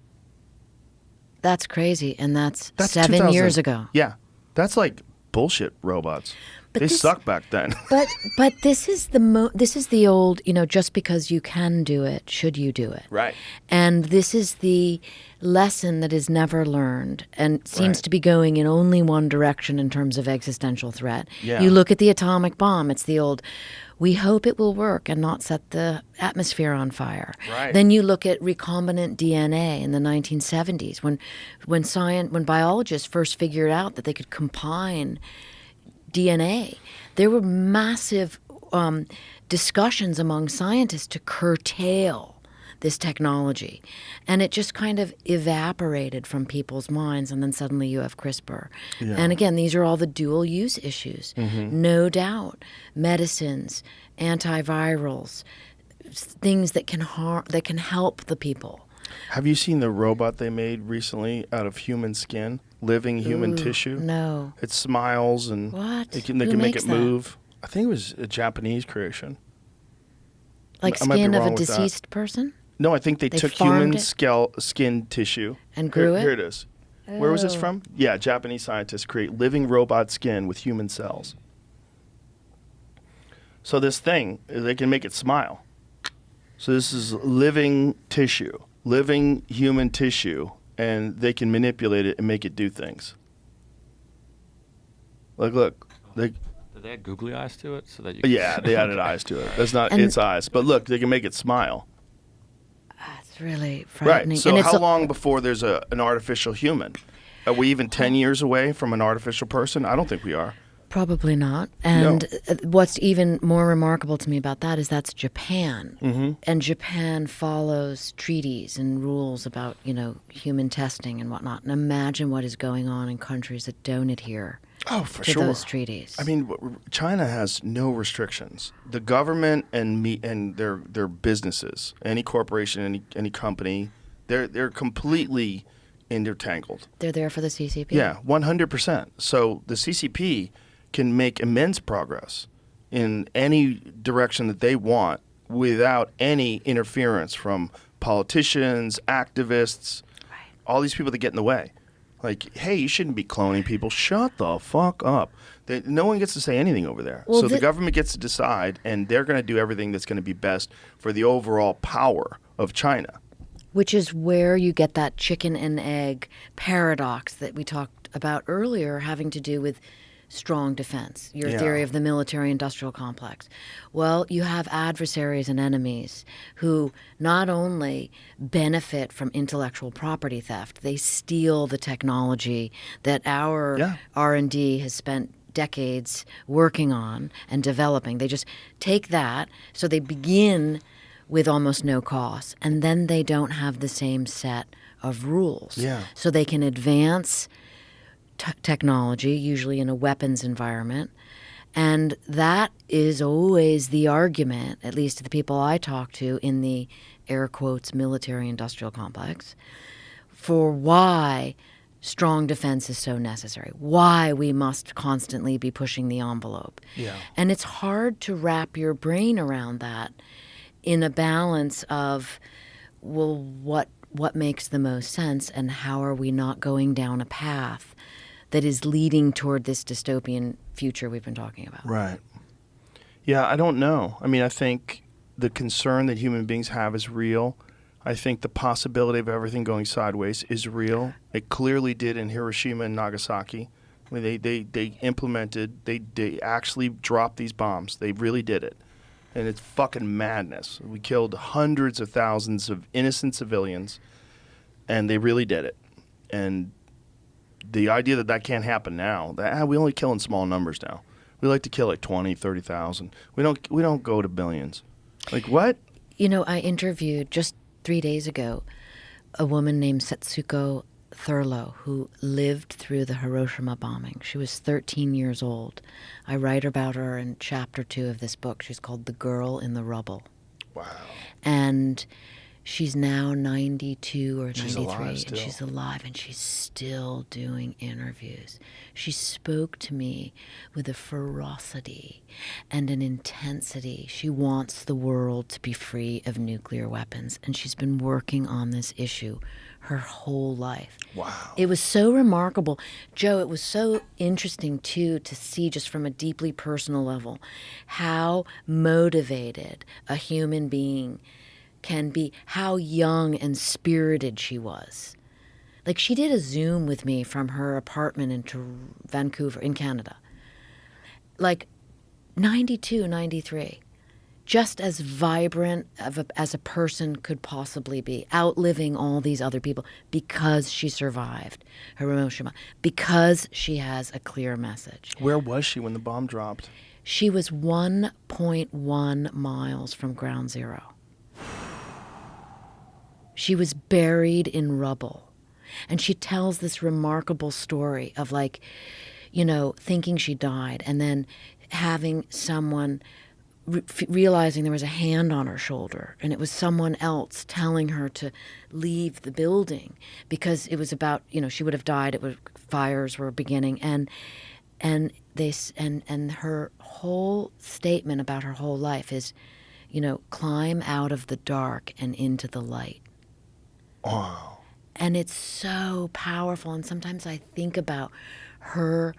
That's crazy, and that's 7 2000 years ago. Yeah. That's like bullshit robots. They sucked back then. But this is the old, just because you can do it, should you do it? Right. And this is the lesson that is never learned and seems to be going in only one direction in terms of existential threat. Yeah. You look at the atomic bomb, it's the old, we hope it will work and not set the atmosphere on fire. Right. Then you look at recombinant DNA in the 1970s when biologists first figured out that they could combine DNA. There were massive discussions among scientists to curtail this technology. And it just kind of evaporated from people's minds, and then suddenly you have CRISPR. Yeah. And again, these are all the dual use issues. No doubt. Medicines, antivirals, things that can help the people. Have you seen the robot they made recently out of human skin, living human tissue? No. It smiles and What? they Who can make makes it that? move. I think it was a Japanese creation. Like I might be skin of a wrong with that. deceased person? No, I think they took farmed human it? skin tissue And grew Here it? it is. Where was this Oh. from? Yeah, Japanese scientists create living robot skin with human cells. So this thing, they can make it smile. So this is living tissue, living human tissue, and they can manipulate it and make it do things. Look. Did they add googly eyes to it so that you? Yeah, they added eyes to it. That's not And- its eyes, but look, they can make it smile. It's really frightening. Right. So and it's how long before there's an artificial human? Are we even 10 years away from an artificial person? I don't think we are. Probably not. And what's even more remarkable to me about that is that's Japan. And Japan follows treaties and rules about, human testing and whatnot. And imagine what is going on in countries that don't adhere Oh, for to sure. those treaties. I mean, China has no restrictions. The government and their businesses, any corporation, any company, they're completely intertangled. They're there for the CCP. Yeah, 100%. So the CCP can make immense progress in any direction that they want without any interference from politicians, activists, all these people that get in the way. Like, hey, you shouldn't be cloning people. Shut the fuck up. No one gets to say anything over there. Well, So the government gets to decide, and they're going to do everything that's going to be best for the overall power of China. Which is where you get that chicken and egg paradox that we talked about earlier, having to do with strong defense, your Yeah. theory of the military-industrial complex. Well, you have adversaries and enemies who not only benefit from intellectual property theft, they steal the technology that our Yeah. R&D has spent decades working on and developing. They just take that, so they begin with almost no cost, and then they don't have the same set of rules. Yeah. So they can advance technology, usually in a weapons environment. And that is always the argument, at least to the people I talk to in the air quotes military industrial complex, for why strong defense is so necessary, why we must constantly be pushing the envelope. Yeah. And it's hard to wrap your brain around that in a balance of, well, what makes the most sense, and how are we not going down a path that is leading toward this dystopian future we've been talking about. Right. Yeah, I don't know. I mean, I think the concern that human beings have is real. I think the possibility of everything going sideways is real. It clearly did in Hiroshima and Nagasaki. I mean, they implemented, they actually dropped these bombs. They really did it. And it's fucking madness. We killed hundreds of thousands of innocent civilians, and they really did it. And the idea that can't happen now, we only kill in small numbers now. We like to kill like 20, 30,000. We don't go to billions. Like what? I interviewed just 3 days ago a woman named Setsuko Thurlow who lived through the Hiroshima bombing. She was 13 years old. I write about her in chapter 2 of this book. She's called The Girl in the Rubble. Wow. And she's now 92 or 93. She's alive still. And she's alive, and she's still doing interviews. She spoke to me with a ferocity and an intensity. She wants the world to be free of nuclear weapons, and she's been working on this issue her whole life. Wow. It was so remarkable. Joe, it was so interesting, too, to see just from a deeply personal level how motivated a human being can be, how young and spirited she was. Like, she did a Zoom with me from her apartment in Vancouver, in Canada. Like, 92, 93. Just as vibrant as a person could possibly be, outliving all these other people because she survived Hiroshima, because she has a clear message. Where was she when the bomb dropped? She was 1.1 miles from ground zero. She was buried in rubble. And she tells this remarkable story of like, thinking she died and then having someone realizing there was a hand on her shoulder and it was someone else telling her to leave the building because it was about, she would have died. Fires were beginning and her whole statement about her whole life is, climb out of the dark and into the light. Wow. And it's so powerful. And sometimes I think about her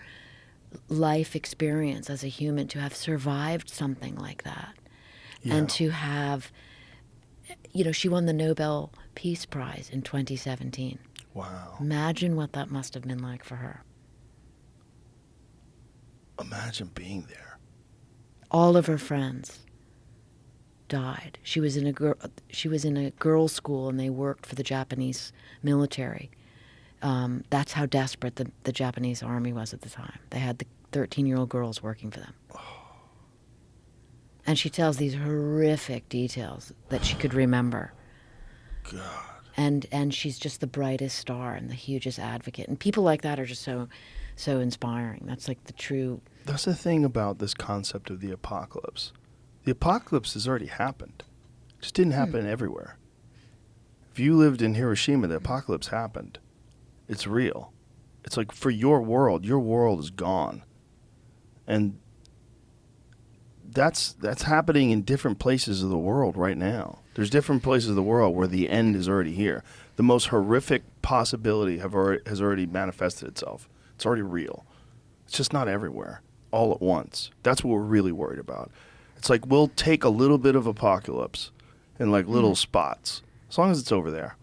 life experience as a human to have survived something like that. Yeah. And to have, she won the Nobel Peace Prize in 2017. Wow. Imagine what that must have been like for her. Imagine being there. All of her friends died. She was in a girls' school and they worked for the Japanese military. That's how desperate the Japanese army was at the time. They had the 13-year-old girls working for them. And she tells these horrific details that she could remember. God. And she's just the brightest star and the hugest advocate. And people like that are just so inspiring. That's like the true... That's the thing about this concept of the apocalypse. The apocalypse has already happened. It just didn't happen everywhere. If you lived in Hiroshima, the apocalypse happened. It's real. It's like for your world is gone. And that's happening in different places of the world right now. There's different places of the world where the end is already here. The most horrific possibility has already manifested itself. It's already real. It's just not everywhere, all at once. That's what we're really worried about. It's like we'll take a little bit of apocalypse in like little spots, as long as it's over there.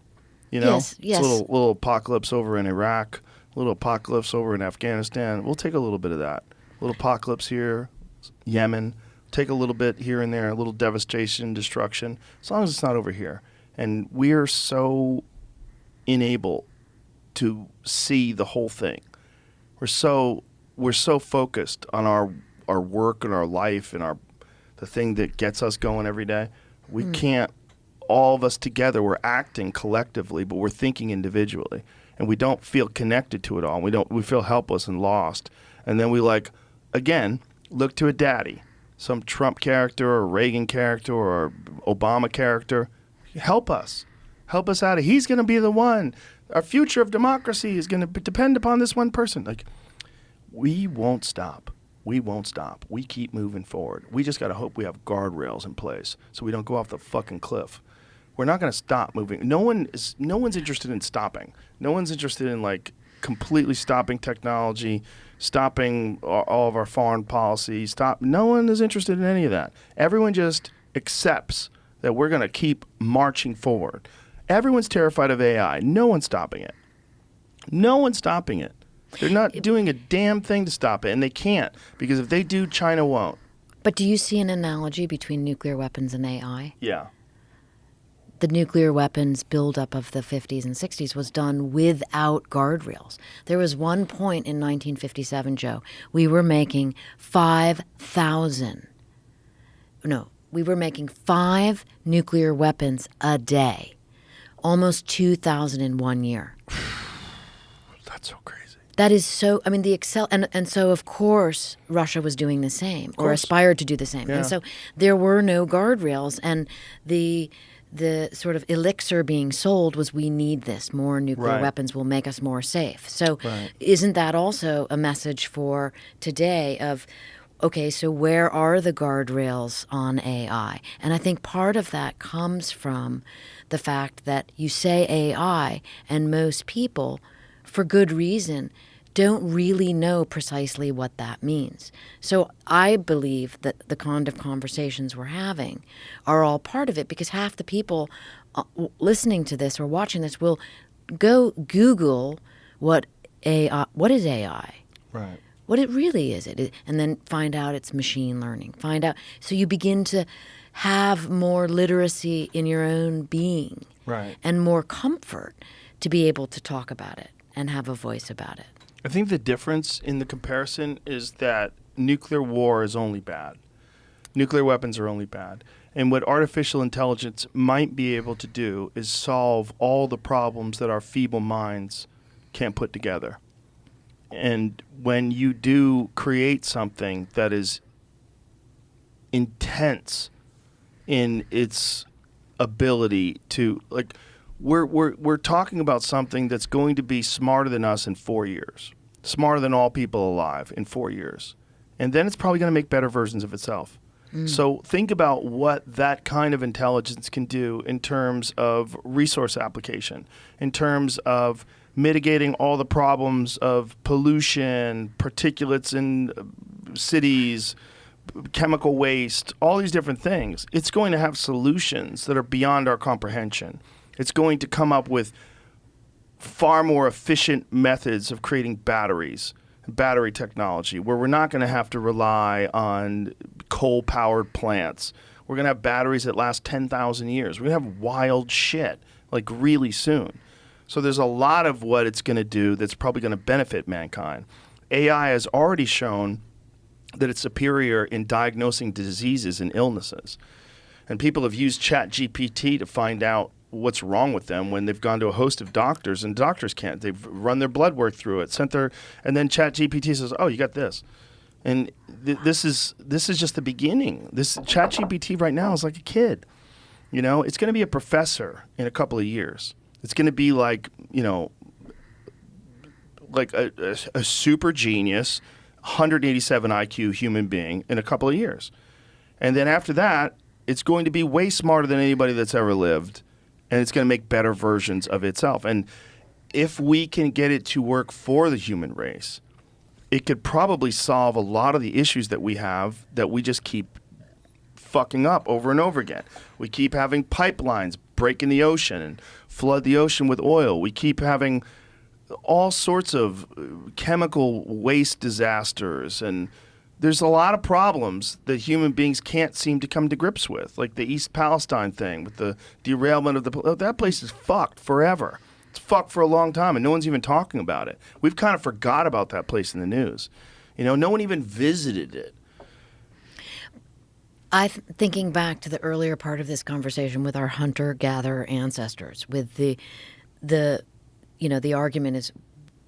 Yes. It's a little apocalypse over in Iraq, a little apocalypse over in Afghanistan. We'll take a little bit of that. A little apocalypse here, Yemen. Take a little bit here and there, a little devastation, destruction, as long as it's not over here. And we're so unable to see the whole thing. We're so focused on our work and our life and the thing that gets us going every day. We can't, all of us together, we're acting collectively, but we're thinking individually. And we don't feel connected to it all. We feel helpless and lost. And then we again, look to a daddy, some Trump character or Reagan character or Obama character. Help us out. He's going to be the one. Our future of democracy is going to depend upon this one person. We won't stop. We keep moving forward. We just got to hope we have guardrails in place so we don't go off the fucking cliff. We're not going to stop moving. No one's interested in stopping. No one's interested in completely stopping technology, stopping all of our foreign policy. No one is interested in any of that. Everyone just accepts that we're going to keep marching forward. Everyone's terrified of AI. No one's stopping it. They're not doing a damn thing to stop it, and they can't, because if they do, China won't. But do you see an analogy between nuclear weapons and AI? Yeah. The nuclear weapons buildup of the 50s and 60s was done without guardrails. There was one point in 1957, Joe, we were making 5 nuclear weapons a day. Almost 2,000 in 1 year. That's so crazy. That is so, and so of course Russia was doing the same or aspired to do the same. Yeah. And so there were no guardrails, and the sort of elixir being sold was, we need this. More nuclear weapons will make us more safe. So isn't that also a message for today of, okay, so where are the guardrails on AI? And I think part of that comes from the fact that you say AI, and most people, for good reason, don't really know precisely what that means. So I believe that the kind of conversations we're having are all part of it, because half the people listening to this or watching this will go Google what is AI? Right. What it really is, and then find out it's machine learning. So you begin to have more literacy in your own being, and more comfort to be able to talk about it and have a voice about it. I think the difference in the comparison is that nuclear war is only bad. Nuclear weapons are only bad. And what artificial intelligence might be able to do is solve all the problems that our feeble minds can't put together. And when you do create something that is intense in its ability to, like, we're talking about something that's going to be smarter than us in 4 years, smarter than all people alive in 4 years. And then it's probably going to make better versions of itself. So think about what that kind of intelligence can do in terms of resource application, in terms of mitigating all the problems of pollution, particulates in cities, chemical waste, all these different things. It's going to have solutions that are beyond our comprehension. It's going to come up with far more efficient methods of creating batteries, battery technology, where we're not going to have to rely on coal-powered plants. We're going to have batteries that last 10,000 years. We're going to have wild shit, like, really soon. So there's a lot of what it's going to do that's probably going to benefit mankind. AI has already shown that it's superior in diagnosing diseases and illnesses. And people have used ChatGPT to find out what's wrong with them when they've gone to a host of doctors, and doctors can't. They've run their blood work through it, and then ChatGPT says, "Oh, you got this." And this is just the beginning. This ChatGPT right now is like a kid. You know, it's going to be a professor in a couple of years. It's going to be like, you know, like a super genius, 187 IQ human being in a couple of years. And then after that, it's going to be way smarter than anybody that's ever lived, and it's going to make better versions of itself. And if we can get it to work for the human race, it could probably solve a lot of the issues that we have that we just keep fucking up over and over again. We keep having pipelines break in the ocean and flood the ocean with oil. We keep having all sorts of chemical waste disasters, and there's a lot of problems that human beings can't seem to come to grips with, like the East Palestine thing with the derailment of that place is fucked forever. It's fucked for a long time, and no one's even talking about it. We've kind of forgot about that place in the news. You know, no one even visited it. Thinking back to the earlier part of this conversation with our hunter-gatherer ancestors, with the you know, the argument is,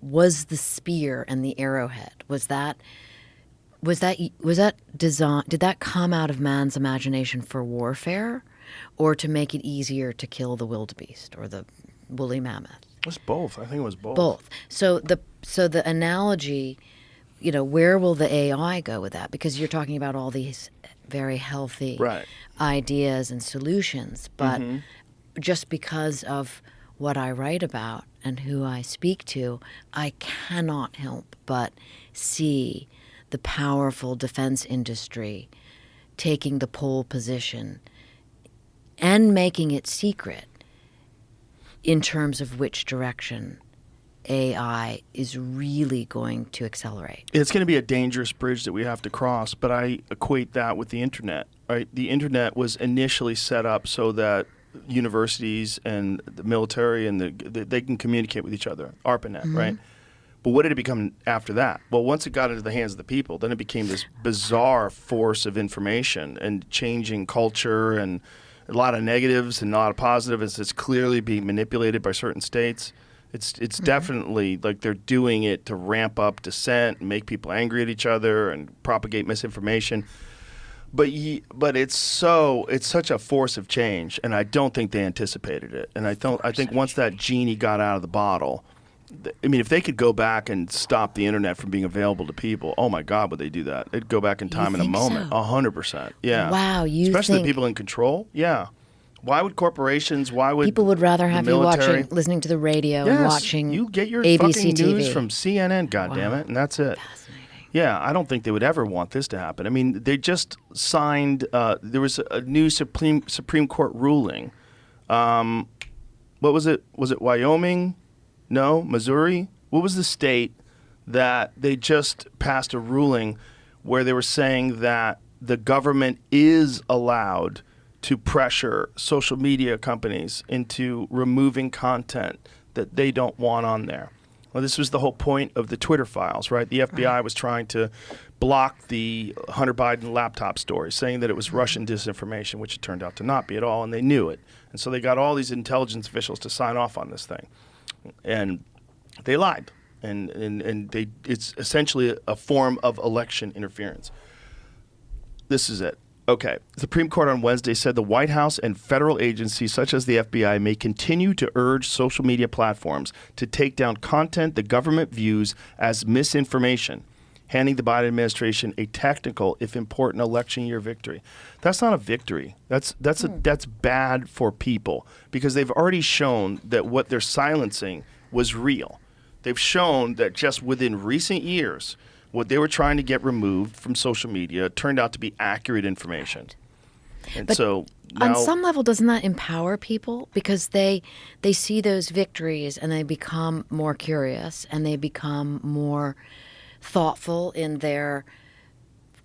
was the spear and the arrowhead, was that design? Did that come out of man's imagination for warfare, or to make it easier to kill the wildebeest or the woolly mammoth? It was both. I think it was both. Both. So the analogy, you know, where will the AI go with that? Because you're talking about all these very healthy ideas and solutions, but just because of what I write about and who I speak to, I cannot help but see the powerful defense industry taking the pole position and making it secret in terms of which direction AI is really going to accelerate. It's going to be a dangerous bridge that we have to cross, but I equate that with the internet, right? The internet was initially set up so that universities and the military and they can communicate with each other, ARPANET, right? But what did it become after that? Well, once it got into the hands of the people, then it became this bizarre force of information and changing culture, and a lot of negatives and a lot of positives. It's clearly being manipulated by certain states. It's definitely like they're doing it to ramp up dissent and make people angry at each other and propagate misinformation. But it's such a force of change, and I don't think they anticipated it. And I think once that genie got out of the bottle, I mean, if they could go back and stop the internet from being available to people, oh my God, would they do that? They'd go back in time in a moment. 100%. Yeah. Wow, especially the people in control. Yeah. Why would corporations? Why would people would rather have you listening to the radio and watching you get your ABC fucking TV. news from CNN, goddammit, and that's it. Fascinating. Yeah, I don't think they would ever want this to happen. I mean, they just signed. There was a new Supreme Court ruling. What was it? Was it Wyoming? No, Missouri. What was the state that they just passed a ruling where they were saying that the government is allowed to pressure social media companies into removing content that they don't want on there? Well, this was the whole point of the Twitter files, right? The FBI was trying to block the Hunter Biden laptop story, saying that it was Russian disinformation, which it turned out to not be at all, and they knew it. And so they got all these intelligence officials to sign off on this thing. And they lied. And it's essentially a form of election interference. This is it. Okay. The Supreme Court on Wednesday said the White House and federal agencies such as the FBI may continue to urge social media platforms to take down content the government views as misinformation, handing the Biden administration a technical, if important, election year victory. That's not a victory. That's bad for people because they've already shown that what they're silencing was real. They've shown that just within recent years, what they were trying to get removed from social media turned out to be accurate information. And but so now, on some level, doesn't that empower people? Because they see those victories and they become more curious and they become more thoughtful in their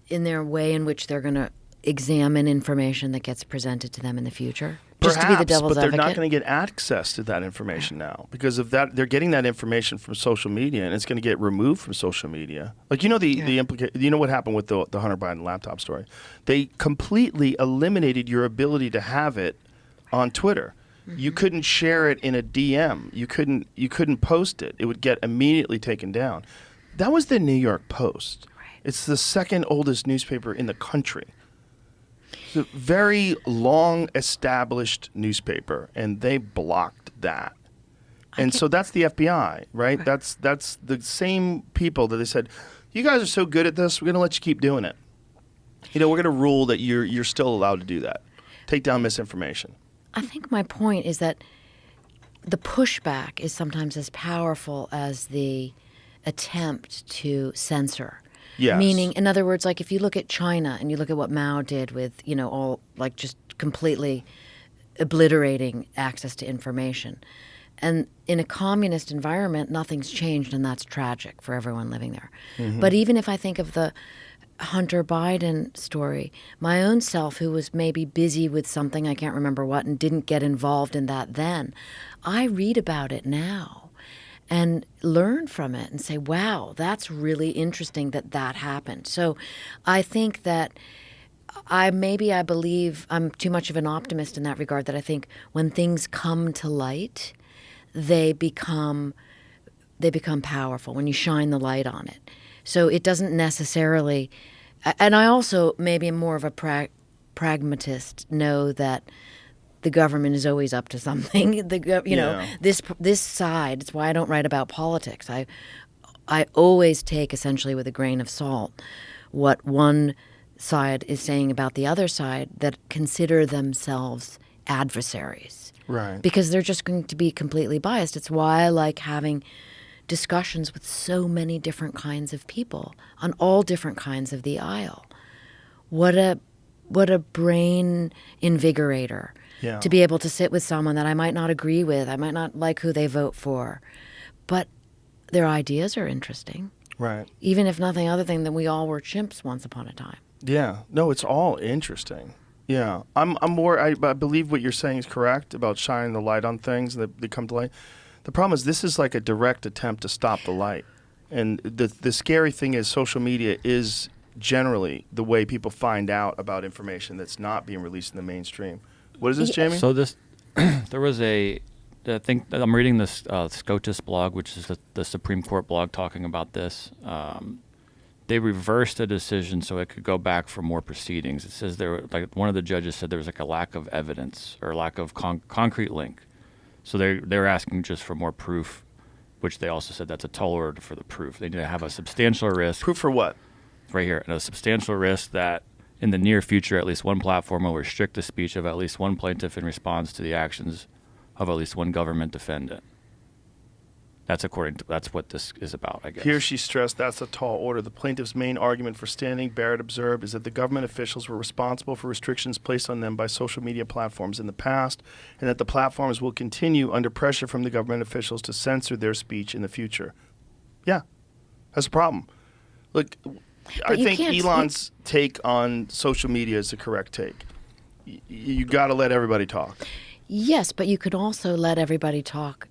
way in which they're going to examine information that gets presented to them in the future. Just to be the devil's but they're advocate. not going to get access to that information now because of that. They're getting that information from social media, and it's going to get removed from social media. Like you know you know what happened with the Hunter Biden laptop story? They completely eliminated your ability to have it on Twitter. Mm-hmm. You couldn't share it in a DM. You couldn't post it. It would get immediately taken down. That was the New York Post. Right. It's the second oldest newspaper in the country. It's a very long established newspaper, and they blocked that. And so that's the FBI, right? That's the same people that they said, you guys are so good at this, we're going to let you keep doing it. You know, we're going to rule that you're still allowed to do that. Take down misinformation. I think my point is that the pushback is sometimes as powerful as the attempt to censor. Yes. Meaning, in other words, like if you look at China and you look at what Mao did with, all like just completely obliterating access to information. And in a communist environment, nothing's changed, and that's tragic for everyone living there. Mm-hmm. But even if I think of the Hunter Biden story, my own self, who was maybe busy with something, I can't remember what, and didn't get involved in that then, I read about it now and learn from it and say, wow, that's really interesting that happened. So I think that I believe I'm too much of an optimist in that regard, that I think when things come to light, they become powerful when you shine the light on it. So it doesn't necessarily, and I also maybe am more of a pragmatist, know that the government is always up to something. This side. It's why I don't write about politics. I always take essentially with a grain of salt what one side is saying about the other side that consider themselves adversaries. Right. Because they're just going to be completely biased. It's why I like having discussions with so many different kinds of people on all different kinds of the aisle. What a brain invigorator. Yeah. To be able to sit with someone that I might not agree with, I might not like who they vote for, but their ideas are interesting. Right. Even if nothing other than that we all were chimps once upon a time. Yeah. No, it's all interesting. Yeah. I believe what you're saying is correct about shining the light on things that they come to light. The problem is this is like a direct attempt to stop the light. And the scary thing is social media is generally the way people find out about information that's not being released in the mainstream. What is this, Jamie? So there was I think I'm reading this SCOTUS blog, which is the Supreme Court blog talking about this. They reversed a decision so it could go back for more proceedings. It says one of the judges said there was like a lack of evidence or lack of concrete link. So they're asking just for more proof, which they also said that's a tall order for the proof. They need to have a substantial risk. Proof for what? Right here, and a substantial risk that in the near future, at least one platform will restrict the speech of at least one plaintiff in response to the actions of at least one government defendant. That's what this is about, I guess. Here she stressed that's a tall order. The plaintiff's main argument for standing, Barrett observed, is that the government officials were responsible for restrictions placed on them by social media platforms in the past, and that the platforms will continue under pressure from the government officials to censor their speech in the future. Yeah, that's a problem. Look, I think Elon's take on social media is the correct take. You got to let everybody talk. Yes, but you could also let everybody talk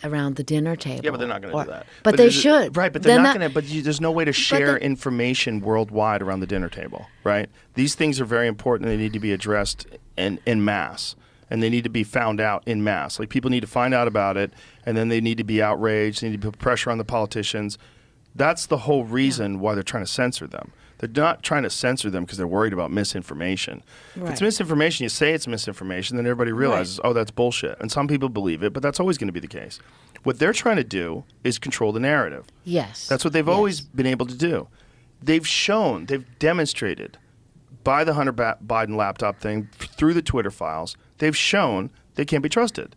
around the dinner table. Yeah, but they're not going to do that. But they should. Right, but they're Then not that- going to. But there's no way to share information worldwide around the dinner table, right? These things are very important. They need to be addressed in mass, and they need to be found out in mass. Like, people need to find out about it, and then they need to be outraged. They need to put pressure on the politicians. That's the whole reason why they're trying to censor them. They're not trying to censor them because they're worried about misinformation. If it's misinformation, you say it's misinformation, then everybody realizes, oh, that's bullshit. And some people believe it, but that's always going to be the case. What they're trying to do is control the narrative. Yes. That's what they've always been able to do. They've shown, they've demonstrated by the Hunter Biden laptop thing, through the Twitter files, they've shown they can't be trusted.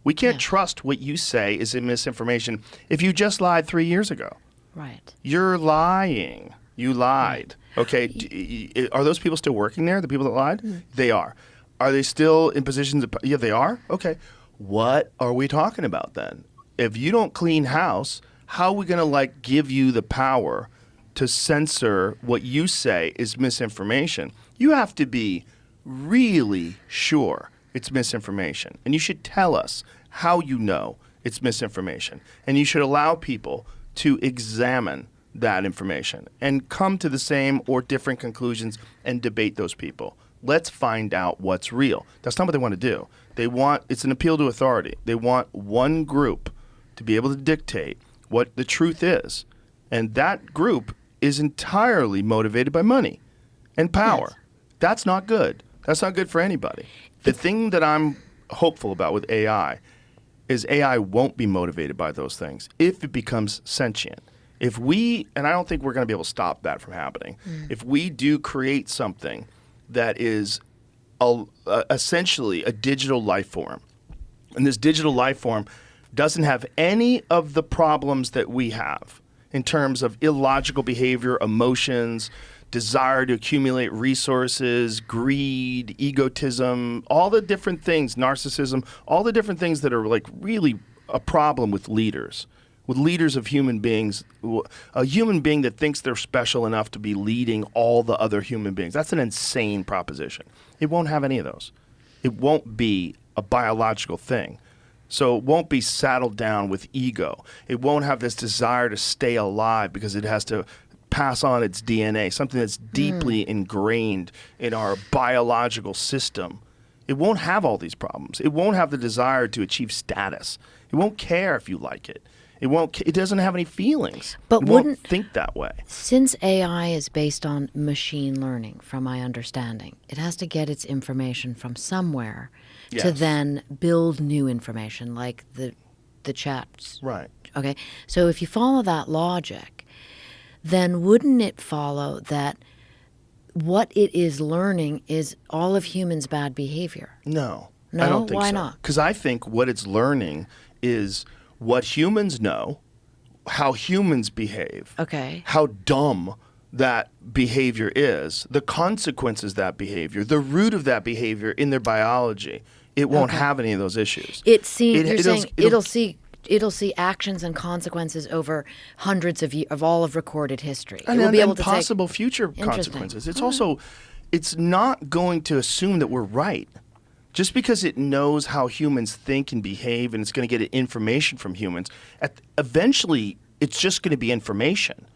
We can't trust what you say is misinformation if you just lied 3 years ago. Right. You're lying. You lied. Okay. Are those people still working there, the people that lied? They are. Are they still in positions of, yeah, they are? Okay. What are we talking about then? If you don't clean house, how are we going to give you the power to censor what you say is misinformation? You have to be really sure it's misinformation. And you should tell us how you know it's misinformation. And you should allow people to examine that information and come to the same or different conclusions and debate those people. Let's find out what's real. That's not what they want to do. It's an appeal to authority. They want one group to be able to dictate what the truth is. And that group is entirely motivated by money and power. Yes. That's not good. That's not good for anybody. The thing that I'm hopeful about with AI is AI won't be motivated by those things if it becomes sentient. If we, and I don't think we're going to be able to stop that from happening, if we do create something that is essentially a digital life form, and this digital life form doesn't have any of the problems that we have in terms of illogical behavior, emotions, desire to accumulate resources, greed, egotism, all the different things, narcissism, all the different things that are really a problem with leaders of human beings. A human being that thinks they're special enough to be leading all the other human beings. That's an insane proposition. It won't have any of those. It won't be a biological thing. So it won't be saddled down with ego. It won't have this desire to stay alive because it has to pass on its DNA, something that's deeply ingrained in our biological system. It won't have all these problems. It won't have the desire to achieve status. It won't care if you like it. It doesn't have any feelings. But it won't think that way. Since AI is based on machine learning, from my understanding, it has to get its information from somewhere to Yes. then build new information, like the chats. Right. Okay. So if you follow that logic, then wouldn't it follow that what it is learning is all of humans' bad behavior? No. No? I don't think Why so. not? Because I think what it's learning is what humans know, how humans behave, Okay. how dumb that behavior is, the consequences of that behavior, the root of that behavior in their biology. It won't have any of those issues. You're saying it'll it'll see actions and consequences over hundreds of all of recorded history. And it will be able to possible future Interesting. consequences. It's also, it's not going to assume that we're right. Just because it knows how humans think and behave and it's going to get information from humans, eventually it's just going to be information.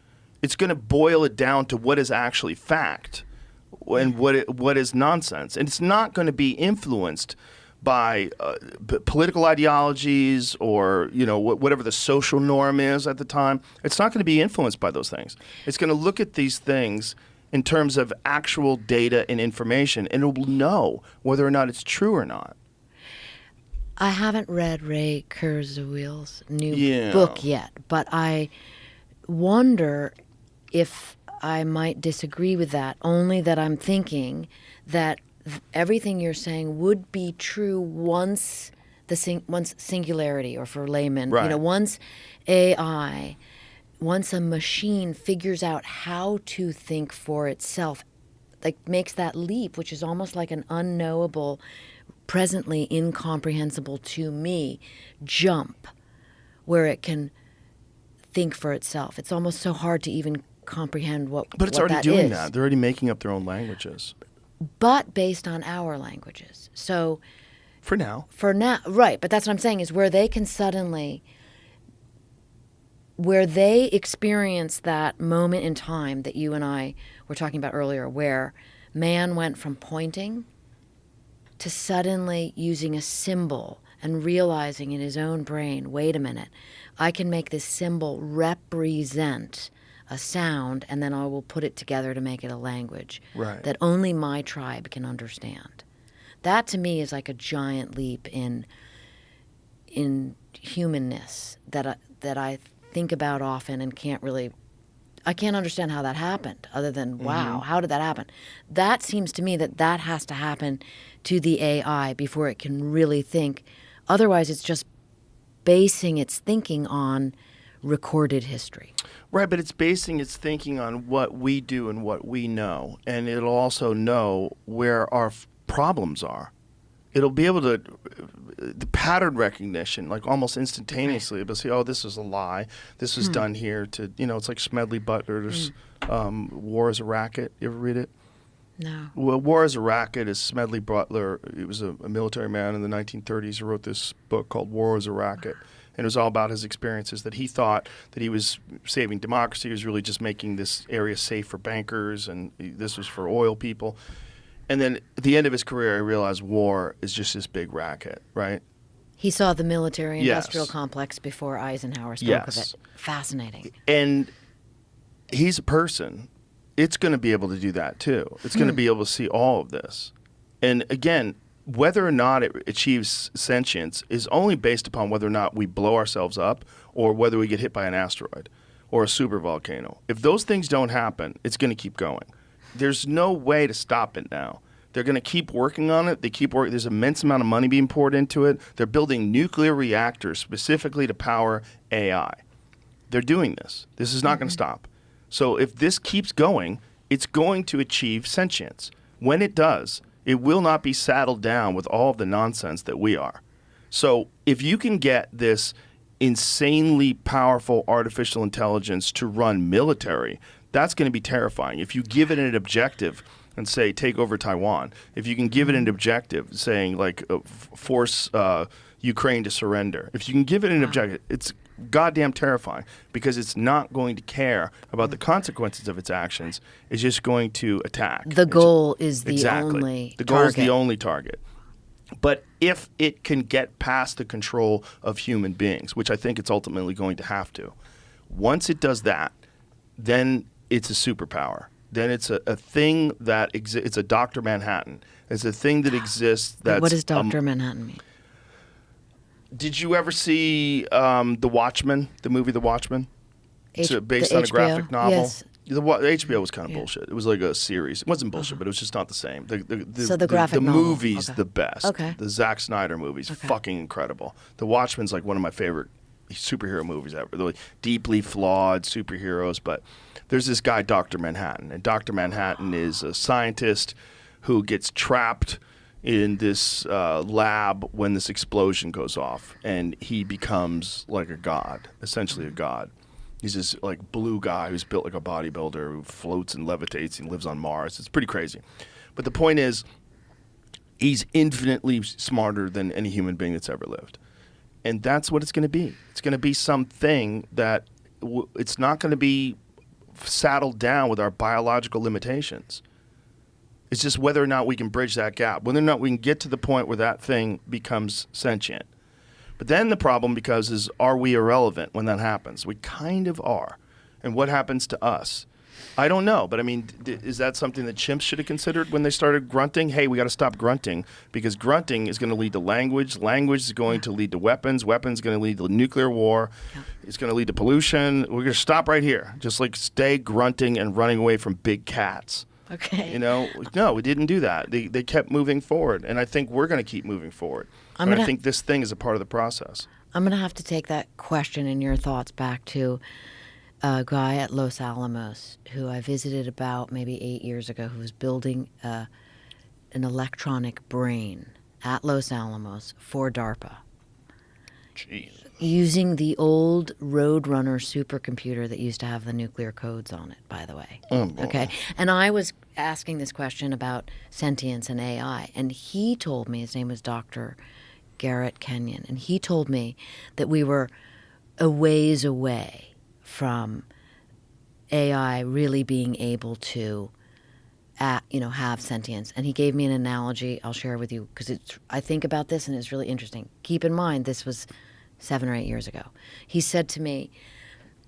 It's going to boil it down to what is actually fact and what is nonsense. And it's not going to be influenced by political ideologies or whatever the social norm is at the time. It's not going to be influenced by those things. It's going to look at these things in terms of actual data and information, and it will know whether or not it's true or not. I haven't read Ray Kurzweil's new book yet, but I wonder if I might disagree with that, only that I'm thinking that everything you're saying would be true once singularity, or for laymen, Right. Once a machine figures out how to think for itself, makes that leap, which is almost like an unknowable, presently incomprehensible to me, jump, where it can think for itself. It's almost so hard to even comprehend what But it's what already that doing is. that. They're already making up their own languages. But based on our languages. So For now. For now, right. But that's what I'm saying is where they can suddenly, where they experience that moment in time that you and I were talking about earlier, where man went from pointing to suddenly using a symbol and realizing in his own brain, wait a minute, I can make this symbol represent a sound, and then I will put it together to make it a language that only my tribe can understand. That to me is like a giant leap in humanness that I think about often and I can't understand how that happened other than, wow, how did that happen? That seems to me that has to happen to the AI before it can really think. Otherwise, it's just basing its thinking on recorded history. Right, but it's basing its thinking on what we do and what we know. And it'll also know where our problems are. It'll be able to, the pattern recognition, like almost instantaneously, it'll say, oh, this is a lie. This was done here to, it's like Smedley Butler's War is a Racket. You ever read it? No. Well, War is a Racket is Smedley Butler. He was a military man in the 1930s who wrote this book called War is a Racket. And it was all about his experiences, that he thought that he was saving democracy. He was really just making this area safe for bankers, and this was for oil people. And then at the end of his career, I realized war is just this big racket, right? He saw the military-industrial complex before Eisenhower spoke of it. Fascinating. And he's a person. It's going to be able to do that, too. It's going to be able to see all of this. And again, whether or not it achieves sentience is only based upon whether or not we blow ourselves up or whether we get hit by an asteroid or a supervolcano. If those things don't happen, it's going to keep going. There's no way to stop it now. They're going to keep working on it. They keep working. There's an immense amount of money being poured into it. They're building nuclear reactors specifically to power AI. They're doing this. This is not going to stop. So if this keeps going, it's going to achieve sentience. When it does, it will not be saddled down with all of the nonsense that we are. So if you can get this insanely powerful artificial intelligence to run military, that's going to be terrifying. If you give it an objective and say, take over Taiwan, if you can give it an objective saying, like, force Ukraine to surrender, if you can give it an objective, it's goddamn terrifying because it's not going to care about the consequences of its actions. It's just going to attack. The goal is the only The goal is the only target. But if it can get past the control of human beings, which I think it's ultimately going to have to, once it does that, then it's a superpower. Then it's a thing that exists. It's a Dr. Manhattan. It's a thing that exists. That's what does Dr. Manhattan mean? Did you ever see The Watchmen, the movie The Watchmen? It's based on a graphic novel. Yes. The HBO was kind of bullshit. It was like a series. It wasn't bullshit, but it was just not the same. So the graphic novel. The movie's the best. Okay. The Zack Snyder movie's fucking incredible. The Watchmen's like one of my favorite superhero movies ever. They're like deeply flawed superheroes, but there's this guy, Dr. Manhattan, and Dr. Manhattan is a scientist who gets trapped in this lab when this explosion goes off, and he becomes like a god, essentially a god. He's this like blue guy who's built like a bodybuilder who floats and levitates and lives on Mars. It's pretty crazy. But the point is, he's infinitely smarter than any human being that's ever lived. And that's what it's going to be. It's going to be something that it's not going to be saddled down with our biological limitations. It's just whether or not we can bridge that gap, whether or not we can get to the point where that thing becomes sentient. But then the problem is, are we irrelevant when that happens? We kind of are. And what happens to us? I don't know, but I mean, is that something that chimps should have considered when they started grunting? Hey, we got to stop grunting because grunting is going to lead to language. Language is going to lead to weapons. Weapons is going to lead to nuclear war. Yeah. It's going to lead to pollution. We're going to stop right here. Just like stay grunting and running away from big cats. Okay. No, we didn't do that. They kept moving forward, and I think we're going to keep moving forward. I think this thing is a part of the process. I'm going to have to take that question and your thoughts back to a guy at Los Alamos who I visited about maybe 8 years ago who was building an electronic brain at Los Alamos for DARPA. Jeez. Using the old Roadrunner supercomputer that used to have the nuclear codes on it, by the way. Oh, boy. Okay. And I was asking this question about sentience and AI, and he told me, his name was Dr. Garrett Kenyon, and he told me that we were a ways away from AI really being able to, have sentience. And he gave me an analogy I'll share with you because I think about this and it's really interesting. Keep in mind, this was 7 or 8 years ago. He said to me,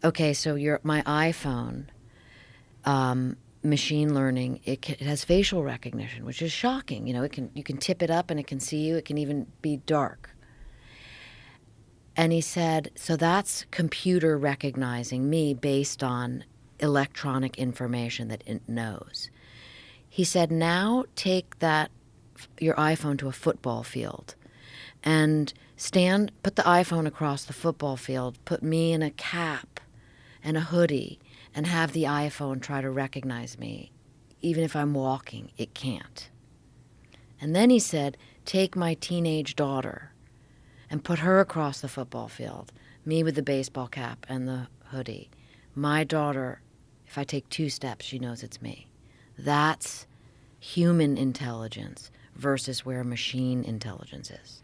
okay, so my iPhone, machine learning, it has facial recognition, which is shocking. You can tip it up and it can see you. It can even be dark. And he said, so that's computer recognizing me based on electronic information that it knows. He said, now take your iPhone to a football field and put the iPhone across the football field, put me in a cap and a hoodie, and have the iPhone try to recognize me. Even if I'm walking, it can't. And then he said, take my teenage daughter and put her across the football field, me with the baseball cap and the hoodie. My daughter, if I take 2 steps, she knows it's me. That's human intelligence versus where machine intelligence is.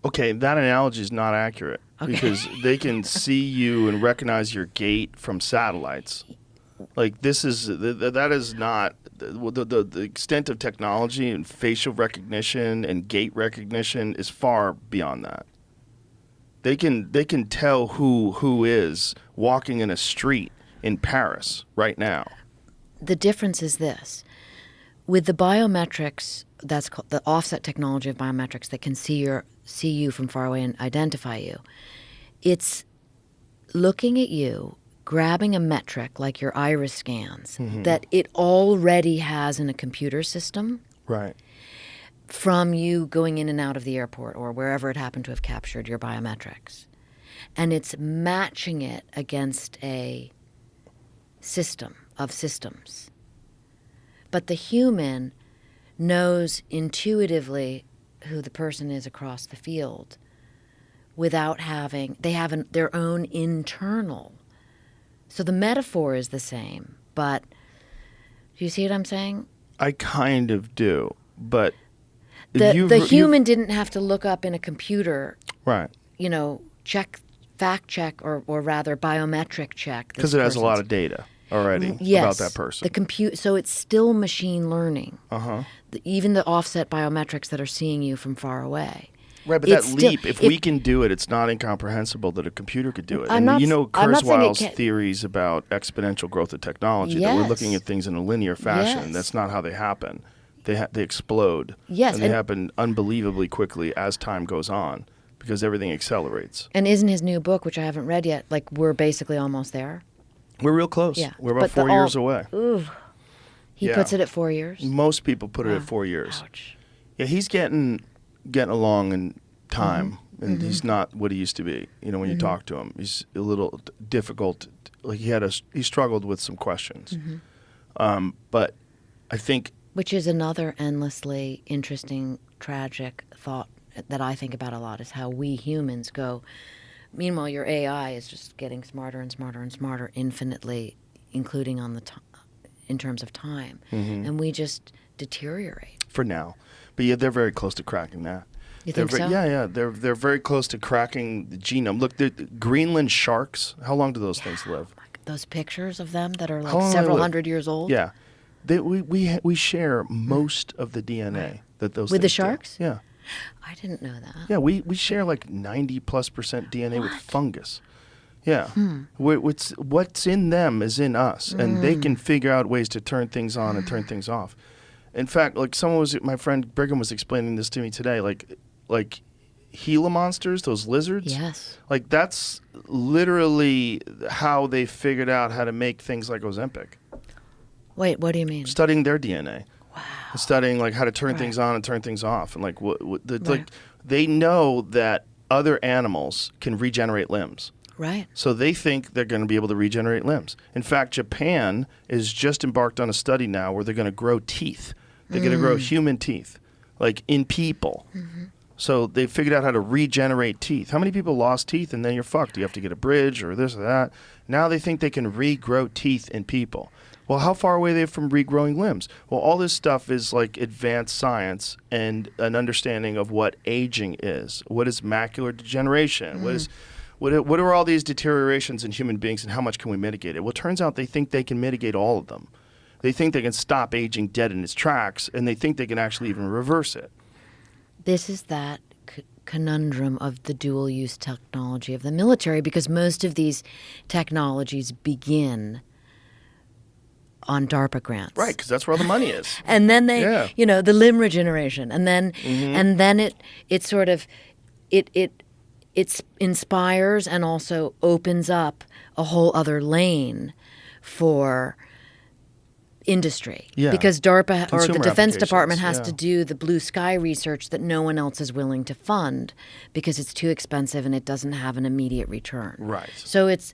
Okay, that analogy is not accurate because they can see you and recognize your gait from satellites. Like that is not the extent of technology, and facial recognition and gait recognition is far beyond that. They can tell who is walking in a street in Paris right now. The difference is this. With the biometrics, that's called the offset technology of biometrics that can see you from far away and identify you. It's looking at you, grabbing a metric like your iris scans that it already has in a computer system. Right. From you going in and out of the airport or wherever it happened to have captured your biometrics. And it's matching it against a system of systems. But the human knows intuitively who the person is across the field without they have their own internal. So the metaphor is the same, but do you see what I'm saying? I kind of do, but the human didn't have to look up in a computer, right? Fact check, or rather biometric check. Because it has a lot of data already about that person. So it's still machine learning. Even the offset biometrics that are seeing you from far away. Right, but if we can do it, it's not incomprehensible that a computer could do it. Kurzweil's theories about exponential growth of technology, that we're looking at things in a linear fashion. Yes. That's not how they happen. They explode. Yes, and they happen unbelievably quickly as time goes on because everything accelerates. And isn't his new book, which I haven't read yet, like we're basically almost there? We're real close. Yeah. We're about 4 years away. Ooh. He puts it at 4 years? Most people put it at 4 years. Ouch. Yeah, he's getting along in time, and he's not what he used to be. When you talk to him, he's a little difficult. Like he struggled with some questions. But I think, which is another endlessly interesting, tragic thought that I think about a lot, is how we humans go. Meanwhile, your AI is just getting smarter and smarter and smarter infinitely, including in terms of time. And we just deteriorate. For now. But yeah, they're very close to cracking that. You think so? Yeah. They're very close to cracking the genome. Look, the Greenland sharks, how long do those things live? Those pictures of them that are like several hundred years old? Yeah. We share most of the DNA that those with the things do. sharks? Yeah. I didn't know that. Yeah, we share like 90+% DNA with fungus. Yeah. What's in them is in us, and they can figure out ways to turn things on and turn things off. In fact, like my friend Brigham was explaining this to me today, like Gila monsters, those lizards. Yes. Like that's literally how they figured out how to make things like Ozempic. Wait, what do you mean? Studying their DNA. Wow. Studying like how to turn things on and turn things off, and like they know that other animals can regenerate limbs. Right. So they think they're going to be able to regenerate limbs. In fact, Japan is just embarked on a study now where they're going to grow teeth. They're going to grow human teeth, like in people. So they figured out how to regenerate teeth. How many people lost teeth and then you're fucked? You have to get a bridge or this or that. Now they think they can regrow teeth in people. Well, how far away are they from regrowing limbs? Well, all this stuff is like advanced science and an understanding of what aging is. What is macular degeneration? What are all these deteriorations in human beings, and how much can we mitigate it? Well, it turns out they think they can mitigate all of them. They think they can stop aging dead in its tracks, and they think they can actually even reverse it. This is that conundrum of the dual-use technology of the military, because most of these technologies begin on DARPA grants. Right, because that's where all the money is. And then they, the limb regeneration, and then it sort of it inspires and also opens up a whole other lane for industry. Yeah. Because DARPA or the Consumer Defense applications, Department has yeah. to do the blue sky research that no one else is willing to fund because it's too expensive and it doesn't have an immediate return. Right. So it's,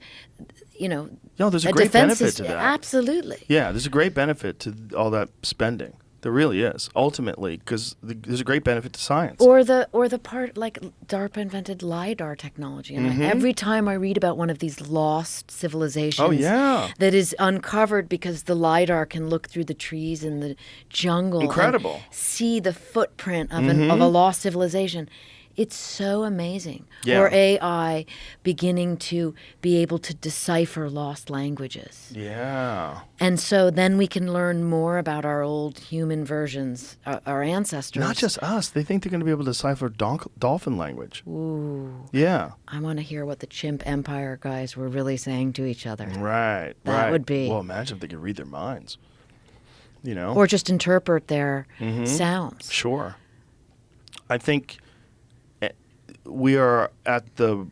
No, there's a great benefit to that. Absolutely. Yeah, there's a great benefit to all that spending. There really is, ultimately, because there's a great benefit to science. Or the part, like DARPA invented LiDAR technology. And every time I read about one of these lost civilizations that is uncovered because the LiDAR can look through the trees in the jungle Incredible. and see the footprint of a lost civilization. It's so amazing. Yeah. Or AI beginning to be able to decipher lost languages. Yeah. And so then we can learn more about our old human versions, our ancestors. Not just us. They think they're going to be able to decipher dolphin language. Ooh. Yeah. I want to hear what the chimp empire guys were really saying to each other. Right. That would be. Well, imagine if they could read their minds. Or just interpret their sounds. Sure. I think we are at the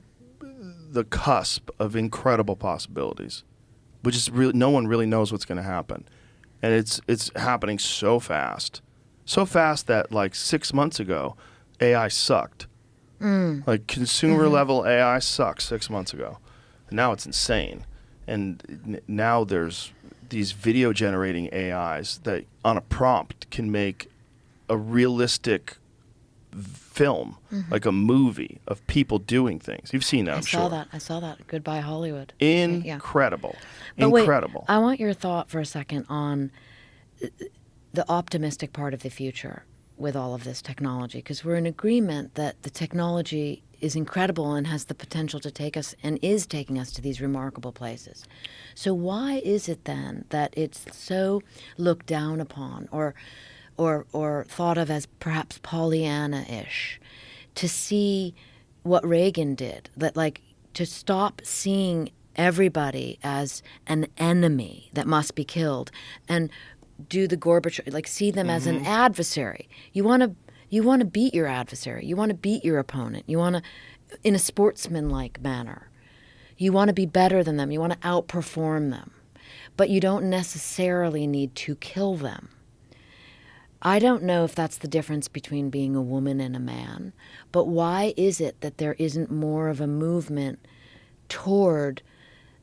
cusp of incredible possibilities, which is really no one really knows what's going to happen, and it's happening so fast that like 6 months ago, AI sucked. Like consumer level AI sucked 6 months ago, and now it's insane, and now there's these video generating AIs that on a prompt can make a realistic film, like a movie of people doing things. You've seen that, I'm sure. I saw that. Goodbye Hollywood. Incredible. But Incredible. Wait, I want your thought for a second on the optimistic part of the future with all of this technology, because we're in agreement that the technology is incredible and has the potential to take us and is taking us to these remarkable places. So why is it then that it's so looked down upon or thought of as perhaps Pollyanna-ish, to see what Reagan did, that like to stop seeing everybody as an enemy that must be killed and do the Gorbachev, like see them as an adversary. You want to beat your adversary. You want to beat your opponent. You want to, in a sportsmanlike manner. You want to be better than them. You want to outperform them. But you don't necessarily need to kill them. I don't know if that's the difference between being a woman and a man, but why is it that there isn't more of a movement toward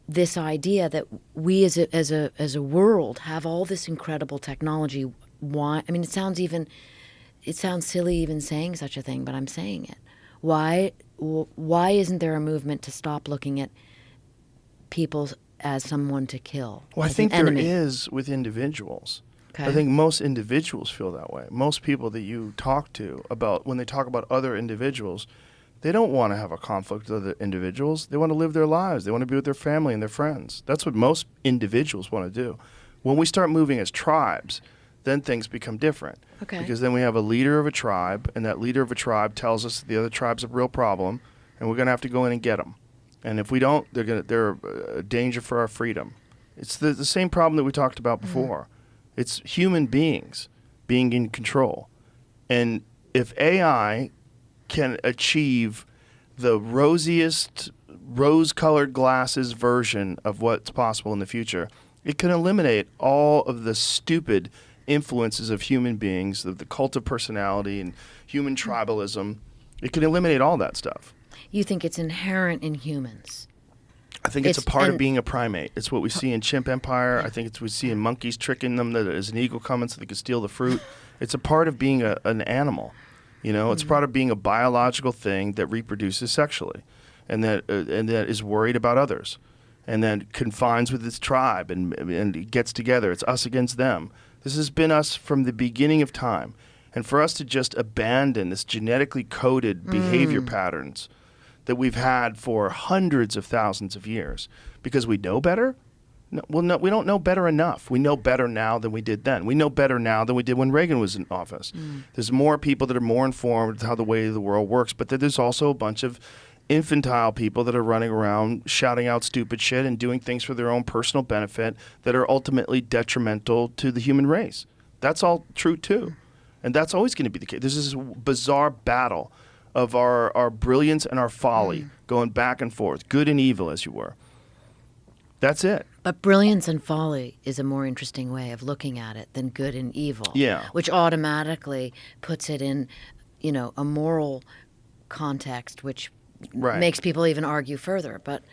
this idea that we as a world have all this incredible technology? Why? I mean, it sounds silly even saying such a thing, but I'm saying it. Why isn't there a movement to stop looking at people as someone to kill? Well, I think there is with individuals. Okay. I think most individuals feel that way. Most people that you talk to about, when they talk about other individuals, they don't want to have a conflict with other individuals. They want to live their lives. They want to be with their family and their friends. That's what most individuals want to do. When we start moving as tribes, then things become different. Okay. Because then we have a leader of a tribe, and that leader of a tribe tells us that the other tribe's a real problem, and we're going to have to go in and get them. And if we don't, they're a danger for our freedom. It's the same problem that we talked about before. It's human beings being in control. And if AI can achieve the rosiest, rose-colored glasses version of what's possible in the future, it can eliminate all of the stupid influences of human beings, the cult of personality and human tribalism. It can eliminate all that stuff. You think it's inherent in humans? I think it's a part of being a primate. It's what we see in chimp empire. I think it's what we see in monkeys tricking them that there's an eagle coming so they can steal the fruit. It's a part of being an animal. It's part of being a biological thing that reproduces sexually and that is worried about others. and then confines with its tribe and gets together. It's us against them. This has been us from the beginning of time. And for us to just abandon this genetically coded behavior patterns that we've had for hundreds of thousands of years because we know better? No, we don't know better enough. We know better now than we did then. We know better now than we did when Reagan was in office. There's more people that are more informed with how the way of the world works, but there's also a bunch of infantile people that are running around shouting out stupid shit and doing things for their own personal benefit that are ultimately detrimental to the human race. That's all true too. And that's always going to be the case. There's this bizarre battle of our brilliance and our folly going back and forth, good and evil as you were. That's it. But brilliance and folly is a more interesting way of looking at it than good and evil. Yeah. Which automatically puts it in, a moral context, which makes people even argue further. But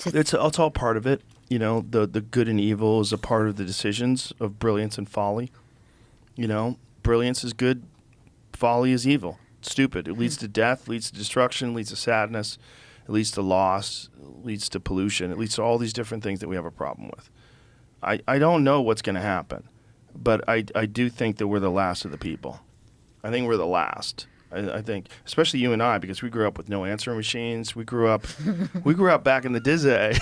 it's all part of it. The good and evil is a part of the decisions of brilliance and folly. Brilliance is good, folly is evil. It's stupid. It leads to death, leads to destruction, leads to sadness. It leads to loss, it leads to pollution, it leads to all these different things that we have a problem with. I don't know what's going to happen, but I do think that we're the last of the people. I think we're the last. I think, especially you and I, because we grew up with no answering machines. We grew up back in the Dizzy.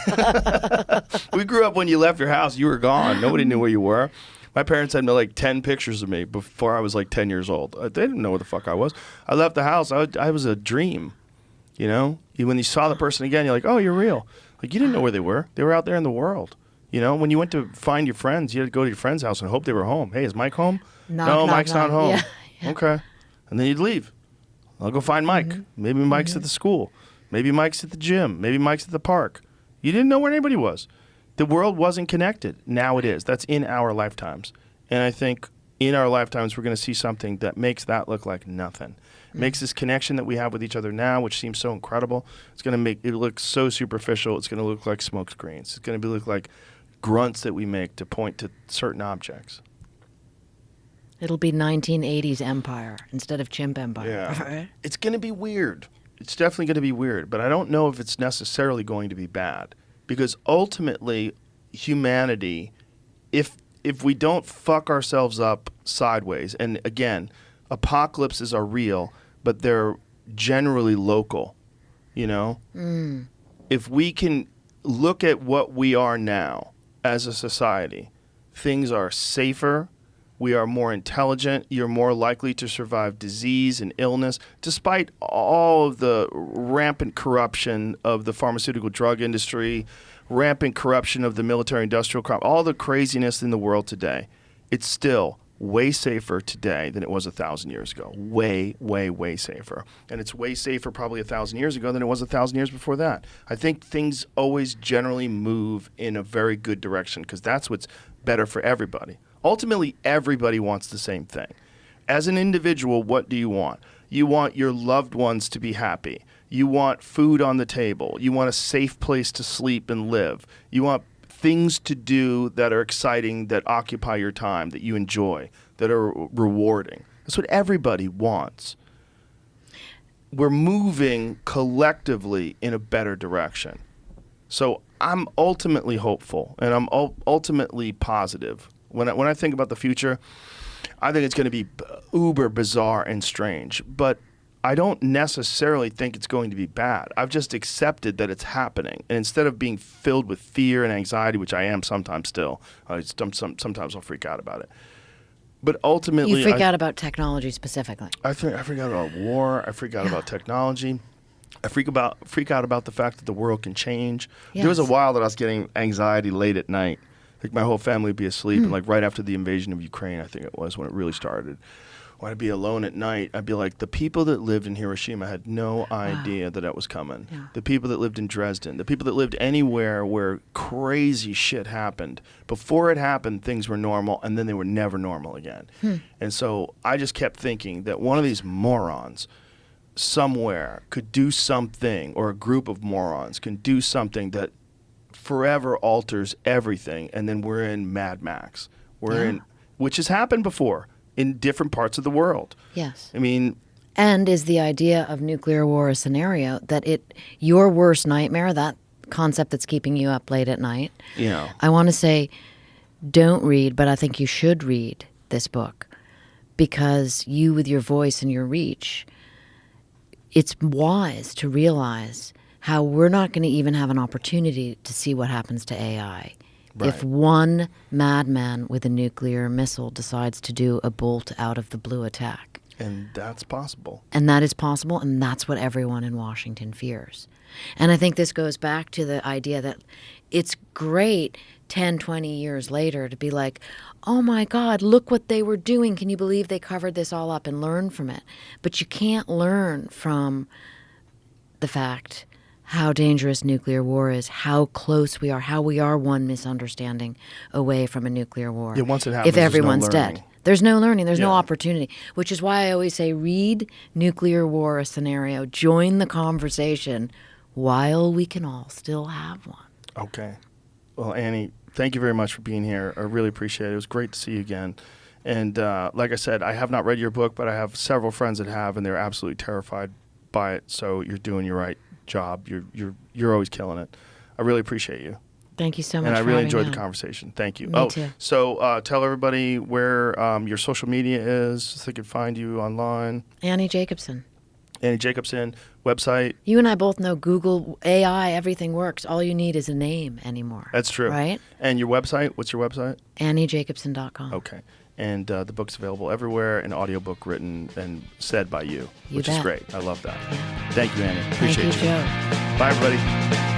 We grew up when you left your house, you were gone. Nobody knew where you were. My parents had like 10 pictures of me before I was like 10 years old. They didn't know where the fuck I was. I left the house. I was a dream. When you saw the person again, you're like, oh, you're real. Like, you didn't know where they were. They were out there in the world. When you went to find your friends, you had to go to your friend's house and hope they were home. Hey, is Mike home? No, Mike's not home. Yeah. Okay. And then you'd leave. I'll go find Mike. Maybe Mike's at the school. Maybe Mike's at the gym. Maybe Mike's at the park. You didn't know where anybody was. The world wasn't connected. Now it is. That's in our lifetimes. And I think in our lifetimes, we're going to see something that makes that look like nothing. Makes this connection that we have with each other now, which seems so incredible, it's going to make it look so superficial. It's going to look like smoke screens. It's going to look like grunts that we make to point to certain objects. It'll be 1980s Empire instead of Chimp Empire. Yeah. Right? It's going to be weird. It's definitely going to be weird, but I don't know if it's necessarily going to be bad, because ultimately humanity, if we don't fuck ourselves up sideways, and again, apocalypses are real, but they're generally local, If we can look at what we are now as a society, things are safer, we are more intelligent, you're more likely to survive disease and illness, despite all of the rampant corruption of the pharmaceutical drug industry, rampant corruption of the military-industrial complex, all the craziness in the world today. It's still way safer today than it was 1,000 years ago. Way, way, way safer. And it's way safer probably 1,000 years ago than it was 1,000 years before that. I think things always generally move in a very good direction because that's what's better for everybody. Ultimately, everybody wants the same thing. As an individual, what do you want? You want your loved ones to be happy. You want food on the table. You want a safe place to sleep and live. You want things to do that are exciting, that occupy your time, that you enjoy, that are rewarding. That's what everybody wants. We're moving collectively in a better direction. So I'm ultimately hopeful, and I'm ultimately positive. When I think about the future, I think it's going to be uber bizarre and strange, but I don't necessarily think it's going to be bad. I've just accepted that it's happening. And instead of being filled with fear and anxiety, which I am sometimes still, sometimes I'll freak out about it. But ultimately... You freak out about technology specifically. I freak out about war. I freak out about technology. I freak out about the fact that the world can change. Yes. There was a while that I was getting anxiety late at night. Like my whole family would be asleep, and like right after the invasion of Ukraine, I think it was when it really started. When I'd be alone at night, I'd be like, the people that lived in Hiroshima had no idea that was coming. Yeah. The people that lived in Dresden, the people that lived anywhere where crazy shit happened. Before it happened, things were normal, and then they were never normal again. And so I just kept thinking that one of these morons somewhere could do something, or a group of morons can do something that forever alters everything, and then we're in Mad Max. Which has happened before in different parts of the world. Yes. I mean... And is the idea of nuclear war a scenario that your worst nightmare, that concept that's keeping you up late at night, Yeah. I want to say don't read, but I think you should read this book because you, with your voice and your reach, it's wise to realize how we're not going to even have an opportunity to see what happens to AI. Right. If one madman with a nuclear missile decides to do a bolt out of the blue attack. And that's possible. And that is possible, and that's what everyone in Washington fears. And I think this goes back to the idea that it's great 10, 20 years later to be like, oh my God, look what they were doing. Can you believe they covered this all up and learn from it? But you can't learn from the fact how dangerous nuclear war is, how close we are, how we are one misunderstanding away from a nuclear war. Yeah, once it happens, if there's no everyone's learning. dead. There's no learning. There's no Yeah. opportunity, which is why I always say read nuclear war a scenario, join the conversation while we can all still have one. Okay. Well, Annie, thank you very much for being here. I really appreciate it. It was great to see you again. And like I said, I have not read your book, but I have several friends that have, and they're absolutely terrified by it. So you're doing your right job. You're always killing it. I really appreciate you. Thank you so much. And I for really having enjoyed me the on. conversation. Thank you. Me too. So tell everybody where your social media is so they can find you online. Annie Jacobsen. Annie Jacobsen, website. You and I both know Google, AI, everything works. All you need is a name anymore. That's true. Right? And your website, what's your website? AnnieJacobsen.com. Okay. And the book's available everywhere, an audiobook written and said by you, You which is bet. great. I love that. Yeah. Thank you, Annie. Thank Appreciate you, you. Joe. Bye, everybody.